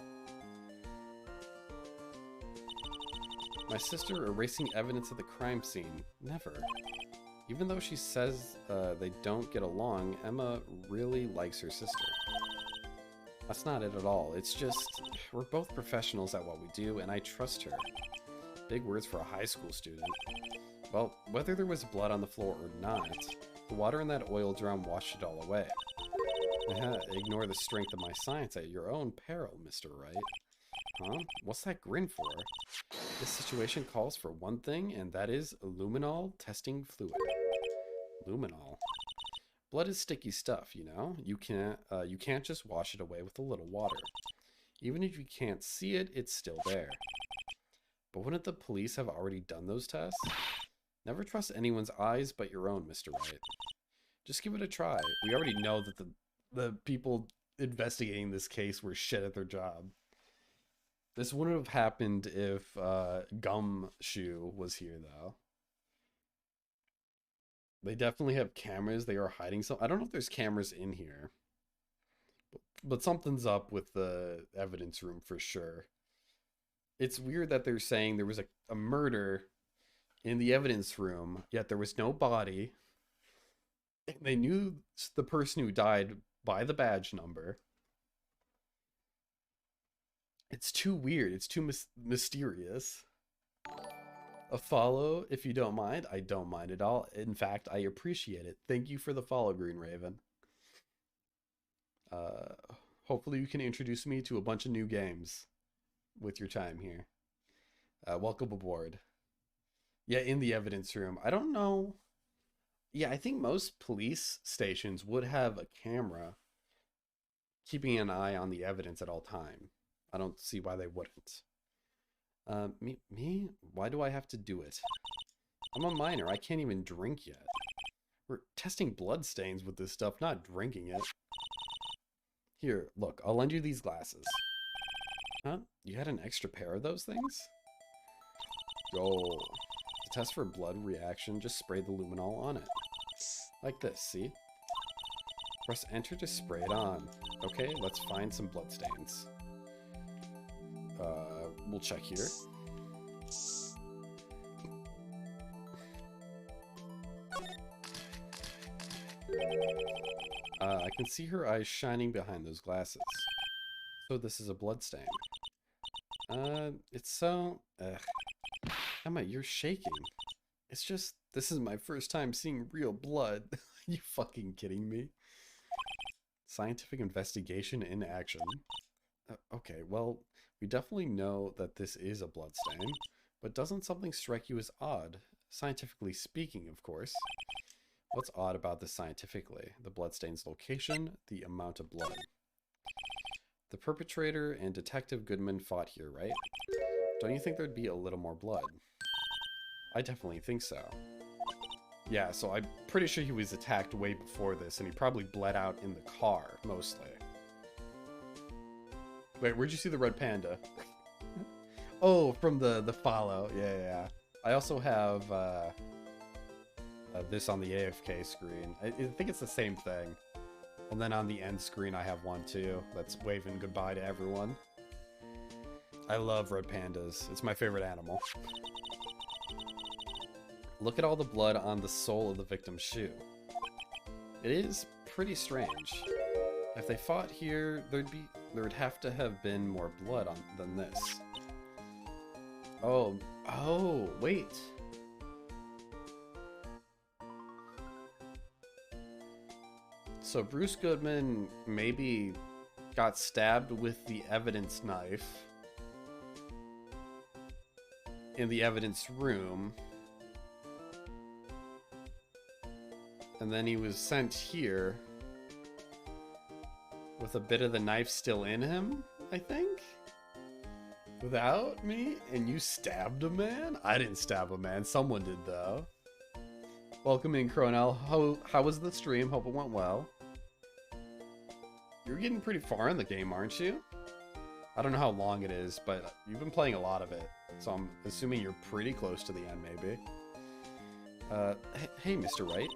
My sister erasing evidence of the crime scene. Never. Even though she says they don't get along, Emma really likes her sister. That's not it at all. It's just, we're both professionals at what we do, and I trust her. Big words for a high school student. Well, whether there was blood on the floor or not, the water in that oil drum washed it all away. Ignore the strength of my science at your own peril, Mr. Wright. Huh? What's that grin for? This situation calls for one thing, and that is luminol testing fluid. Luminol. Blood is sticky stuff, you know? You can't just wash it away with a little water. Even if you can't see it, it's still there. But wouldn't the police have already done those tests? Never trust anyone's eyes but your own, Mr. Wright. Just give it a try. We already know that the the people investigating this case were shit at their job. This wouldn't have happened if Gumshoe was here, though. They definitely have cameras. They are hiding some. I don't know if there's cameras in here, but something's up with the evidence room for sure. It's weird that they're saying there was a murder in the evidence room, yet there was no body. They knew the person who died by the badge number. It's too weird. It's too mysterious. A follow, if you don't mind. I don't mind at all. In fact, I appreciate it. Thank you for the follow, Green Raven. Hopefully you can introduce me to a bunch of new games with your time here. Welcome aboard. Yeah, in the evidence room. I don't know. Yeah, I think most police stations would have a camera keeping an eye on the evidence at all time. I don't see why they wouldn't. Me? Why do I have to do it? I'm a minor. I can't even drink yet. We're testing blood stains with this stuff, not drinking it. Here, look, I'll lend you these glasses. Huh? You had an extra pair of those things? Go. To test for blood reaction, just spray the luminol on it. Like this, see? Press enter to spray it on. Okay, let's find some blood stains. We'll check here. I can see her eyes shining behind those glasses. So this is a blood stain. It's so... Emma, you're shaking. It's just, this is my first time seeing real blood. Are you fucking kidding me? Scientific investigation in action. Okay, well, we definitely know that this is a blood stain, but doesn't something strike you as odd? Scientifically speaking, of course. What's odd about this scientifically? The bloodstain's location, the amount of blood. The perpetrator and Detective Goodman fought here, right? Don't you think there'd be a little more blood? I definitely think so. Yeah, so I'm pretty sure he was attacked way before this, and he probably bled out in the car, mostly. Wait, where'd you see the red panda? Oh, from the follow. Yeah. I also have this on the AFK screen. I think it's the same thing. And then on the end screen, I have one too. That's waving goodbye to everyone. I love red pandas. It's my favorite animal. Look at all the blood on the sole of the victim's shoe. It is pretty strange. If they fought here, there would have to have been more blood than this. Oh, wait. So Bruce Goodman maybe got stabbed with the evidence knife in the evidence room. And then he was sent here with a bit of the knife still in him, I think? Without me? And you stabbed a man? I didn't stab a man. Someone did, though. Welcome in, Cronel. How was the stream? Hope it went well. You're getting pretty far in the game, aren't you? I don't know how long it is, but you've been playing a lot of it. So I'm assuming you're pretty close to the end, maybe. Hey, Mr. Wright.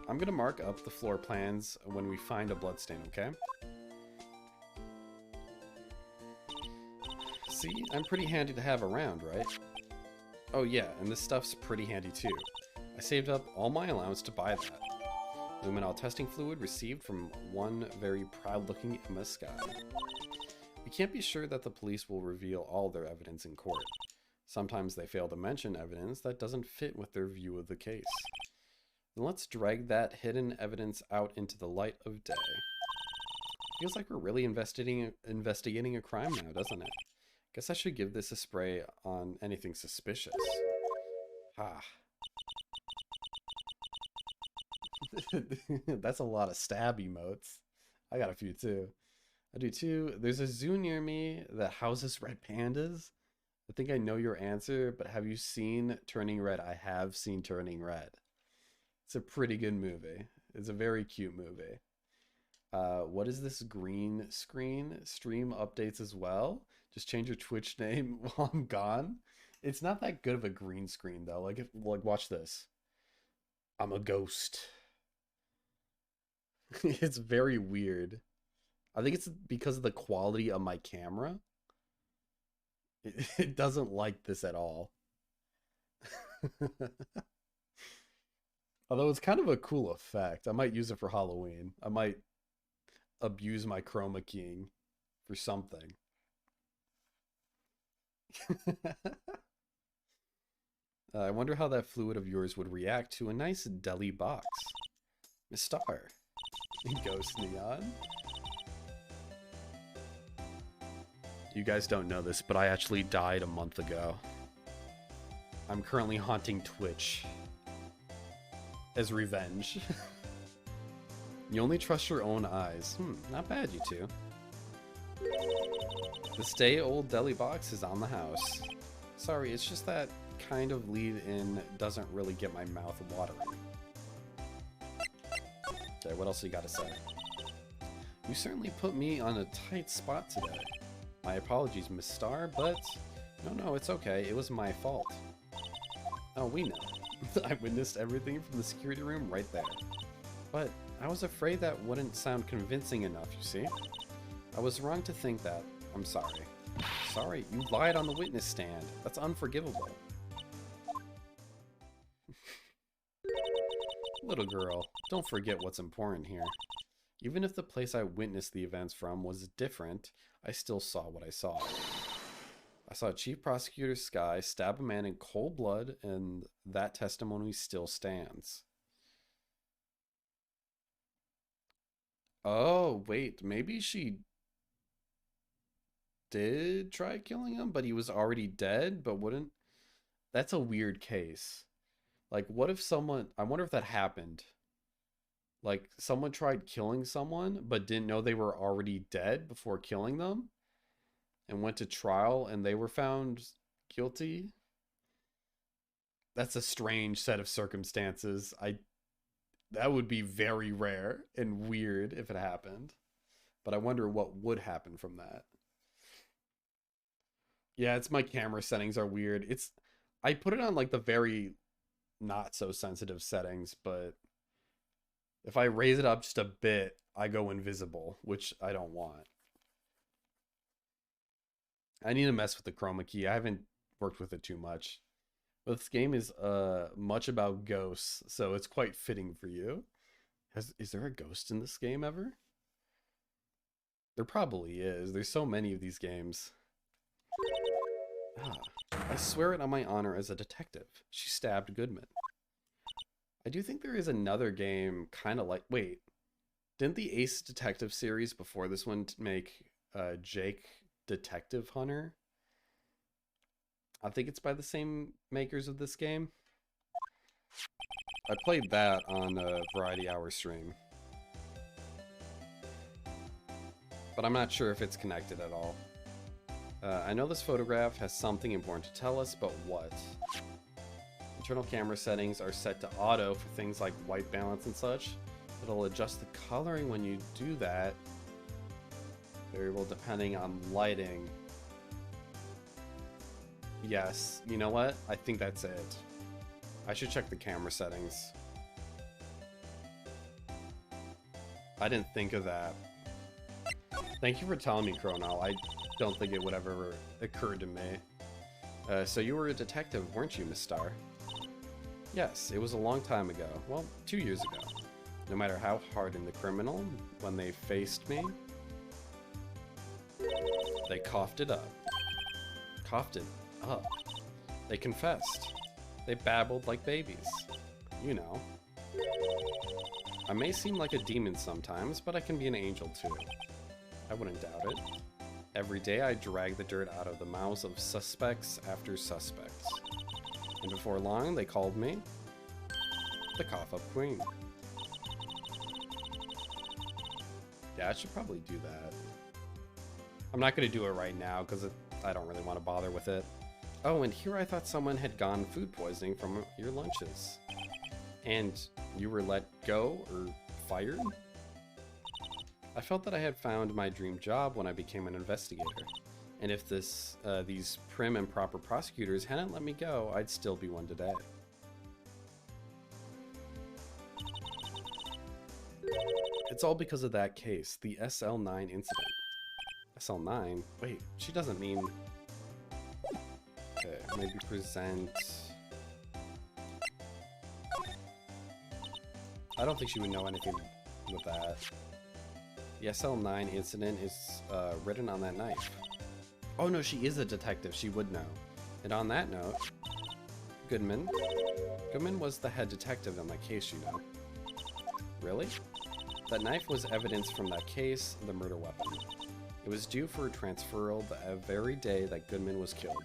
I'm gonna mark up the floor plans when we find a bloodstain, okay? See, I'm pretty handy to have around, right? Oh yeah, and this stuff's pretty handy too. I saved up all my allowance to buy that. Luminol testing fluid received from one very proud-looking Emma Sky. We can't be sure that the police will reveal all their evidence in court. Sometimes they fail to mention evidence that doesn't fit with their view of the case. Then let's drag that hidden evidence out into the light of day. Feels like we're really investigating a crime now, doesn't it? Guess I should give this a spray on anything suspicious. Ha. That's a lot of stab emotes. I got a few too. I do too. There's a zoo near me that houses red pandas. I think I know your answer, but have you seen Turning Red? I have seen Turning Red. It's a pretty good movie. It's a very cute movie. What is this green screen? Stream updates as well. Just change your Twitch name while I'm gone. It's not that good of a green screen though. Like watch this. I'm a ghost. It's very weird. I think it's because of the quality of my camera. It doesn't like this at all. Although it's kind of a cool effect. I might use it for Halloween. I might abuse my chroma keying for something. I wonder how that fluid of yours would react to a nice deli box. Miss Star. Ghost Neon. You guys don't know this, but I actually died a month ago. I'm currently haunting Twitch as revenge. You only trust your own eyes. Not bad, you two. The stay old deli box is on the house. Sorry, it's just that kind of lead-in doesn't really get my mouth watering. Okay, what else you gotta say? You certainly put me on a tight spot today. My apologies, Miss Star, but no, it's okay. It was my fault. Oh, we know. I witnessed everything from the security room right there. But I was afraid that wouldn't sound convincing enough, you see? I was wrong to think that. I'm sorry. Sorry, you lied on the witness stand. That's unforgivable. Little girl, don't forget what's important here. Even if the place I witnessed the events from was different, I still saw what I saw. I saw Chief Prosecutor Sky stab a man in cold blood, and that testimony still stands. Oh, wait, maybe she did try killing him, but he was already dead, but wouldn't... That's a weird case. Like, what if someone... I wonder if that happened. Like, someone tried killing someone, but didn't know they were already dead before killing them, and went to trial, and they were found guilty. That's a strange set of circumstances. That would be very rare and weird if it happened. But I wonder what would happen from that. Yeah, it's my camera settings are weird. I put it on like the very not so sensitive settings, but if I raise it up just a bit, I go invisible, which I don't want. I need to mess with the chroma key. I haven't worked with it too much. But this game is much about ghosts, so it's quite fitting for you. Is there a ghost in this game ever? There probably is. There's so many of these games. I swear it on my honor as a detective. She stabbed Goodman. I do think there is another game kind of like... Wait. Didn't the Ace Detective series before this one make Jake Detective Hunter? I think it's by the same makers of this game. I played that on a Variety Hour stream. But I'm not sure if it's connected at all. I know this photograph has something important to tell us, but what? Internal camera settings are set to auto for things like white balance and such. It'll adjust the coloring when you do that. Variable depending on lighting. Yes, you know what? I think that's it. I should check the camera settings. I didn't think of that. Thank you for telling me, Chrono. I don't think it would have ever occurred to me. So you were a detective, weren't you, Miss Star? Yes, it was a long time ago. Well, 2 years ago. No matter how hardened the criminal, when they faced me, they coughed it up. Coughed it up. They confessed. They babbled like babies. You know. I may seem like a demon sometimes, but I can be an angel too. I wouldn't doubt it. Every day I drag the dirt out of the mouths of suspects after suspects. And before long, they called me the Cough Up Queen. Yeah, I should probably do that. I'm not going to do it right now because I don't really want to bother with it. Oh, and here I thought someone had gone food poisoning from your lunches. And you were let go or fired? I felt that I had found my dream job when I became an investigator. And if these prim and proper prosecutors hadn't let me go, I'd still be one today. It's all because of that case, the SL9 incident. SL9? Wait, she doesn't mean... Okay, maybe present... I don't think she would know anything with that. The SL9 incident is written on that knife. Oh no, she is a detective, she would know. And on that note, Goodman was the head detective on that case, you know. Really? That knife was evidence from that case, the murder weapon. It was due for transferal the very day that Goodman was killed.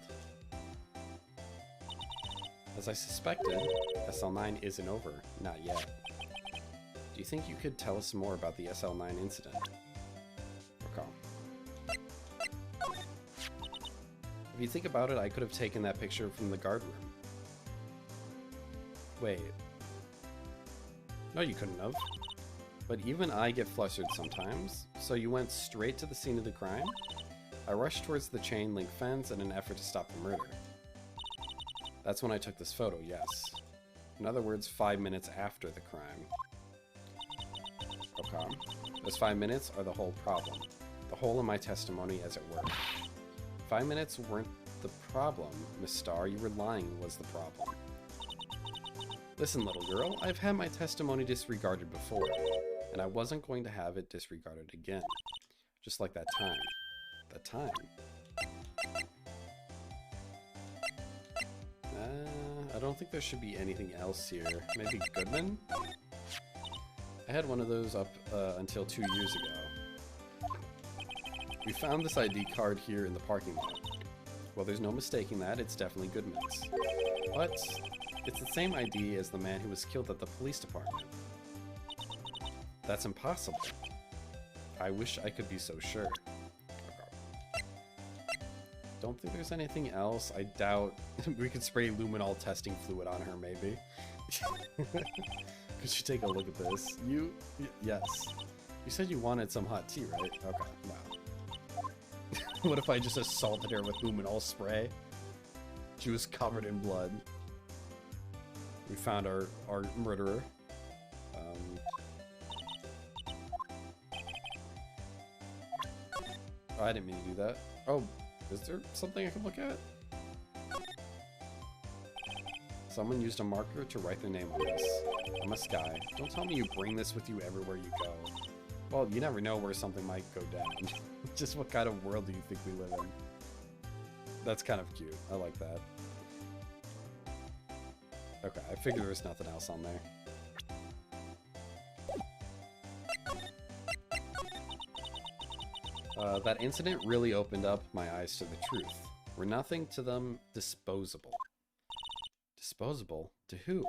As I suspected, SL9 isn't over, not yet. Do you think you could tell us more about the SL9 incident? Okay. If you think about it, I could have taken that picture from the guard room. Wait. No, you couldn't have. But even I get flustered sometimes, so you went straight to the scene of the crime? I rushed towards the chain link fence in an effort to stop the murder. That's when I took this photo, yes. In other words, 5 minutes after the crime. Okay. Those 5 minutes are the whole problem. The hole in my testimony, as it were. 5 minutes weren't the problem, Miss Starr. You were lying was the problem. Listen, little girl, I've had my testimony disregarded before, and I wasn't going to have it disregarded again. Just like that time. That time. I don't think there should be anything else here. Maybe Goodman? I had one of those up until 2 years ago. We found this ID card here in the parking lot. Well, there's no mistaking that, it's definitely Goodman's. But it's the same ID as the man who was killed at the police department. That's impossible. I wish I could be so sure. Okay. Don't think there's anything else. I doubt we could spray luminol testing fluid on her, maybe. Could you take a look at this? Yes. You said you wanted some hot tea, right? Okay, wow. What if I just assaulted her with luminol spray? She was covered in blood. We found our murderer. Oh, I didn't mean to do that. Oh, is there something I can look at? Someone used a marker to write their name on this. I'm a Sky. Don't tell me you bring this with you everywhere you go. Well, you never know where something might go down. Just what kind of world do you think we live in? That's kind of cute. I like that. Okay, I figured there was nothing else on there. That incident really opened up my eyes to the truth. We're nothing to them disposable. Disposable? To who?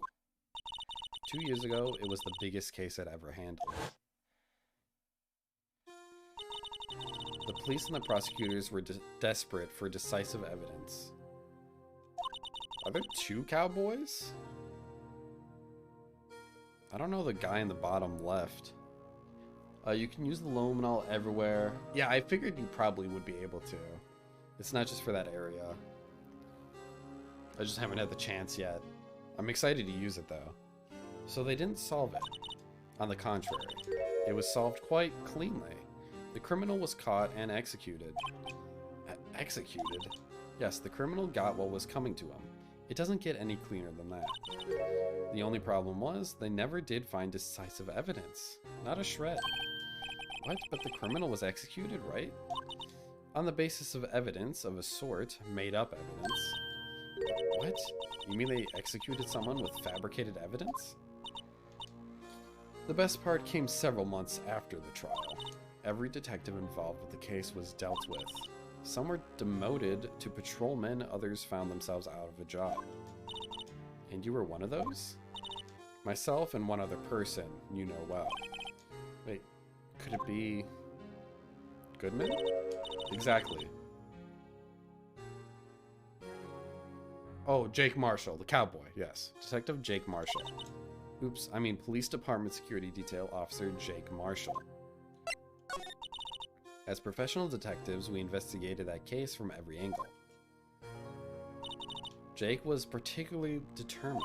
2 years ago, it was the biggest case I'd ever handled. The police and the prosecutors were desperate for decisive evidence. Are there 2 cowboys? I don't know the guy in the bottom left. You can use the luminol everywhere. Yeah, I figured you probably would be able to. It's not just for that area. I just haven't had the chance yet. I'm excited to use it though. So they didn't solve it. On the contrary, it was solved quite cleanly. The criminal was caught and executed. Executed? Yes, the criminal got what was coming to him. It doesn't get any cleaner than that. The only problem was, they never did find decisive evidence. Not a shred. What? But the criminal was executed, right? On the basis of evidence of a sort, made up evidence. What? You mean they executed someone with fabricated evidence? The best part came several months after the trial. Every detective involved with the case was dealt with. Some were demoted to patrolmen, others found themselves out of a job. And you were one of those? Myself and one other person you know well. Wait, could it be... Goodman? Exactly. Oh, Jake Marshall, the cowboy, yes. Detective Jake Marshall. Oops, I mean Police Department Security Detail Officer Jake Marshall. As professional detectives, we investigated that case from every angle. Jake was particularly determined,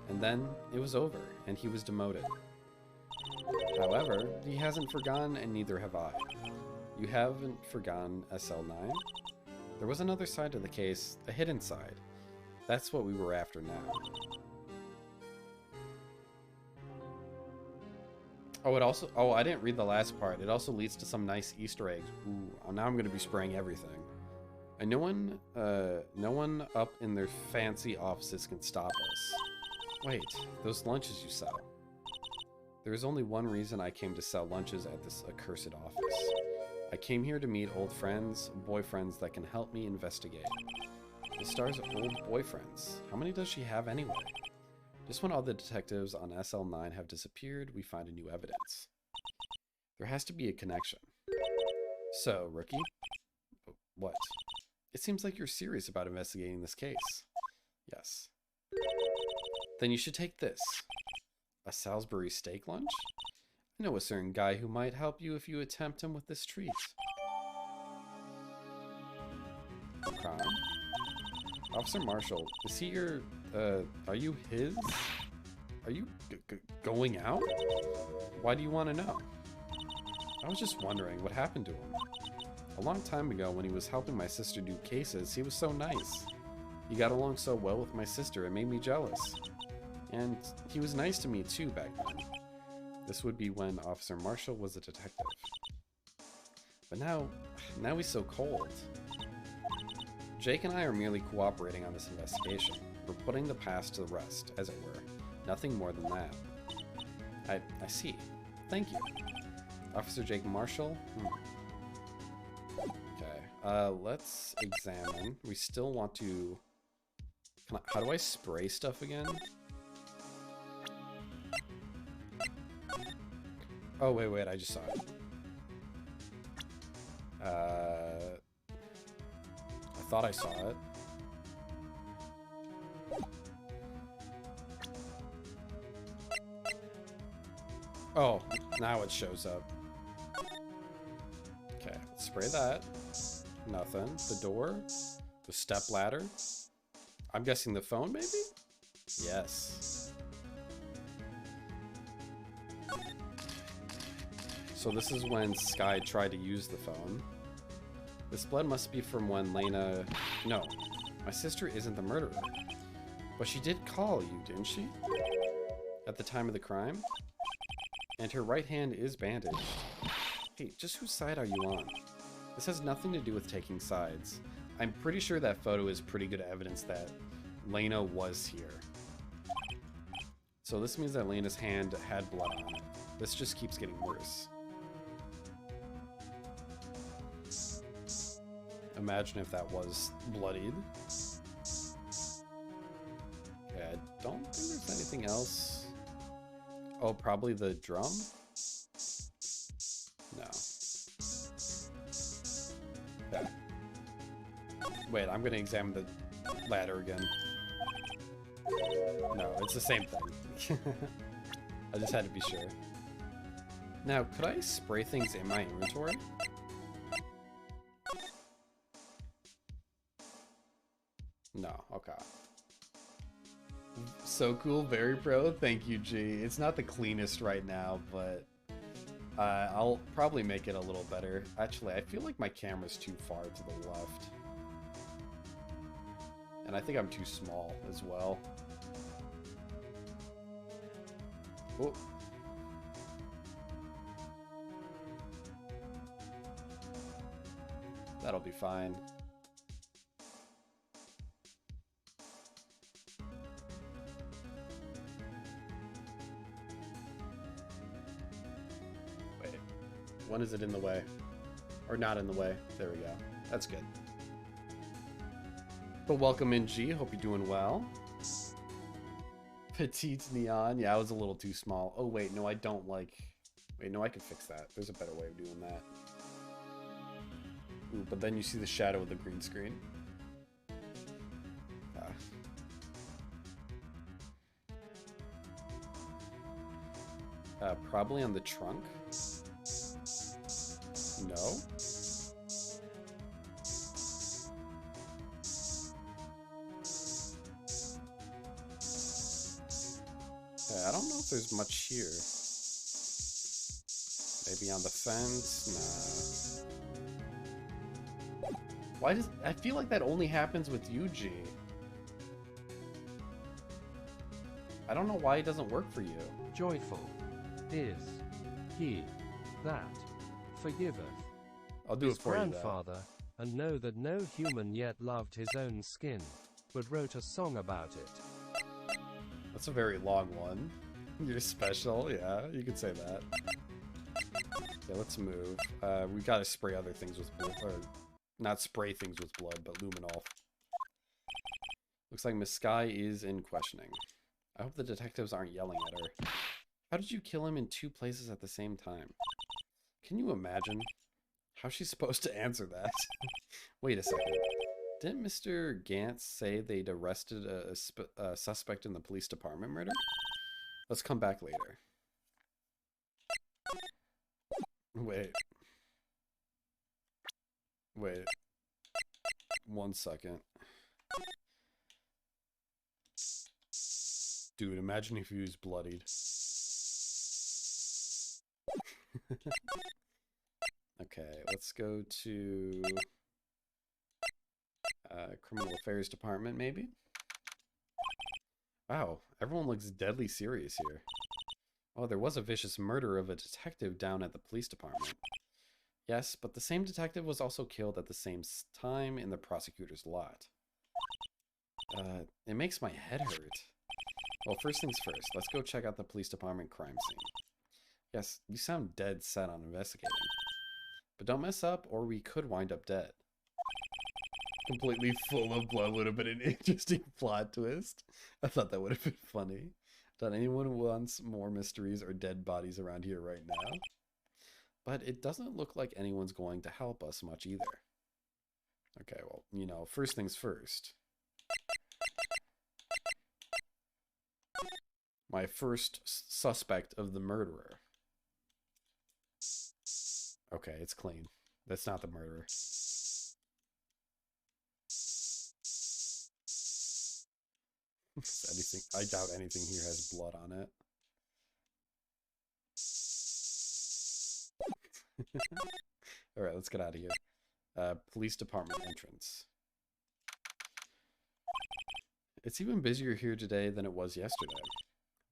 and then it was over, and he was demoted. However, he hasn't forgotten, and neither have I. You haven't forgotten SL9? There was another side to the case, a hidden side. That's what we were after now. Oh, I didn't read the last part. It also leads to some nice Easter eggs. Ooh, now I'm going to be spraying everything. And no one up in their fancy offices can stop us. Wait, those lunches you sell. There is only one reason I came to sell lunches at this accursed office. I came here to meet old friends, boyfriends that can help me investigate. The star's old boyfriends. How many does she have anyway? Just when all the detectives on SL9 have disappeared, we find a new evidence. There has to be a connection. So, rookie? What? It seems like you're serious about investigating this case. Yes. Then you should take this. A Salisbury steak lunch? I know a certain guy who might help you if you attempt him with this treat. Okay. Officer Marshall, is he your, are you his? Are you going out? Why do you want to know? I was just wondering what happened to him. A long time ago when he was helping my sister do cases, he was so nice. He got along so well with my sister, it made me jealous. And he was nice to me too back then. This would be when Officer Marshall was a detective. But now he's so cold. Jake and I are merely cooperating on this investigation. We're putting the past to the rest, as it were. Nothing more than that. I see. Thank you. Officer Jake Marshall? Okay, let's examine. We still want to... how do I spray stuff again? Oh, wait, I just saw it. I thought I saw it. Oh, now it shows up. Okay, let's spray that. Nothing. The door. The step ladder. I'm guessing the phone, maybe? Yes. So this is when Sky tried to use the phone. This blood must be from when Lena... No, my sister isn't the murderer. But she did call you, didn't she? At the time of the crime? And her right hand is bandaged. Hey, just whose side are you on? This has nothing to do with taking sides. I'm pretty sure that photo is pretty good evidence that Lena was here. So this means that Lena's hand had blood on it. This just keeps getting worse. Imagine if that was bloodied. Okay, I don't think there's anything else. Oh, probably the drum? No. Yeah. Wait, I'm gonna examine the ladder again. No, it's the same thing. I just had to be sure. Now, could I spray things in my inventory? No, okay. So cool, very pro. Thank you, G. It's not the cleanest right now, but I'll probably make it a little better. Actually, I feel like my camera's too far to the left. And I think I'm too small as well. Oh. That'll be fine. Wait, when is it in the way? Or not in the way? There we go. That's good. But welcome in, G. Hope you're doing well. Petite neon. Yeah, I was a little too small. Oh, wait. No, I don't like... Wait, no, I can fix that. There's a better way of doing that. Ooh, but then you see the shadow of the green screen. Probably on the trunk. No. Oh? Okay, I don't know if there's much here. Maybe on the fence? Nah. Why does... I feel like that only happens with Yuji. I don't know why it doesn't work for you. Joyful is he that forgiveth I'll do his it for you, though. grandfather, and know that no human yet loved his own skin, but wrote a song about it. That's a very long one. You're special, yeah, you could say that. Okay, let's move. We gotta spray other things with blood, or not spray things with blood, but luminol. Looks like Miss Sky is in questioning. I hope the detectives aren't yelling at her. How did you kill him in 2 places at the same time? Can you imagine? How's she supposed to answer that? Wait a second. Didn't Mr. Gantz say they'd arrested a suspect in the police department murder? Let's come back later. Wait. 1 second. Dude, imagine if he was bloodied. Okay, let's go to Criminal Affairs Department, maybe? Wow, everyone looks deadly serious here. Oh, there was a vicious murder of a detective down at the police department. Yes, but the same detective was also killed at the same time in the prosecutor's lot. It makes my head hurt. Well, first things first, let's go check out the police department crime scene. Yes, you sound dead set on investigating. But don't mess up, or we could wind up dead. Completely full of blood would have been an interesting plot twist. I thought that would have been funny. Don't anyone wants more mysteries or dead bodies around here right now? But it doesn't look like anyone's going to help us much either. Okay, well, you know, first things first. My first suspect of the murderer. Okay, it's clean. That's not the murderer. Anything, I doubt anything here has blood on it. Alright, let's get out of here. Police department entrance. It's even busier here today than it was yesterday.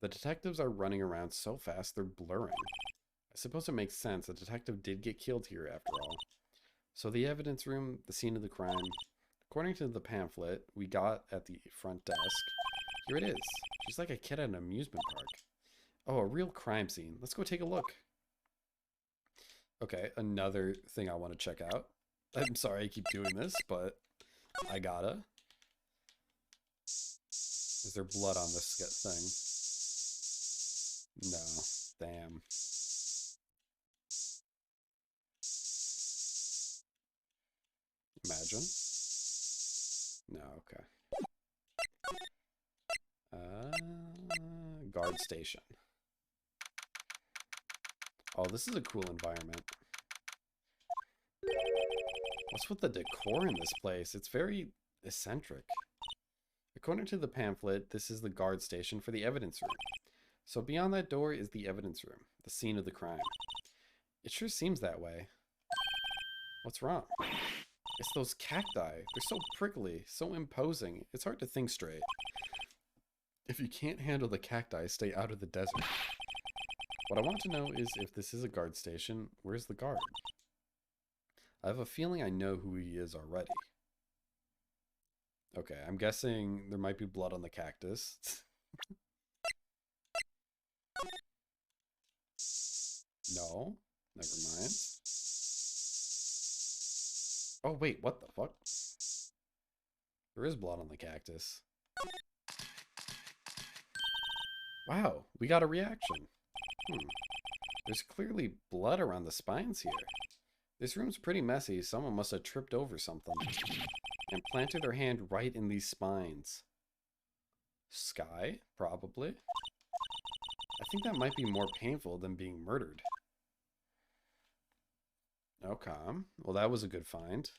The detectives are running around so fast they're blurring. I suppose it makes sense. The detective did get killed here after all. So the evidence room, the scene of the crime. According to the pamphlet we got at the front desk, here it is. She's like a kid at an amusement park. Oh, a real crime scene. Let's go take a look. Okay, another thing I want to check out. I'm sorry I keep doing this, but I gotta. Is there blood on this thing? No. Damn. Imagine. No, okay. Guard station. Oh, this is a cool environment. What's with the decor in this place? It's very eccentric. According to the pamphlet, this is the guard station for the evidence room. So beyond that door is the evidence room, the scene of the crime. It sure seems that way. What's wrong? It's those cacti. They're so prickly, so imposing. It's hard to think straight. If you can't handle the cacti, stay out of the desert. What I want to know is if this is a guard station, where's the guard? I have a feeling I know who he is already. Okay, I'm guessing there might be blood on the cactus. No, never mind. Oh wait, what the fuck? There is blood on the cactus. Wow, we got a reaction. There's clearly blood around the spines here. This room's pretty messy. Someone must have tripped over something and planted their hand right in these spines. Sky? Probably. I think that might be more painful than being murdered. Okay. Well, that was a good find.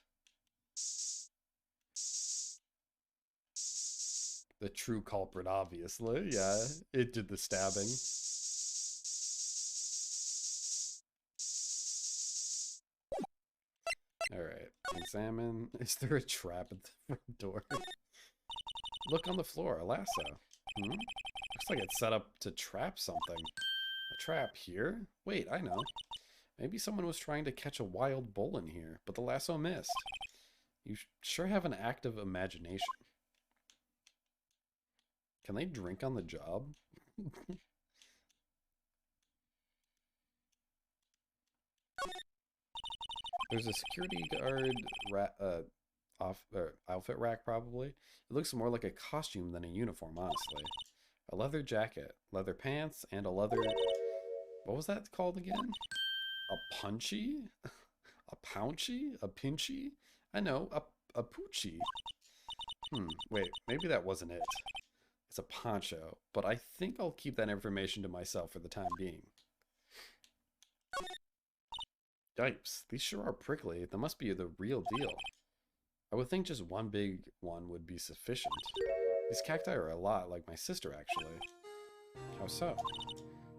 The true culprit, obviously. Yeah, it did the stabbing. Alright, examine. Is there a trap at the front door? Look on the floor, a lasso. Looks like it's set up to trap something. A trap here? Wait, I know. Maybe someone was trying to catch a wild bull in here, but the lasso missed. You sure have an active imagination. Can they drink on the job? There's a security guard outfit rack, probably. It looks more like a costume than a uniform, honestly. A leather jacket, leather pants, and a leather... What was that called again? A punchy? A pounchy? A pinchy? I know, a poochie. Wait, maybe that wasn't it. It's a poncho, but I think I'll keep that information to myself for the time being. Yipes, these sure are prickly. They must be the real deal. I would think just one big one would be sufficient. These cacti are a lot like my sister, actually. How so?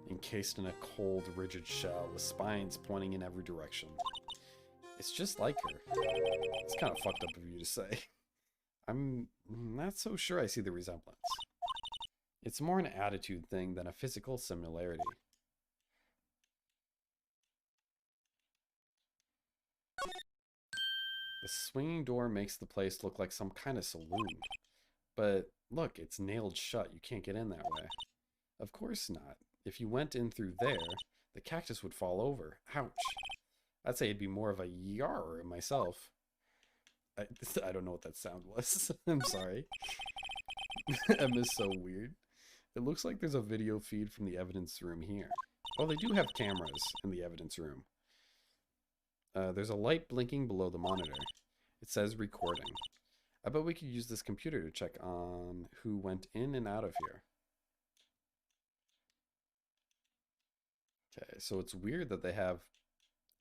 Encased in a cold, rigid shell with spines pointing in every direction. It's just like her. It's kind of fucked up of you to say. I'm not so sure I see the resemblance. It's more an attitude thing than a physical similarity. The swinging door makes the place look like some kind of saloon. But look, it's nailed shut. You can't get in that way. Of course not. If you went in through there, the cactus would fall over. Ouch. I'd say it'd be more of a yar myself. I don't know what that sound was. I'm sorry. M is so weird. It looks like there's a video feed from the evidence room here. Oh, they do have cameras in the evidence room. There's a light blinking below the monitor. It says recording. I bet we could use this computer to check on who went in and out of here. Okay, so it's weird that they have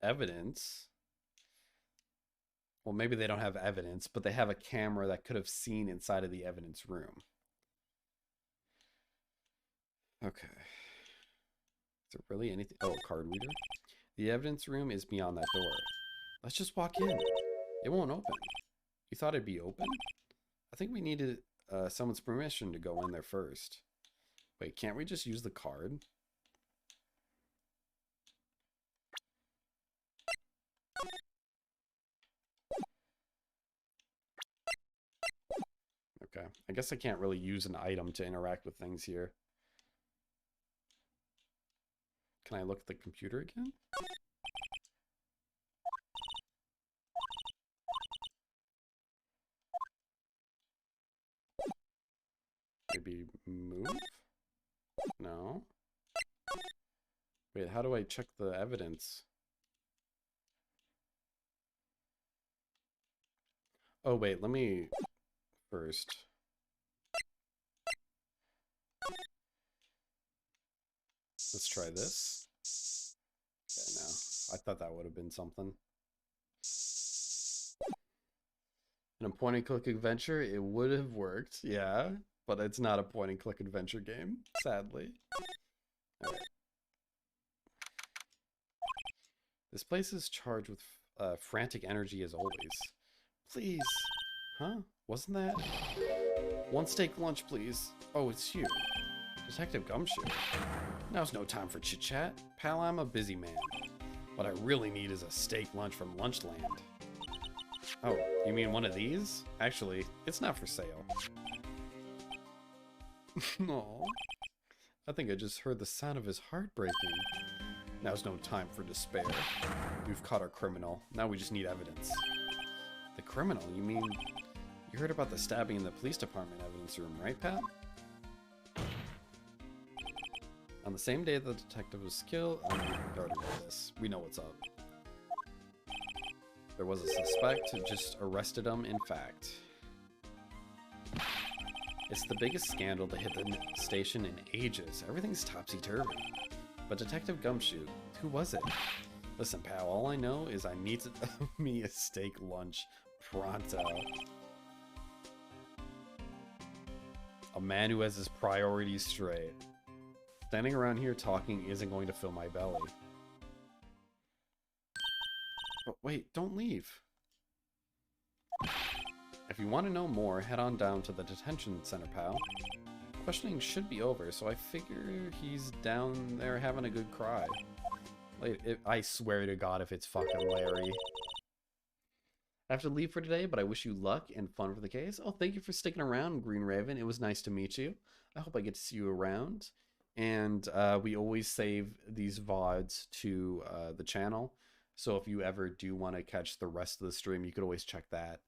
evidence. Well, maybe they don't have evidence, but they have a camera that could have seen inside of the evidence room. Okay. Is there really anything? Oh, a card reader? The evidence room is beyond that door. Let's just walk in. It won't open. You thought it'd be open? I think we needed someone's permission to go in there first. Wait, can't we just use the card? Okay, I guess I can't really use an item to interact with things here. Can I look at the computer again? Maybe move? No. Wait, how do I check the evidence? Oh, wait, let me first. Let's try this. Okay, no. I thought that would have been something. In a point-and-click adventure, it would have worked, yeah. But it's not a point-and-click adventure game, sadly. Alright. This place is charged with frantic energy as always. Please. Huh? Wasn't that? One steak lunch, please. Oh, it's you. Detective Gumshoe. Now's no time for chit-chat. Pal, I'm a busy man. What I really need is a steak lunch from Lunchland. Oh, you mean one of these? Actually, it's not for sale. Aww. I think I just heard the sound of his heart breaking. Now's no time for despair. We've caught our criminal. Now we just need evidence. The criminal? You mean... You heard about the stabbing in the police department evidence room, right, Pat? On the same day the detective was killed... we already read this. We know what's up. There was a suspect who just arrested him, in fact. It's the biggest scandal to hit the station in ages. Everything's topsy-turvy. But Detective Gumshoe, who was it? Listen, pal, all I know is I need to me a steak lunch pronto. A man who has his priorities straight. Standing around here talking isn't going to fill my belly. But wait, don't leave. If you want to know more, head on down to the detention center, pal. Questioning should be over, so I figure he's down there having a good cry. Like, I swear to God if it's fucking Larry. I have to leave for today, but I wish you luck and fun for the case. Oh, thank you for sticking around, Green Raven. It was nice to meet you. I hope I get to see you around. And we always save these VODs to the channel. So if you ever do want to catch the rest of the stream, you could always check that.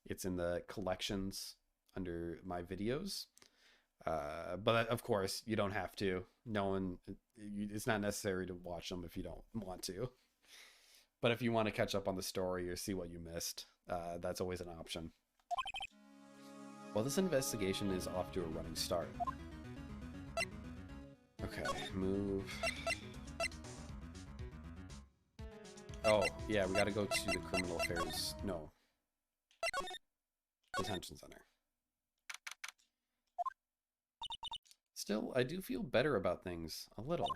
It's in the collections under my videos. But of course, you don't have to. No one, it's not necessary to watch them if you don't want to. But if you want to catch up on the story or see what you missed, that's always an option. Well, this investigation is off to a running start. Okay, move. Oh, yeah, we gotta go to the criminal affairs. No. Detention center. Still, I do feel better about things. A little.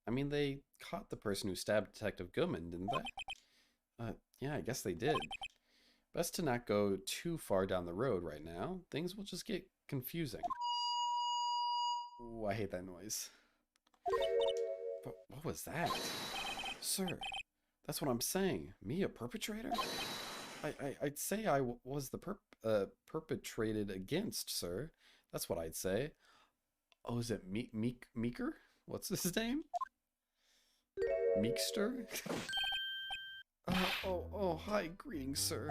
I mean, they caught the person who stabbed Detective Goodman, didn't they? Yeah, I guess they did. Best to not go too far down the road right now. Things will just get confusing. Ooh, I hate that noise. But what was that? Sir, that's what I'm saying. Me, a perpetrator? I'd say I was the perpetrated against, sir. That's what I'd say. Oh, is it Meeker? What's his name? Meekster? Hi, greetings, sir.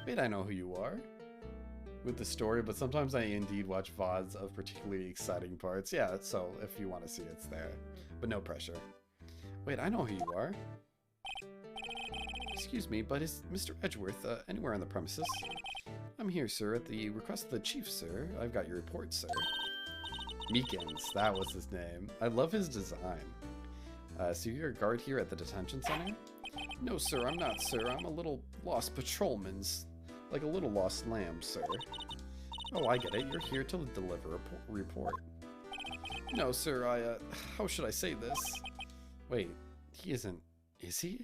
Wait, I know who you are. With the story, but sometimes I indeed watch VODs of particularly exciting parts. Yeah, so if you want to see it, it's there. But no pressure. Wait, I know who you are. Excuse me, but is Mr. Edgeworth anywhere on the premises? I'm here, sir, at the request of the chief, sir. I've got your report, sir. Meekins, that was his name. I love his design. So you're a guard here at the detention center? No, sir, I'm not, sir. I'm a little lost patrolman. Like a little lost lamb, sir. Oh, I get it. You're here to deliver a report. No, sir, how should I say this? Wait, he isn't... Is he?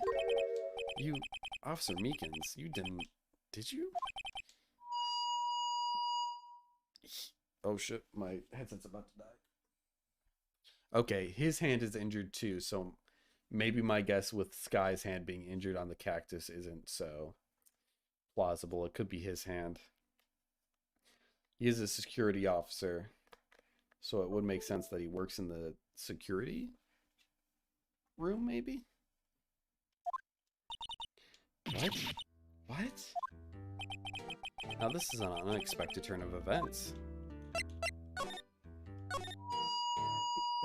You... Officer Meekins, you didn't... Did you? Oh shit, my headset's about to die. Okay, his hand is injured too, so maybe my guess with Sky's hand being injured on the cactus isn't so plausible. It could be his hand. He is a security officer, so it would make sense that he works in the security room, maybe? What? What? Now this is an unexpected turn of events.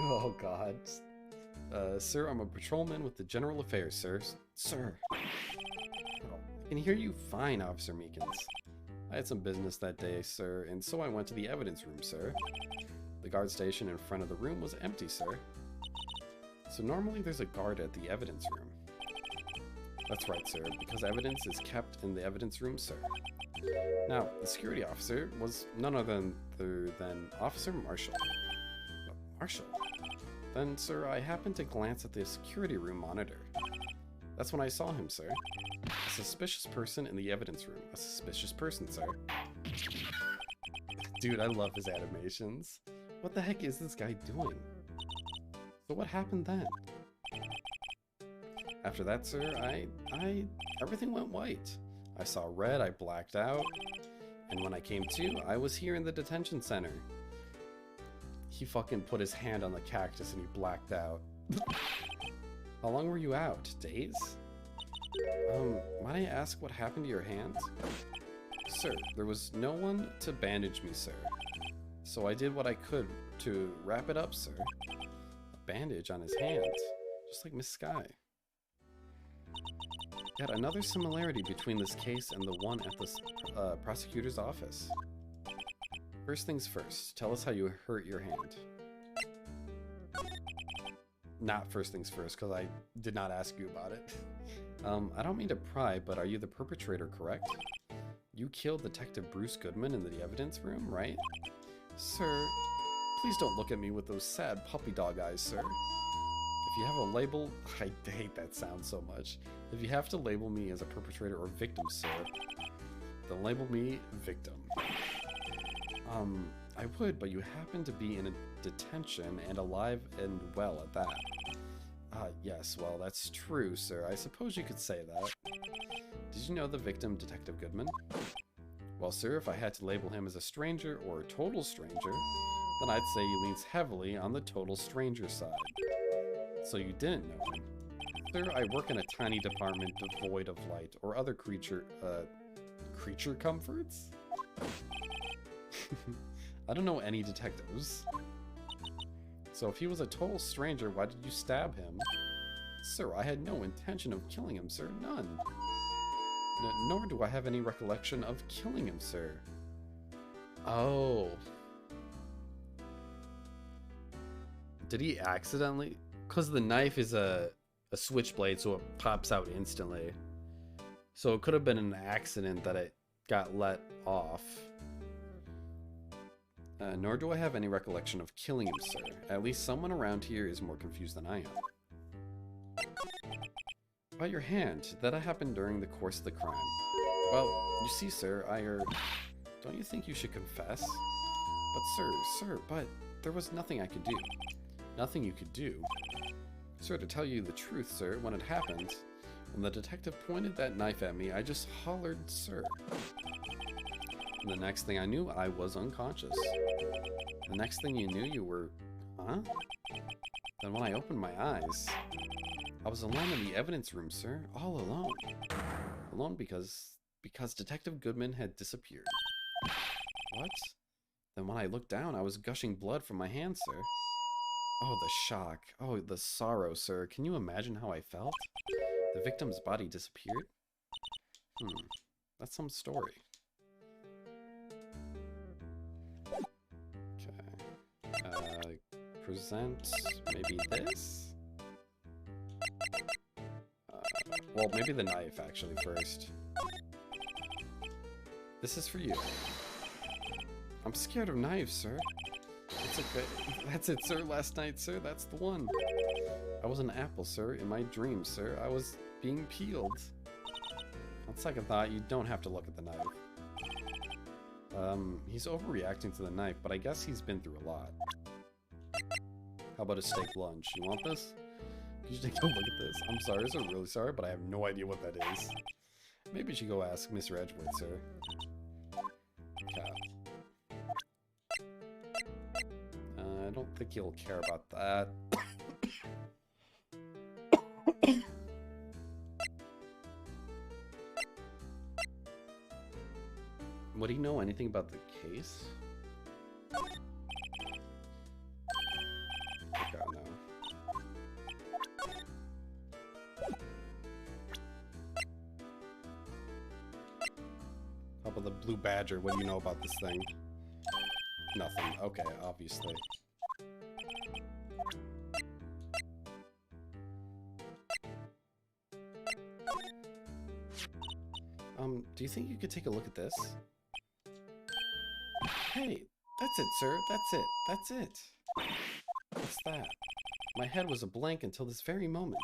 Oh god. Sir, I'm a patrolman with the General Affairs, sir. Sir. I can hear you fine, Officer Meekins. I had some business that day, sir, and so I went to the evidence room, sir. The guard station in front of the room was empty, sir. So normally there's a guard at the evidence room. That's right, sir, because evidence is kept in the evidence room, sir. Now, the security officer was none other than Officer Marshall. Marshall? Then, sir, I happened to glance at the security room monitor. That's when I saw him, sir. A suspicious person in the evidence room. A suspicious person, sir. Dude, I love his animations. What the heck is this guy doing? So what happened then? After that, sir, everything went white. I saw red, I blacked out, and when I came to, I was here in the detention center. He fucking put his hand on the cactus and he blacked out. How long were you out? Days? Might I ask what happened to your hand? Sir, there was no one to bandage me, sir. So I did what I could to wrap it up, sir. A bandage on his hand, just like Miss Sky. Yet another similarity between this case and the one at the prosecutor's office. First things first, tell us how you hurt your hand. not first things first, because I did not ask you about it. I don't mean to pry, but are you the perpetrator, correct? You killed Detective Bruce Goodman in the evidence room, right? Sir, please don't look at me with those sad puppy dog eyes, sir. If you have a label... I hate that sound so much. If you have to label me as a perpetrator or victim, sir, then label me victim. I would, but you happen to be in a detention and alive and well at that. Yes, well, that's true, sir. I suppose you could say that. Did you know the victim, Detective Goodman? Well, sir, if I had to label him as a stranger or a total stranger, then I'd say he leans heavily on the total stranger side. So you didn't know him. Sir, I work in a tiny department devoid of light or other creature comforts? I don't know any detectives. So if he was a total stranger, why did you stab him? Sir, I had no intention of killing him, sir. None. Nor do I have any recollection of killing him, sir. Oh. Did he accidentally? Because the knife is a switchblade, so it pops out instantly. So it could have been an accident that it got let off. Nor do I have any recollection of killing him, sir. At least someone around here is more confused than I am. About your hand, that happened during the course of the crime. Well, you see, sir, don't you think you should confess? But there was nothing I could do. Nothing you could do. Sir, to tell you the truth, sir, when it happened, when the detective pointed that knife at me, I just hollered, sir. And the next thing I knew, I was unconscious. The next thing you knew, you were... Huh? Then when I opened my eyes, I was alone in the evidence room, sir. All alone. Alone because Detective Goodman had disappeared. What? Then when I looked down, I was gushing blood from my hand, sir. Oh, the shock. Oh, the sorrow, sir. Can you imagine how I felt? The victim's body disappeared? That's some story. Okay. Present maybe this? Well, maybe the knife, actually, first. This is for you. I'm scared of knives, sir. It's okay. That's it, sir. Last night, sir. That's the one. I was an apple, sir. In my dreams, sir. I was being peeled. On second thought, you don't have to look at the knife. He's overreacting to the knife, but I guess he's been through a lot. How about a steak lunch? You want this? Could you take a look at this? I'm sorry, sir. Really sorry, but I have no idea what that is. Maybe you should go ask Mr. Edgeworth, sir. Cat. I don't think he'll care about that. Would he know anything about the case? Okay, no. How about the blue badger? What do you know about this thing? Nothing. Okay, obviously. Do you think you could take a look at this? Hey, that's it, sir. That's it. That's it. What's that? My head was a blank until this very moment.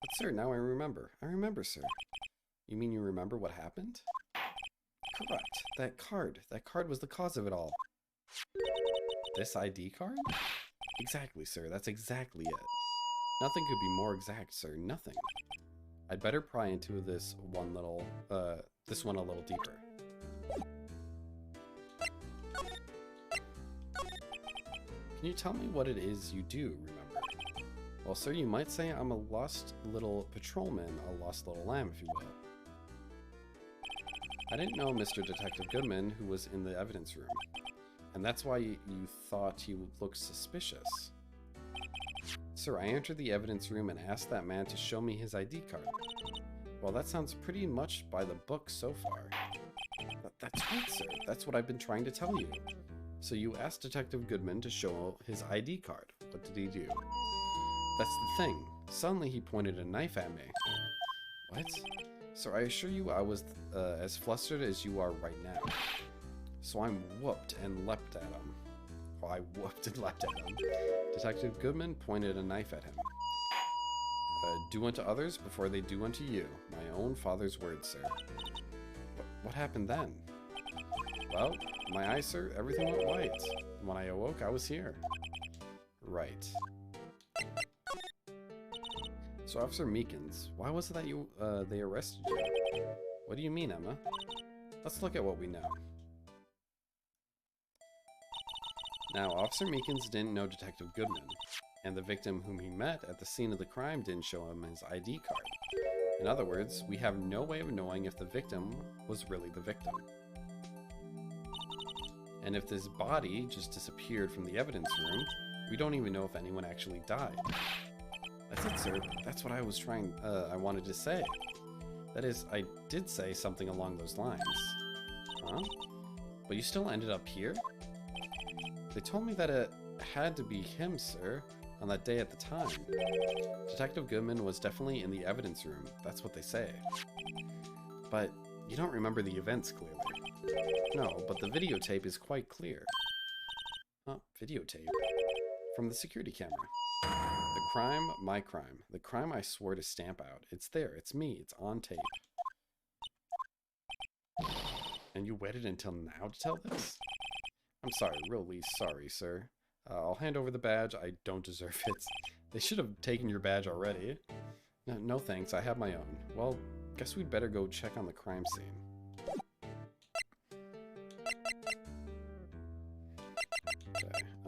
But sir, now I remember. I remember, sir. You mean you remember what happened? Correct. That card. That card was the cause of it all. This ID card? Exactly, sir. That's exactly it. Nothing could be more exact, sir. Nothing. I'd better pry into this one a little deeper. Can you tell me what it is you do remember? Well, sir, you might say I'm a lost little patrolman, a lost little lamb, if you will. I didn't know Mr. Detective Goodman, who was in the evidence room, and that's why you thought he looked suspicious. Sir, I entered the evidence room and asked that man to show me his ID card. Well, that sounds pretty much by the book so far. That's right, sir. That's what I've been trying to tell you. So you asked Detective Goodman to show his ID card. What did he do? That's the thing. Suddenly he pointed a knife at me. What? Sir, I assure you I was as flustered as you are right now. So I'm whooped and leapt at him. Oh, I whooped and leapt at him. Detective Goodman pointed a knife at him. Do unto others before they do unto you. My own father's words, sir. What happened then? Well, my eyes, sir, everything went white. When I awoke, I was here. Right. So, Officer Meekins, why was it that they arrested you? What do you mean, Emma? Let's look at what we know. Now, Officer Meekins didn't know Detective Goodman, and the victim whom he met at the scene of the crime didn't show him his ID card. In other words, we have no way of knowing if the victim was really the victim. And if this body just disappeared from the evidence room, we don't even know if anyone actually died. That's it, sir. That's what I wanted to say. That is, I did say something along those lines. Huh? But you still ended up here? They told me that it had to be him, sir, on that day at the time. Detective Goodman was definitely in the evidence room. That's what they say. But you don't remember the events clearly. No, but the videotape is quite clear. Huh, videotape? From the security camera. The crime, my crime. The crime I swore to stamp out. It's there, it's me, it's on tape. And you waited until now to tell this? I'm sorry, really sorry, sir. I'll hand over the badge. I don't deserve it. They should have taken your badge already. No thanks, I have my own. Well, guess we'd better go check on the crime scene.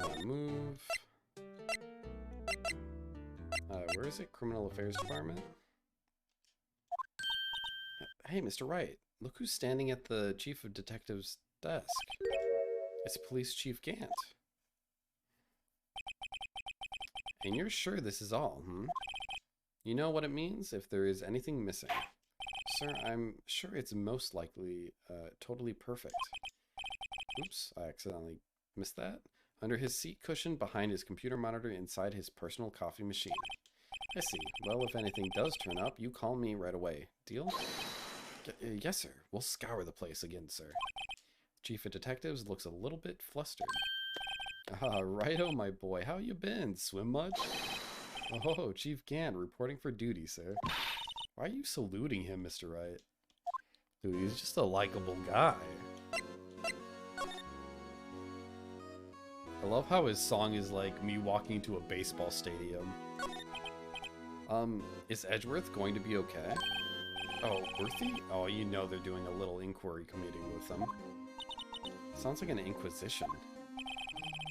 Okay, move. Where is it? Criminal Affairs Department? Hey, Mr. Wright, look who's standing at the Chief of Detectives' desk. It's Police Chief Gant. And you're sure this is all, hmm? You know what it means if there is anything missing. Sir, I'm sure it's most likely totally perfect. Oops, I accidentally missed that. Under his seat cushion behind his computer monitor inside his personal coffee machine. I see. Well, if anything does turn up, you call me right away. Deal? Yes, sir. We'll scour the place again, sir. Chief of Detectives looks a little bit flustered. Ah, righto, my boy. How you been? Swim much? Oh, Chief Gant, reporting for duty, sir. Why are you saluting him, Mr. Wright? Dude, he's just a likable guy. I love how his song is like me walking into a baseball stadium. Is Edgeworth going to be okay? Oh, Worthy? Oh, you know they're doing a little inquiry committee with them. Sounds like an inquisition.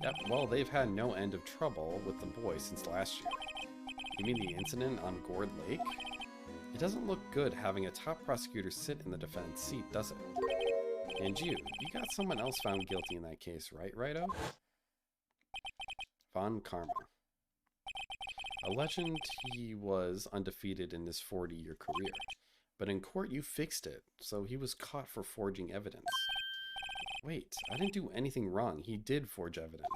Yep, well, they've had no end of trouble with the boy since last year. You mean the incident on Gourd Lake? It doesn't look good having a top prosecutor sit in the defendant's seat, does it? And you got someone else found guilty in that case, right, Righto? Von Karma. A legend, he was undefeated in his 40-year career. But in court, you fixed it, so he was caught for forging evidence. Wait, I didn't do anything wrong. He did forge evidence.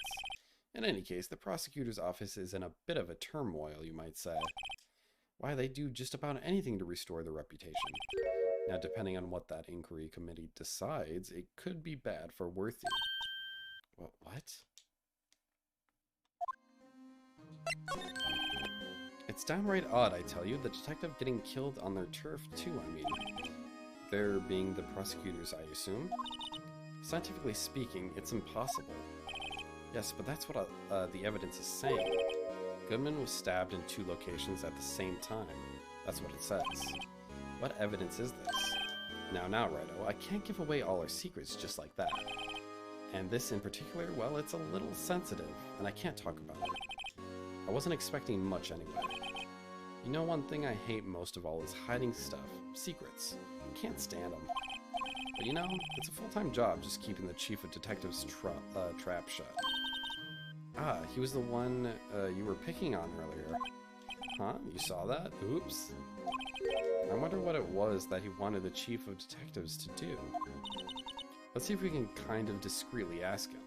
In any case, the prosecutor's office is in a bit of a turmoil, you might say. Why, they do just about anything to restore their reputation. Now, depending on what that inquiry committee decides, it could be bad for Worthy. What? It's downright odd, I tell you, the detective getting killed on their turf, too, I mean. There being the prosecutors, I assume. Scientifically speaking, it's impossible. Yes, but that's what the evidence is saying. Goodman was stabbed in 2 locations at the same time. That's what it says. What evidence is this? Now, Righto, I can't give away all our secrets just like that. And this in particular, well, it's a little sensitive, and I can't talk about it. I wasn't expecting much anyway. You know, one thing I hate most of all is hiding stuff. Secrets. I can't stand them. But you know, it's a full-time job just keeping the Chief of Detectives trap shut. Ah, he was the one you were picking on earlier. Huh? You saw that? Oops. I wonder what it was that he wanted the Chief of Detectives to do. Let's see if we can kind of discreetly ask him.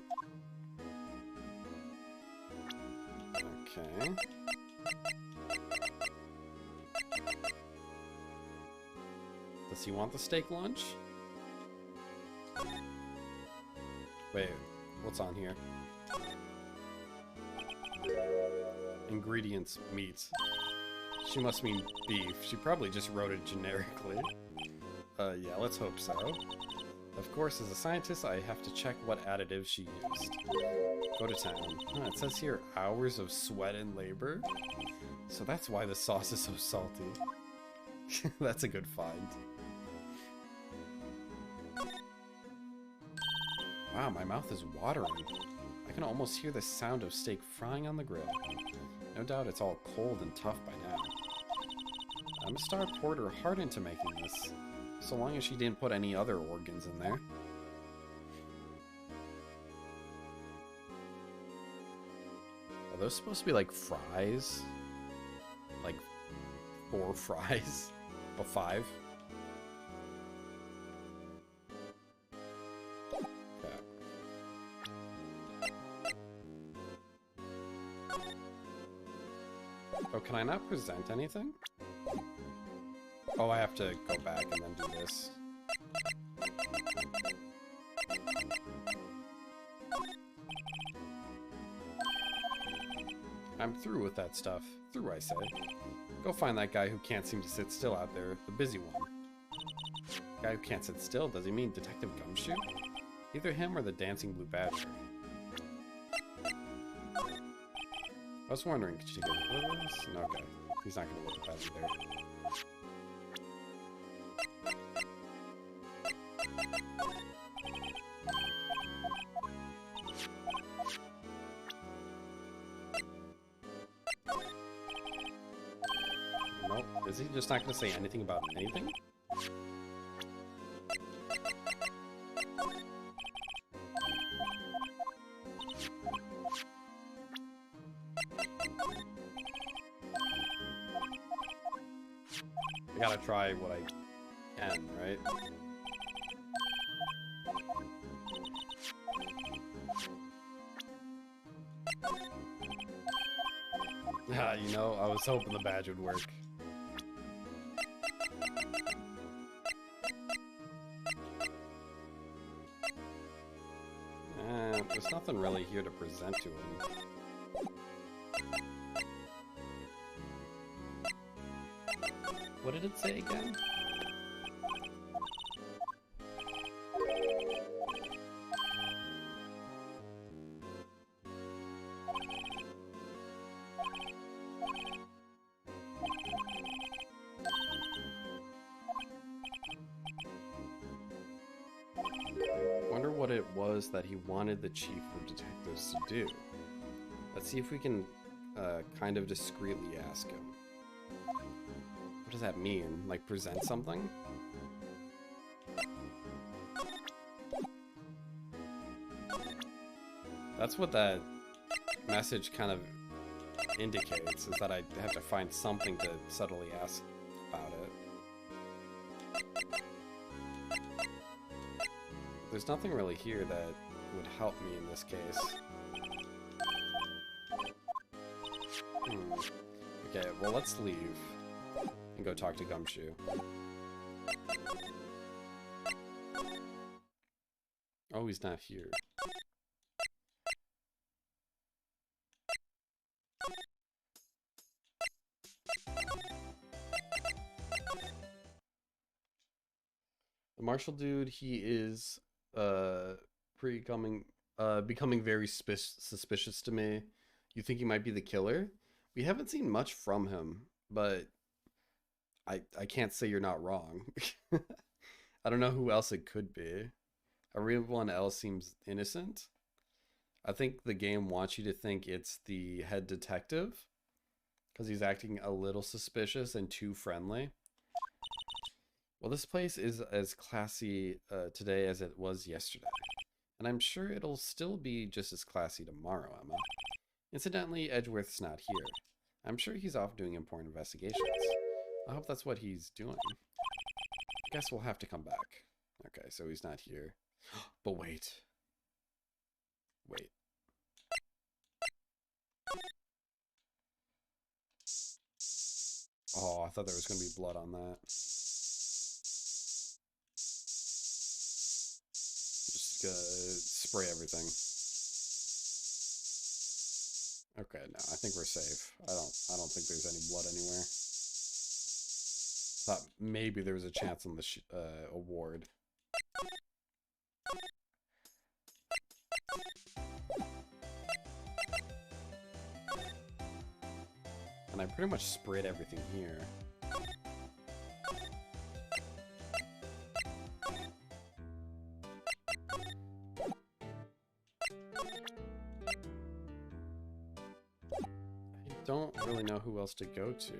Okay. Does he want the steak lunch? Wait, what's on here? Ingredients, meat. She must mean beef. She probably just wrote it generically. Yeah, let's hope so. Of course, as a scientist, I have to check what additives she used. Go to town. It says here, hours of sweat and labor. So that's why the sauce is so salty. That's a good find. Wow, my mouth is watering. I can almost hear the sound of steak frying on the grill. No doubt it's all cold and tough by now. I'm a star poured her heart into making this, so long as she didn't put any other organs in there. Are those supposed to be like fries? Like 4 fries? But 5? Oh, can I not present anything? Oh, I have to go back and then do this. I'm through with that stuff. Through, I say. Go find that guy who can't seem to sit still out there, the busy one. Guy who can't sit still? Does he mean Detective Gumshoe? Either him or the dancing blue badger. I was wondering, could she get rid of this? No, okay. He's not gonna look at that either. Nope. Is he just not gonna say anything about anything? I gotta try what I can, right? You know, I was hoping the badge would work. There's nothing really here to present to him. What did it say again? Wonder what it was that he wanted the chief of detectives to do. Let's see if we can kind of discreetly ask him. What does that mean? Like, present something? That's what that message kind of indicates, is that I have to find something to subtly ask about it. There's nothing really here that would help me in this case. Okay, well, let's leave and go talk to Gumshoe. Oh, he's not here. The Marshall dude, he is becoming very suspicious to me. You think he might be the killer? We haven't seen much from him, but I can't say you're not wrong. I don't know who else it could be. Everyone else seems innocent. I think the game wants you to think it's the head detective, because he's acting a little suspicious and too friendly. Well, this place is as classy today as it was yesterday. And I'm sure it'll still be just as classy tomorrow, Emma. Incidentally, Edgeworth's not here. I'm sure he's off doing important investigations. I hope that's what he's doing. Guess we'll have to come back. Okay, so he's not here. But wait. Wait. Oh, I thought there was going to be blood on that. spray everything. Okay, no, I think we're safe. I don't think there's any blood anywhere. Thought maybe there was a chance on the award. And I pretty much sprayed everything here. I don't really know who else to go to.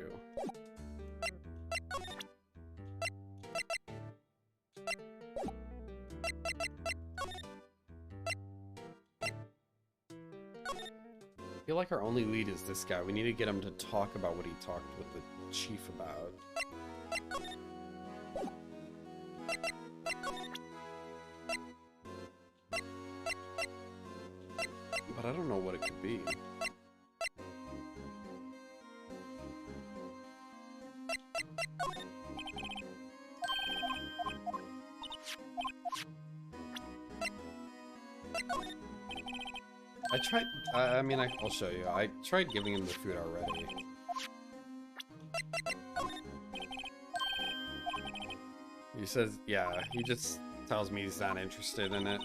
I feel like our only lead is this guy. We need to get him to talk about what he talked with the chief about. But I don't know what it could be. I tried, I mean, I'll show you. I tried giving him the food already. He says, yeah, he just tells me he's not interested in it.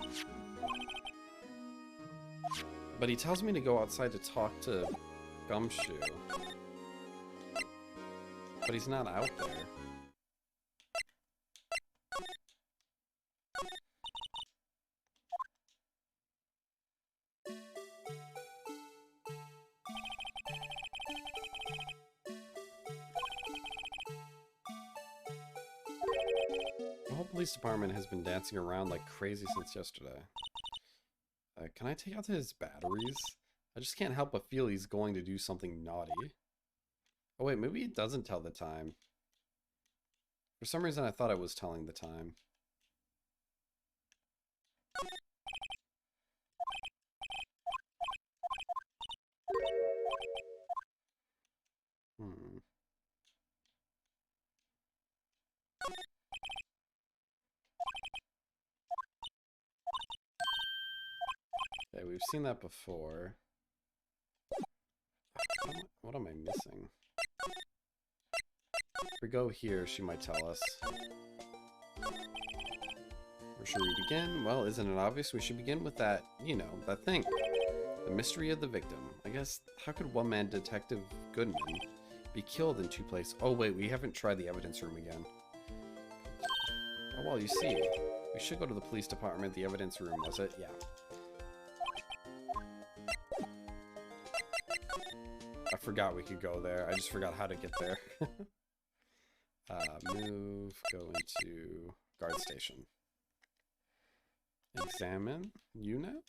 But he tells me to go outside to talk to Gumshoe. But he's not out there. The whole police department has been dancing around like crazy since yesterday. Can I take out his batteries? I just can't help but feel he's going to do something naughty. Oh wait, maybe he doesn't tell the time. For some reason I thought I was telling the time. Okay, we've seen that before. What am I missing? If we go here, she might tell us. Where should we begin? Well, isn't it obvious? We should begin with that, you know, that thing. The mystery of the victim. I guess, how could one-man Detective Goodman be killed in two places? Oh wait, we haven't tried the evidence room again. Oh, well, you see. We should go to the police department. The evidence room, was it? Yeah. I forgot we could go there. I just forgot how to get there. Move, go into guard station. Examine unit?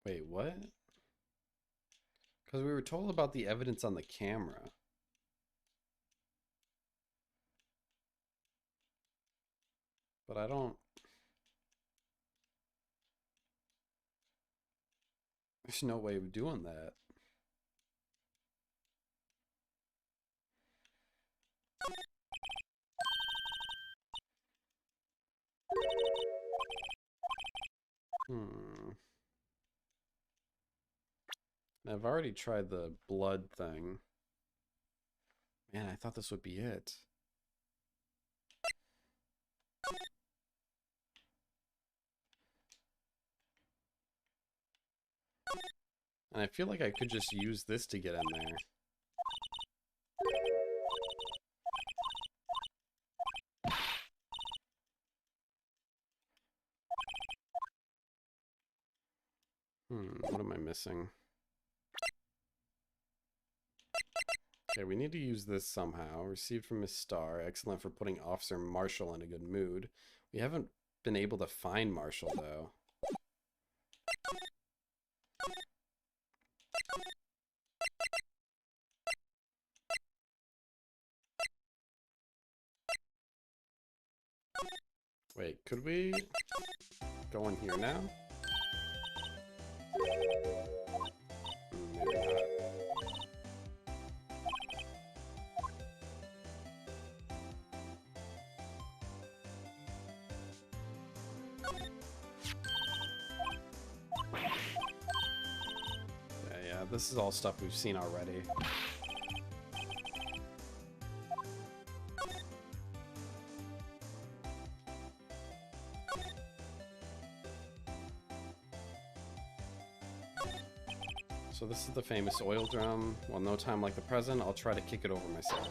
Wait, what? Because we were told about the evidence on the camera. But I don't... There's no way of doing that. I've already tried the blood thing. Man, I thought this would be it. And I feel like I could just use this to get in there. What am I missing? Okay, we need to use this somehow. Received from Miss Starr. Excellent for putting Officer Marshall in a good mood. We haven't been able to find Marshall, though. Wait, could we go in here now? Maybe not. this is all stuff we've seen already. So this is the famous oil drum. Well, no time like the present, I'll try to kick it over myself.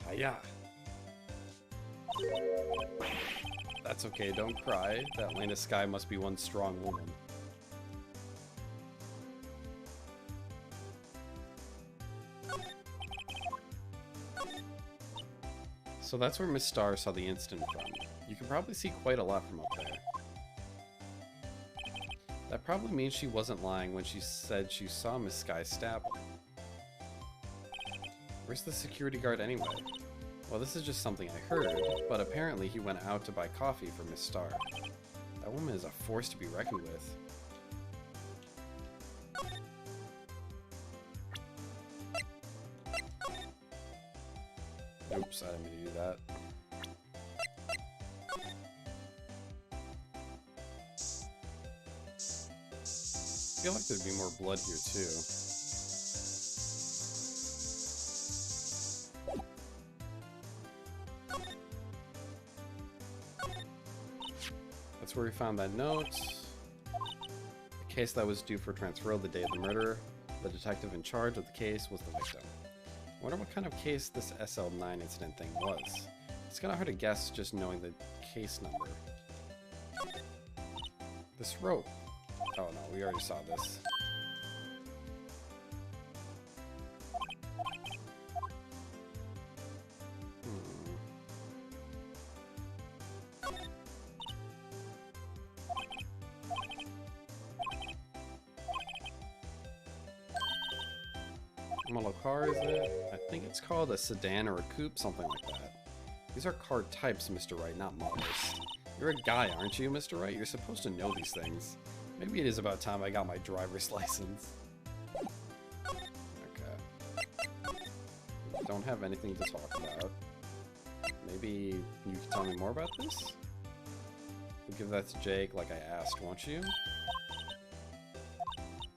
Hiya! That's okay, don't cry. That Lena Sky must be one strong woman. So that's where Miss Star saw the incident from. You can probably see quite a lot from up there. That probably means she wasn't lying when she said she saw Miss Sky stab him. Where's the security guard anyway? Well, this is just something I heard, but apparently he went out to buy coffee for Miss Star. That woman is a force to be reckoned with. Oops, I didn't mean to do that. I feel like there'd be more blood here too. That's where we found that note. The case that was due for transferal the day of the murder. The detective in charge of the case was the victim. I wonder what kind of case this SL9 incident thing was. It's kind of hard to guess just knowing the case number. This rope. Oh no, we already saw this. What model car is it? I think it's called a sedan or a coupe, something like that. These are car types, Mr. Wright, not models. You're a guy, aren't you, Mr. Wright? You're supposed to know these things. Maybe it is about time I got my driver's license. Okay. Don't have anything to talk about. Maybe you can tell me more about this? We'll give that to Jake like I asked, won't you?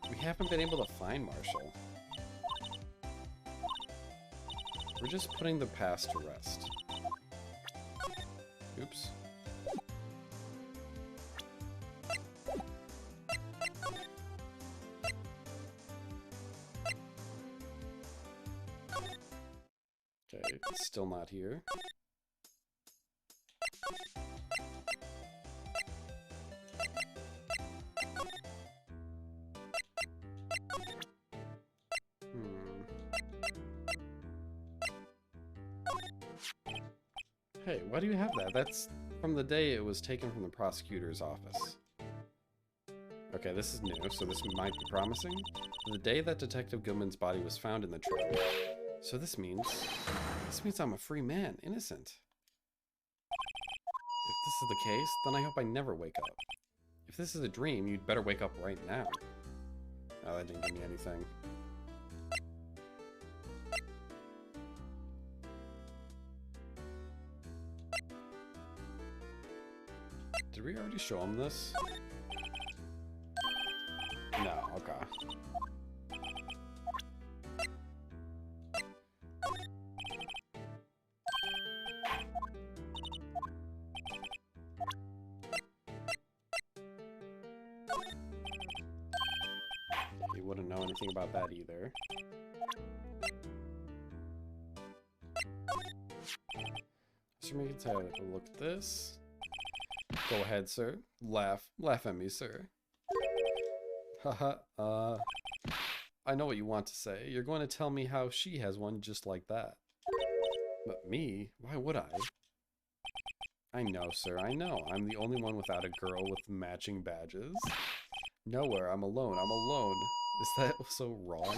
We haven't been able to find Marshall. We're just putting the past to rest. Oops. Okay, it's still not here. Hey, why do you have that? That's from the day it was taken from the prosecutor's office. Okay, this is new, so this might be promising. The day that Detective Goodman's body was found in the truck. So this means I'm a free man, innocent. If this is the case, then I hope I never wake up. If this is a dream, you'd better wake up right now. Oh, that didn't give me anything. Did we already show him this? No, okay. He wouldn't know anything about that either. So we can take a look at this. Go ahead, sir. Laugh at me, sir. Haha, I know what you want to say. You're going to tell me how she has one just like that. But me? Why would I? I know, sir, I know. I'm the only one without a girl with matching badges. Nowhere, I'm alone, Is that so wrong?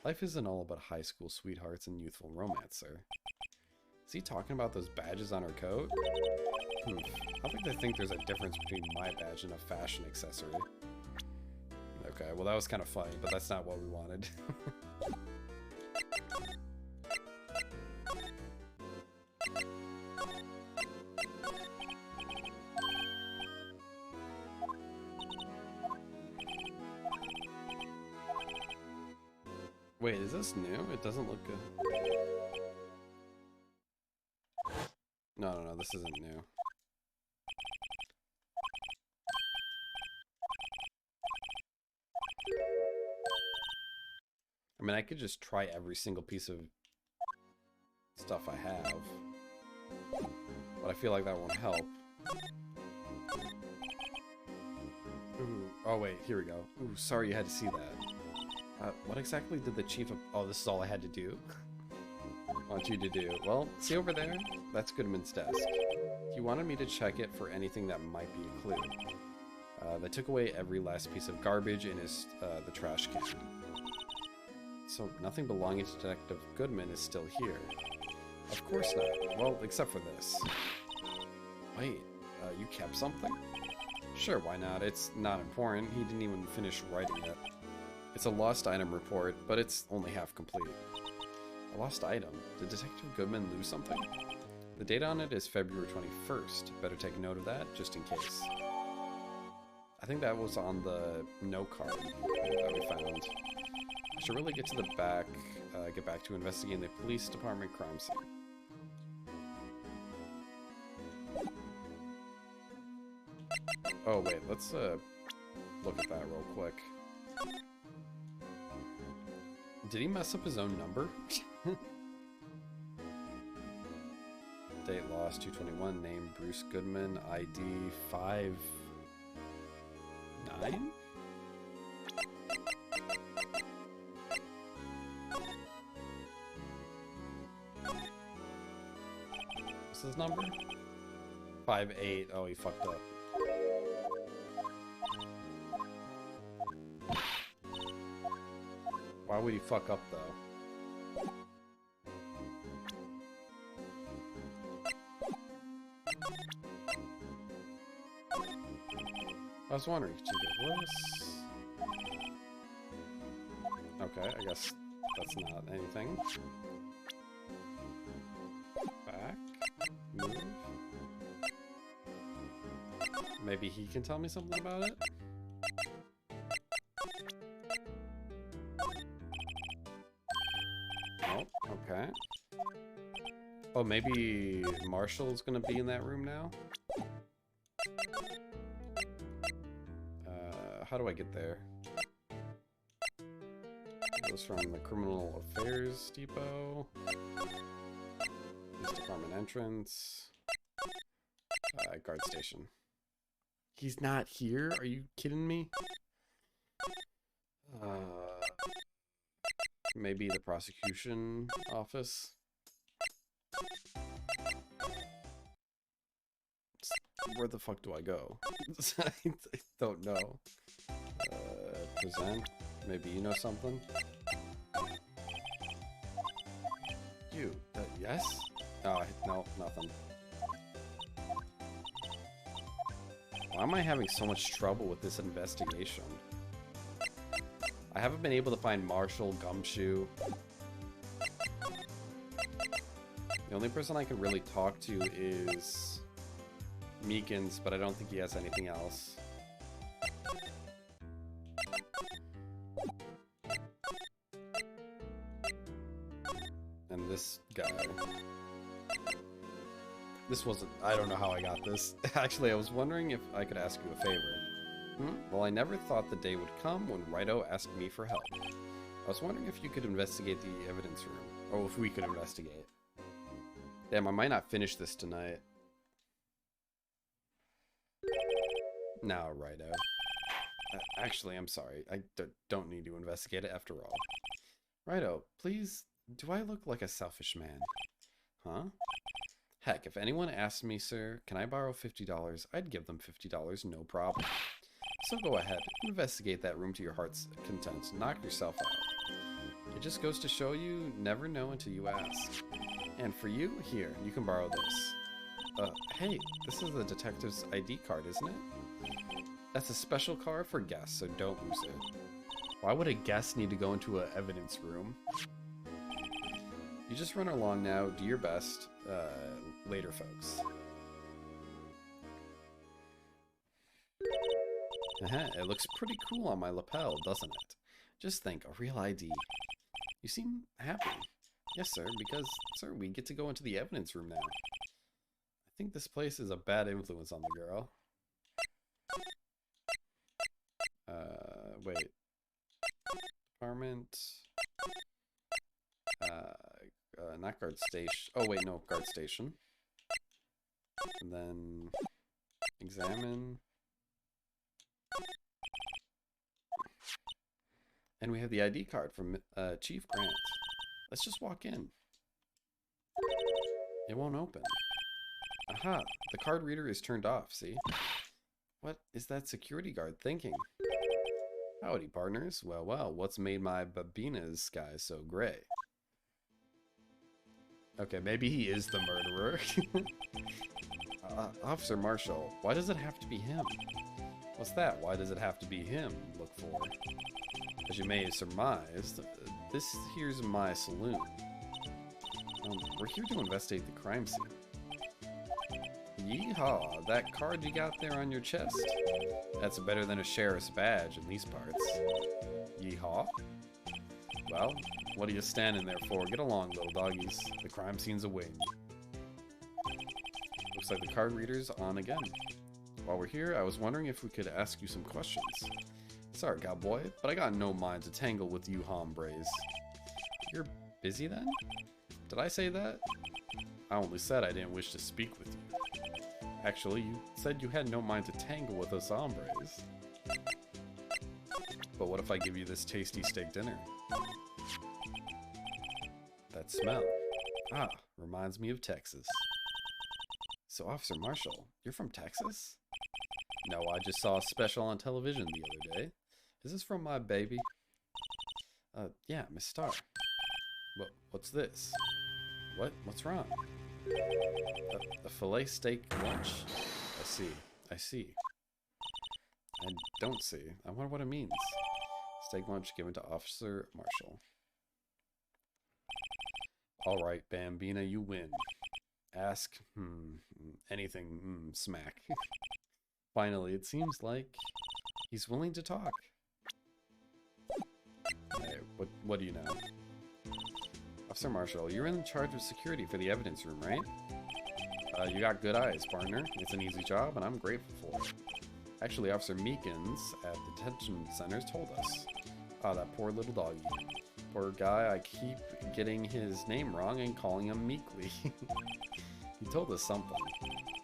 Life isn't all about high school sweethearts and youthful romance, sir. Is he talking about those badges on her coat? I think they think there's a difference between my badge and a fashion accessory. Okay, well that was kind of funny, but that's not what we wanted. Wait, is this new? It doesn't look good. No, this isn't new. I mean, I could just try every single piece of stuff I have, but I feel like that won't help. Ooh, oh wait, here we go. Ooh, sorry you had to see that. What exactly did the chief of... Oh, this is all I had to do? Want you to do? Well, see over there? That's Goodman's desk. He wanted me to check it for anything that might be a clue. They took away every last piece of garbage in his the trash can. So nothing belonging to Detective Goodman is still here. Of course not. Well, except for this. Wait, you kept something? Sure, why not? It's not important. He didn't even finish writing it. It's a lost item report, but it's only half complete. A lost item? Did Detective Goodman lose something? The date on it is February 21st. Better take note of that, just in case. I think that was on the note card that we found. I should really get to the back, get back to investigating the police department crime scene. Oh wait, let's look at that real quick. Did he mess up his own number? Date lost 221, name Bruce Goodman, ID 59? What's his number? 58. Oh, he fucked up. Why would he fuck up though? I was wondering, could you get this? Okay, I guess that's not anything. Back. Move. Maybe he can tell me something about it? Oh, okay. Oh, maybe Marshall's gonna be in that room now? How do I get there? It goes from the Criminal Affairs Depot. Police Department entrance. Guard station. He's not here? Are you kidding me? Maybe the prosecution office? Where the fuck do I go? I don't know. Present? Maybe you know something? You? Yes? Oh, no, nothing. Why am I having so much trouble with this investigation? I haven't been able to find Marshall, Gumshoe. The only person I can really talk to is Meekins, but I don't think he has anything else. And this guy. This wasn't... I don't know how I got this. Actually, I was wondering if I could ask you a favor. Well, I never thought the day would come when Wright asked me for help. I was wondering if you could investigate the evidence room. Or if we could investigate. Damn, I might not finish this tonight. No, Wright-o. Actually, I'm sorry. I don't need to investigate it after all. Wright-o, please, do I look like a selfish man? Huh? Heck, if anyone asked me, sir, can I borrow $50, I'd give them $50, no problem. So go ahead, investigate that room to your heart's content. Knock yourself out. It just goes to show you never know until you ask. And for you, here, you can borrow this. Hey, this is the detective's ID card, isn't it? That's a special card for guests, so don't lose it. Why would a guest need to go into an evidence room? You just run along now, do your best. Later, folks. It looks pretty cool on my lapel, doesn't it? Just think, a real ID. You seem happy. Yes, sir, because, sir, we get to go into the evidence room now. I think this place is a bad influence on the girl. Wait. Department. Not guard station. Oh, wait, no, guard station. And then examine. And we have the ID card from Chief Grant. Let's just walk in. It won't open. Aha, the card reader is turned off, see? What is that security guard thinking? Howdy, partners. Well, well, what's made my Babina's sky so gray? Okay, maybe he is the murderer. Officer Marshall, why does it have to be him? What's that? Why does it have to be him? Look for. As you may have surmised, this here's my saloon. We're here to investigate the crime scene. Yeehaw, that card you got there on your chest. That's better than a sheriff's badge in these parts. Yeehaw? Well, what are you standing there for? Get along, little doggies. The crime scene's awaiting. Looks like the card reader's on again. While we're here, I was wondering if we could ask you some questions. Sorry, cowboy, but I got no mind to tangle with you hombres. You're busy then? Did I say that? I only said I didn't wish to speak with you. Actually, you said you had no mind to tangle with us hombres. But what if I give you this tasty steak dinner? That smell. Ah, reminds me of Texas. So, Officer Marshall, you're from Texas? No, I just saw a special on television the other day. Is this from my baby? Yeah, Miss Starr. What's this? What's wrong? A filet steak lunch? I see. I don't see. I wonder what it means. Steak lunch given to Officer Marshall. Alright, Bambina, you win. Ask, anything, smack. Finally, it seems like he's willing to talk. Hey, what do you know? Officer Marshall, you're in charge of security for the evidence room, right? You got good eyes, partner. It's an easy job, and I'm grateful for it. Actually, Officer Meekins at the detention centers told us. Ah, that poor little doggy. Poor guy, I keep getting his name wrong and calling him Meekly. He told us something.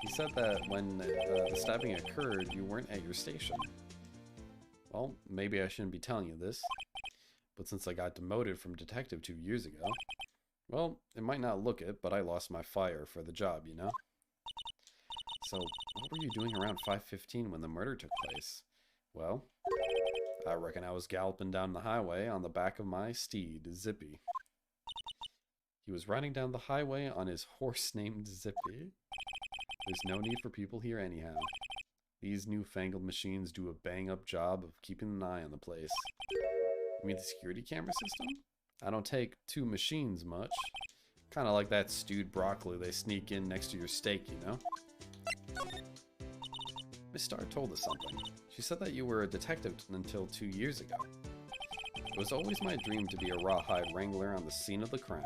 He said that when the stabbing occurred, you weren't at your station. Well, maybe I shouldn't be telling you this, but since I got demoted from detective 2 years ago, well, it might not look it, but I lost my fire for the job, you know? So, what were you doing around 5:15 when the murder took place? Well, I reckon I was galloping down the highway on the back of my steed, Zippy. He was riding down the highway on his horse named Zippy. There's no need for people here anyhow. These newfangled machines do a bang-up job of keeping an eye on the place. You mean the security camera system? I don't take 2 machines much. Kind of like that stewed broccoli they sneak in next to your steak, you know? Miss Starr told us something. She said that you were a detective until 2 years ago. It was always my dream to be a rawhide wrangler on the scene of the crime.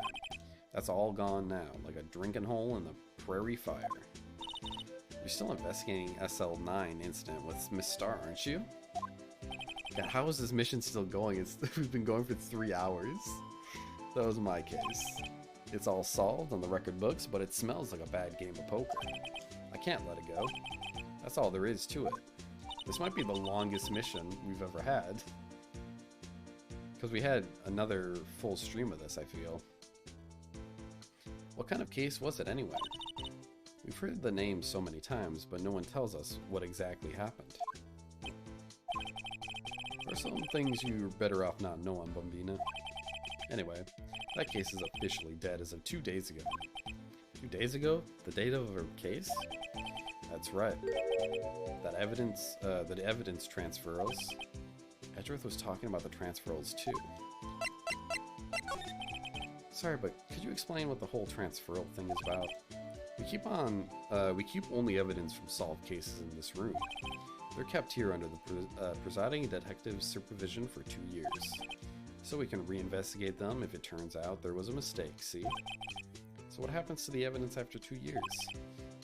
That's all gone now, like a drinking hole in the prairie fire. You're still investigating SL9 incident with Miss Starr, aren't you? God, how is this mission still going? We've been going for 3 hours. That was my case. It's all solved on the record books, but it smells like a bad game of poker. I can't let it go. That's all there is to it. This might be the longest mission we've ever had. Because we had another full stream of this, I feel. What kind of case was it anyway? We've heard the name so many times, but no one tells us what exactly happened. There are some things you're better off not knowing, Bambina. Anyway, that case is officially dead as of 2 days ago. 2 days ago? The date of her case? That's right. The evidence transferals. Edgeworth was talking about the transferals too. Sorry, but could you explain what the whole transferal thing is about? We keep only evidence from solved cases in this room. They're kept here under the presiding detective's supervision for 2 years. so we can reinvestigate them if it turns out there was a mistake, see? So what happens to the evidence after 2 years?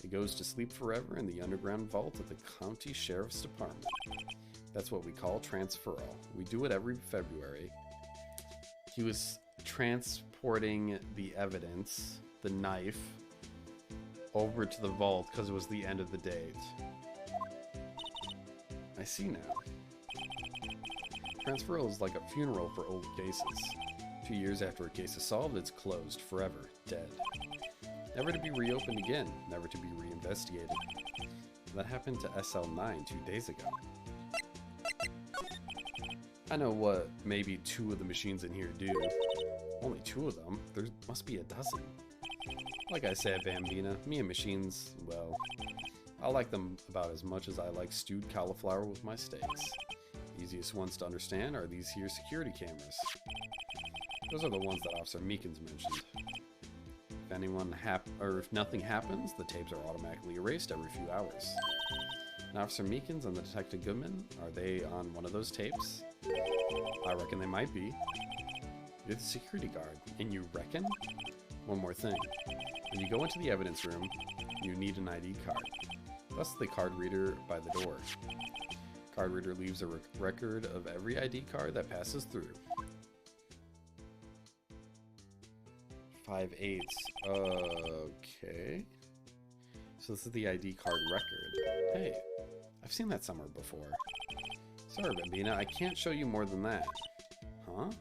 It goes to sleep forever in the underground vault of the County Sheriff's Department. That's what we call transferal. We do it every February. He was transporting the evidence, the knife, over to the vault because it was the end of the date. I see now. Transferal is like a funeral for old cases. 2 years after a case is solved, it's closed, forever, dead. Never to be reopened again, never to be reinvestigated. That happened to SL9 2 days ago. I know what maybe 2 of the machines in here do. Only 2 of them? There must be a dozen. Like I said, Bambina, me and machines, well, I like them about as much as I like stewed cauliflower with my steaks. Easiest ones to understand are these here security cameras. Those are the ones that Officer Meekins mentioned. If nothing happens, the tapes are automatically erased every few hours. Now, Officer Meekins and the Detective Goodman, are they on one of those tapes? I reckon they might be. You're the security guard, and you reckon? One more thing. When you go into the evidence room, you need an ID card. Thus the card reader by the door. Card reader leaves a record of every ID card that passes through. 5/8. Okay. So this is the ID card record. Hey, I've seen that somewhere before. Sorry, Bambina, I can't show you more than that. Huh?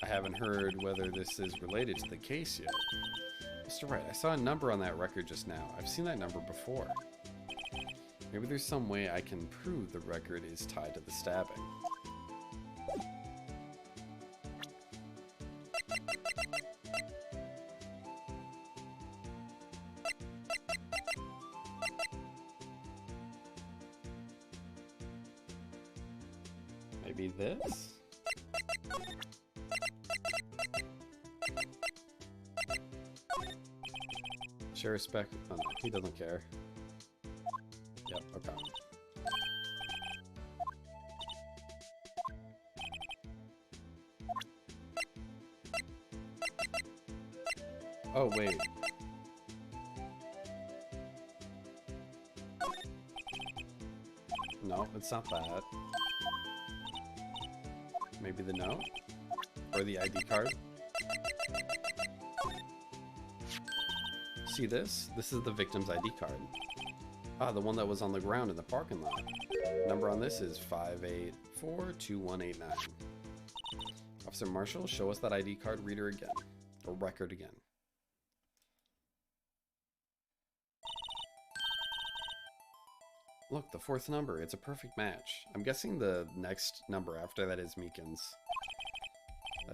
I haven't heard whether this is related to the case yet. Mr. Wright, I saw a number on that record just now. I've seen that number before. Maybe there's some way I can prove the record is tied to the stabbing. Maybe this? Share respect. Oh no, he doesn't care. Yep, okay. Oh, wait. No, it's not that. Maybe the note? Or the ID card? See this? This is the victim's ID card. Ah, the one that was on the ground in the parking lot. Number on this is 5842189. Officer Marshall, show us that ID card reader again. Or record again. Look, the 4th number. It's a perfect match. I'm guessing the next number after that is Meekins.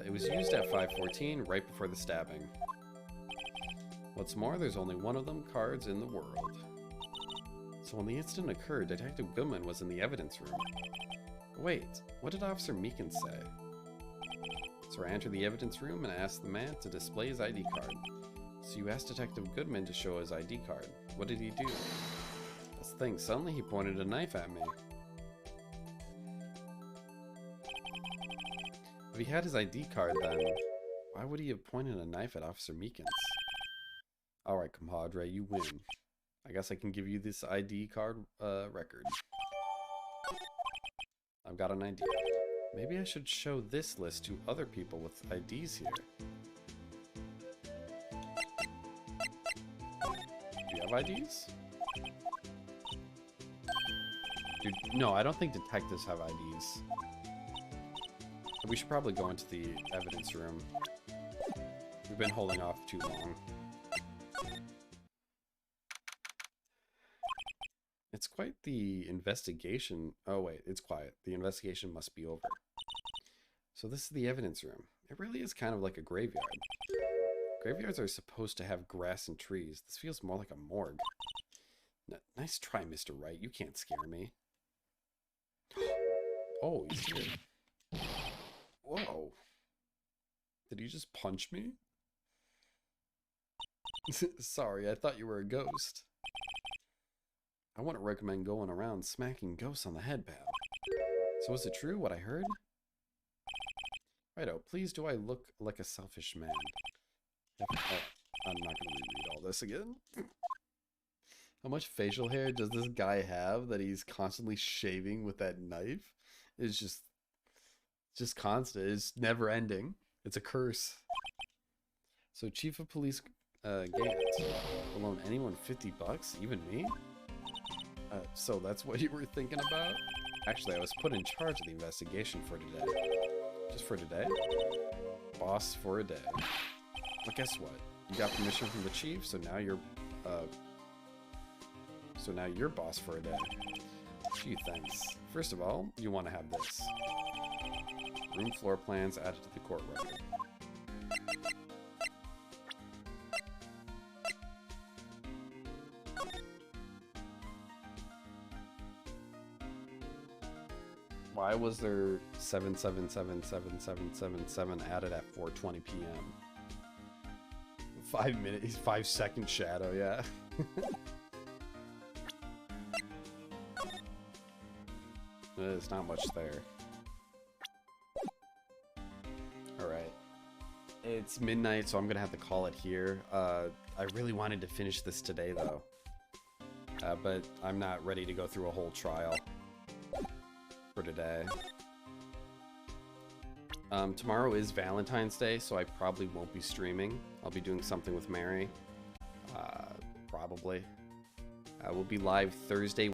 It was used at 5:14, right before the stabbing. What's more, there's only one of them cards in the world. So when the incident occurred, Detective Goodman was in the evidence room. Wait, what did Officer Meekins say? So I entered the evidence room and asked the man to display his ID card. So you asked Detective Goodman to show his ID card. What did he do? That's the thing, suddenly he pointed a knife at me. If he had his ID card then, why would he have pointed a knife at Officer Meekins? Alright, compadre, you win. I guess I can give you this ID card record. I've got an idea. Maybe I should show this list to other people with IDs here. Do you have IDs? Dude, no, I don't think detectives have IDs. We should probably go into the evidence room. We've been holding off too long. It's quite the investigation. Oh wait, it's quiet. The investigation must be over. So this is the evidence room. It really is kind of like a graveyard. Graveyards are supposed to have grass and trees. This feels more like a morgue. Nice try, Mr. Wright. You can't scare me. Oh, he's here. Whoa. Did he just punch me? Sorry, I thought you were a ghost. I wouldn't recommend going around smacking ghosts on the head, pal. So is it true what I heard? Righto, please do I look like a selfish man? Oh, I'm not gonna reread all this again. How much facial hair does this guy have that he's constantly shaving with that knife? It's just constant. It's never ending. It's a curse. So Chief of Police Gant will loan anyone $50, even me? So that's what you were thinking about? Actually, I was put in charge of the investigation for today. Just for today? Boss for a day. But guess what? You got permission from the chief, so now you're boss for a day. Gee, thanks. First of all, you want to have this. Room floor plans added to the court record. Why was there 7777777 added at 4:20 p.m.? 5 minutes, 5-second shadow, yeah. There's not much there. Alright. It's midnight, so I'm gonna have to call it here. I really wanted to finish this today, though. But I'm not ready to go through a whole trial for today. Tomorrow is Valentine's Day, so I probably won't be streaming. I'll be doing something with Mary. Probably. We'll be live Thursday,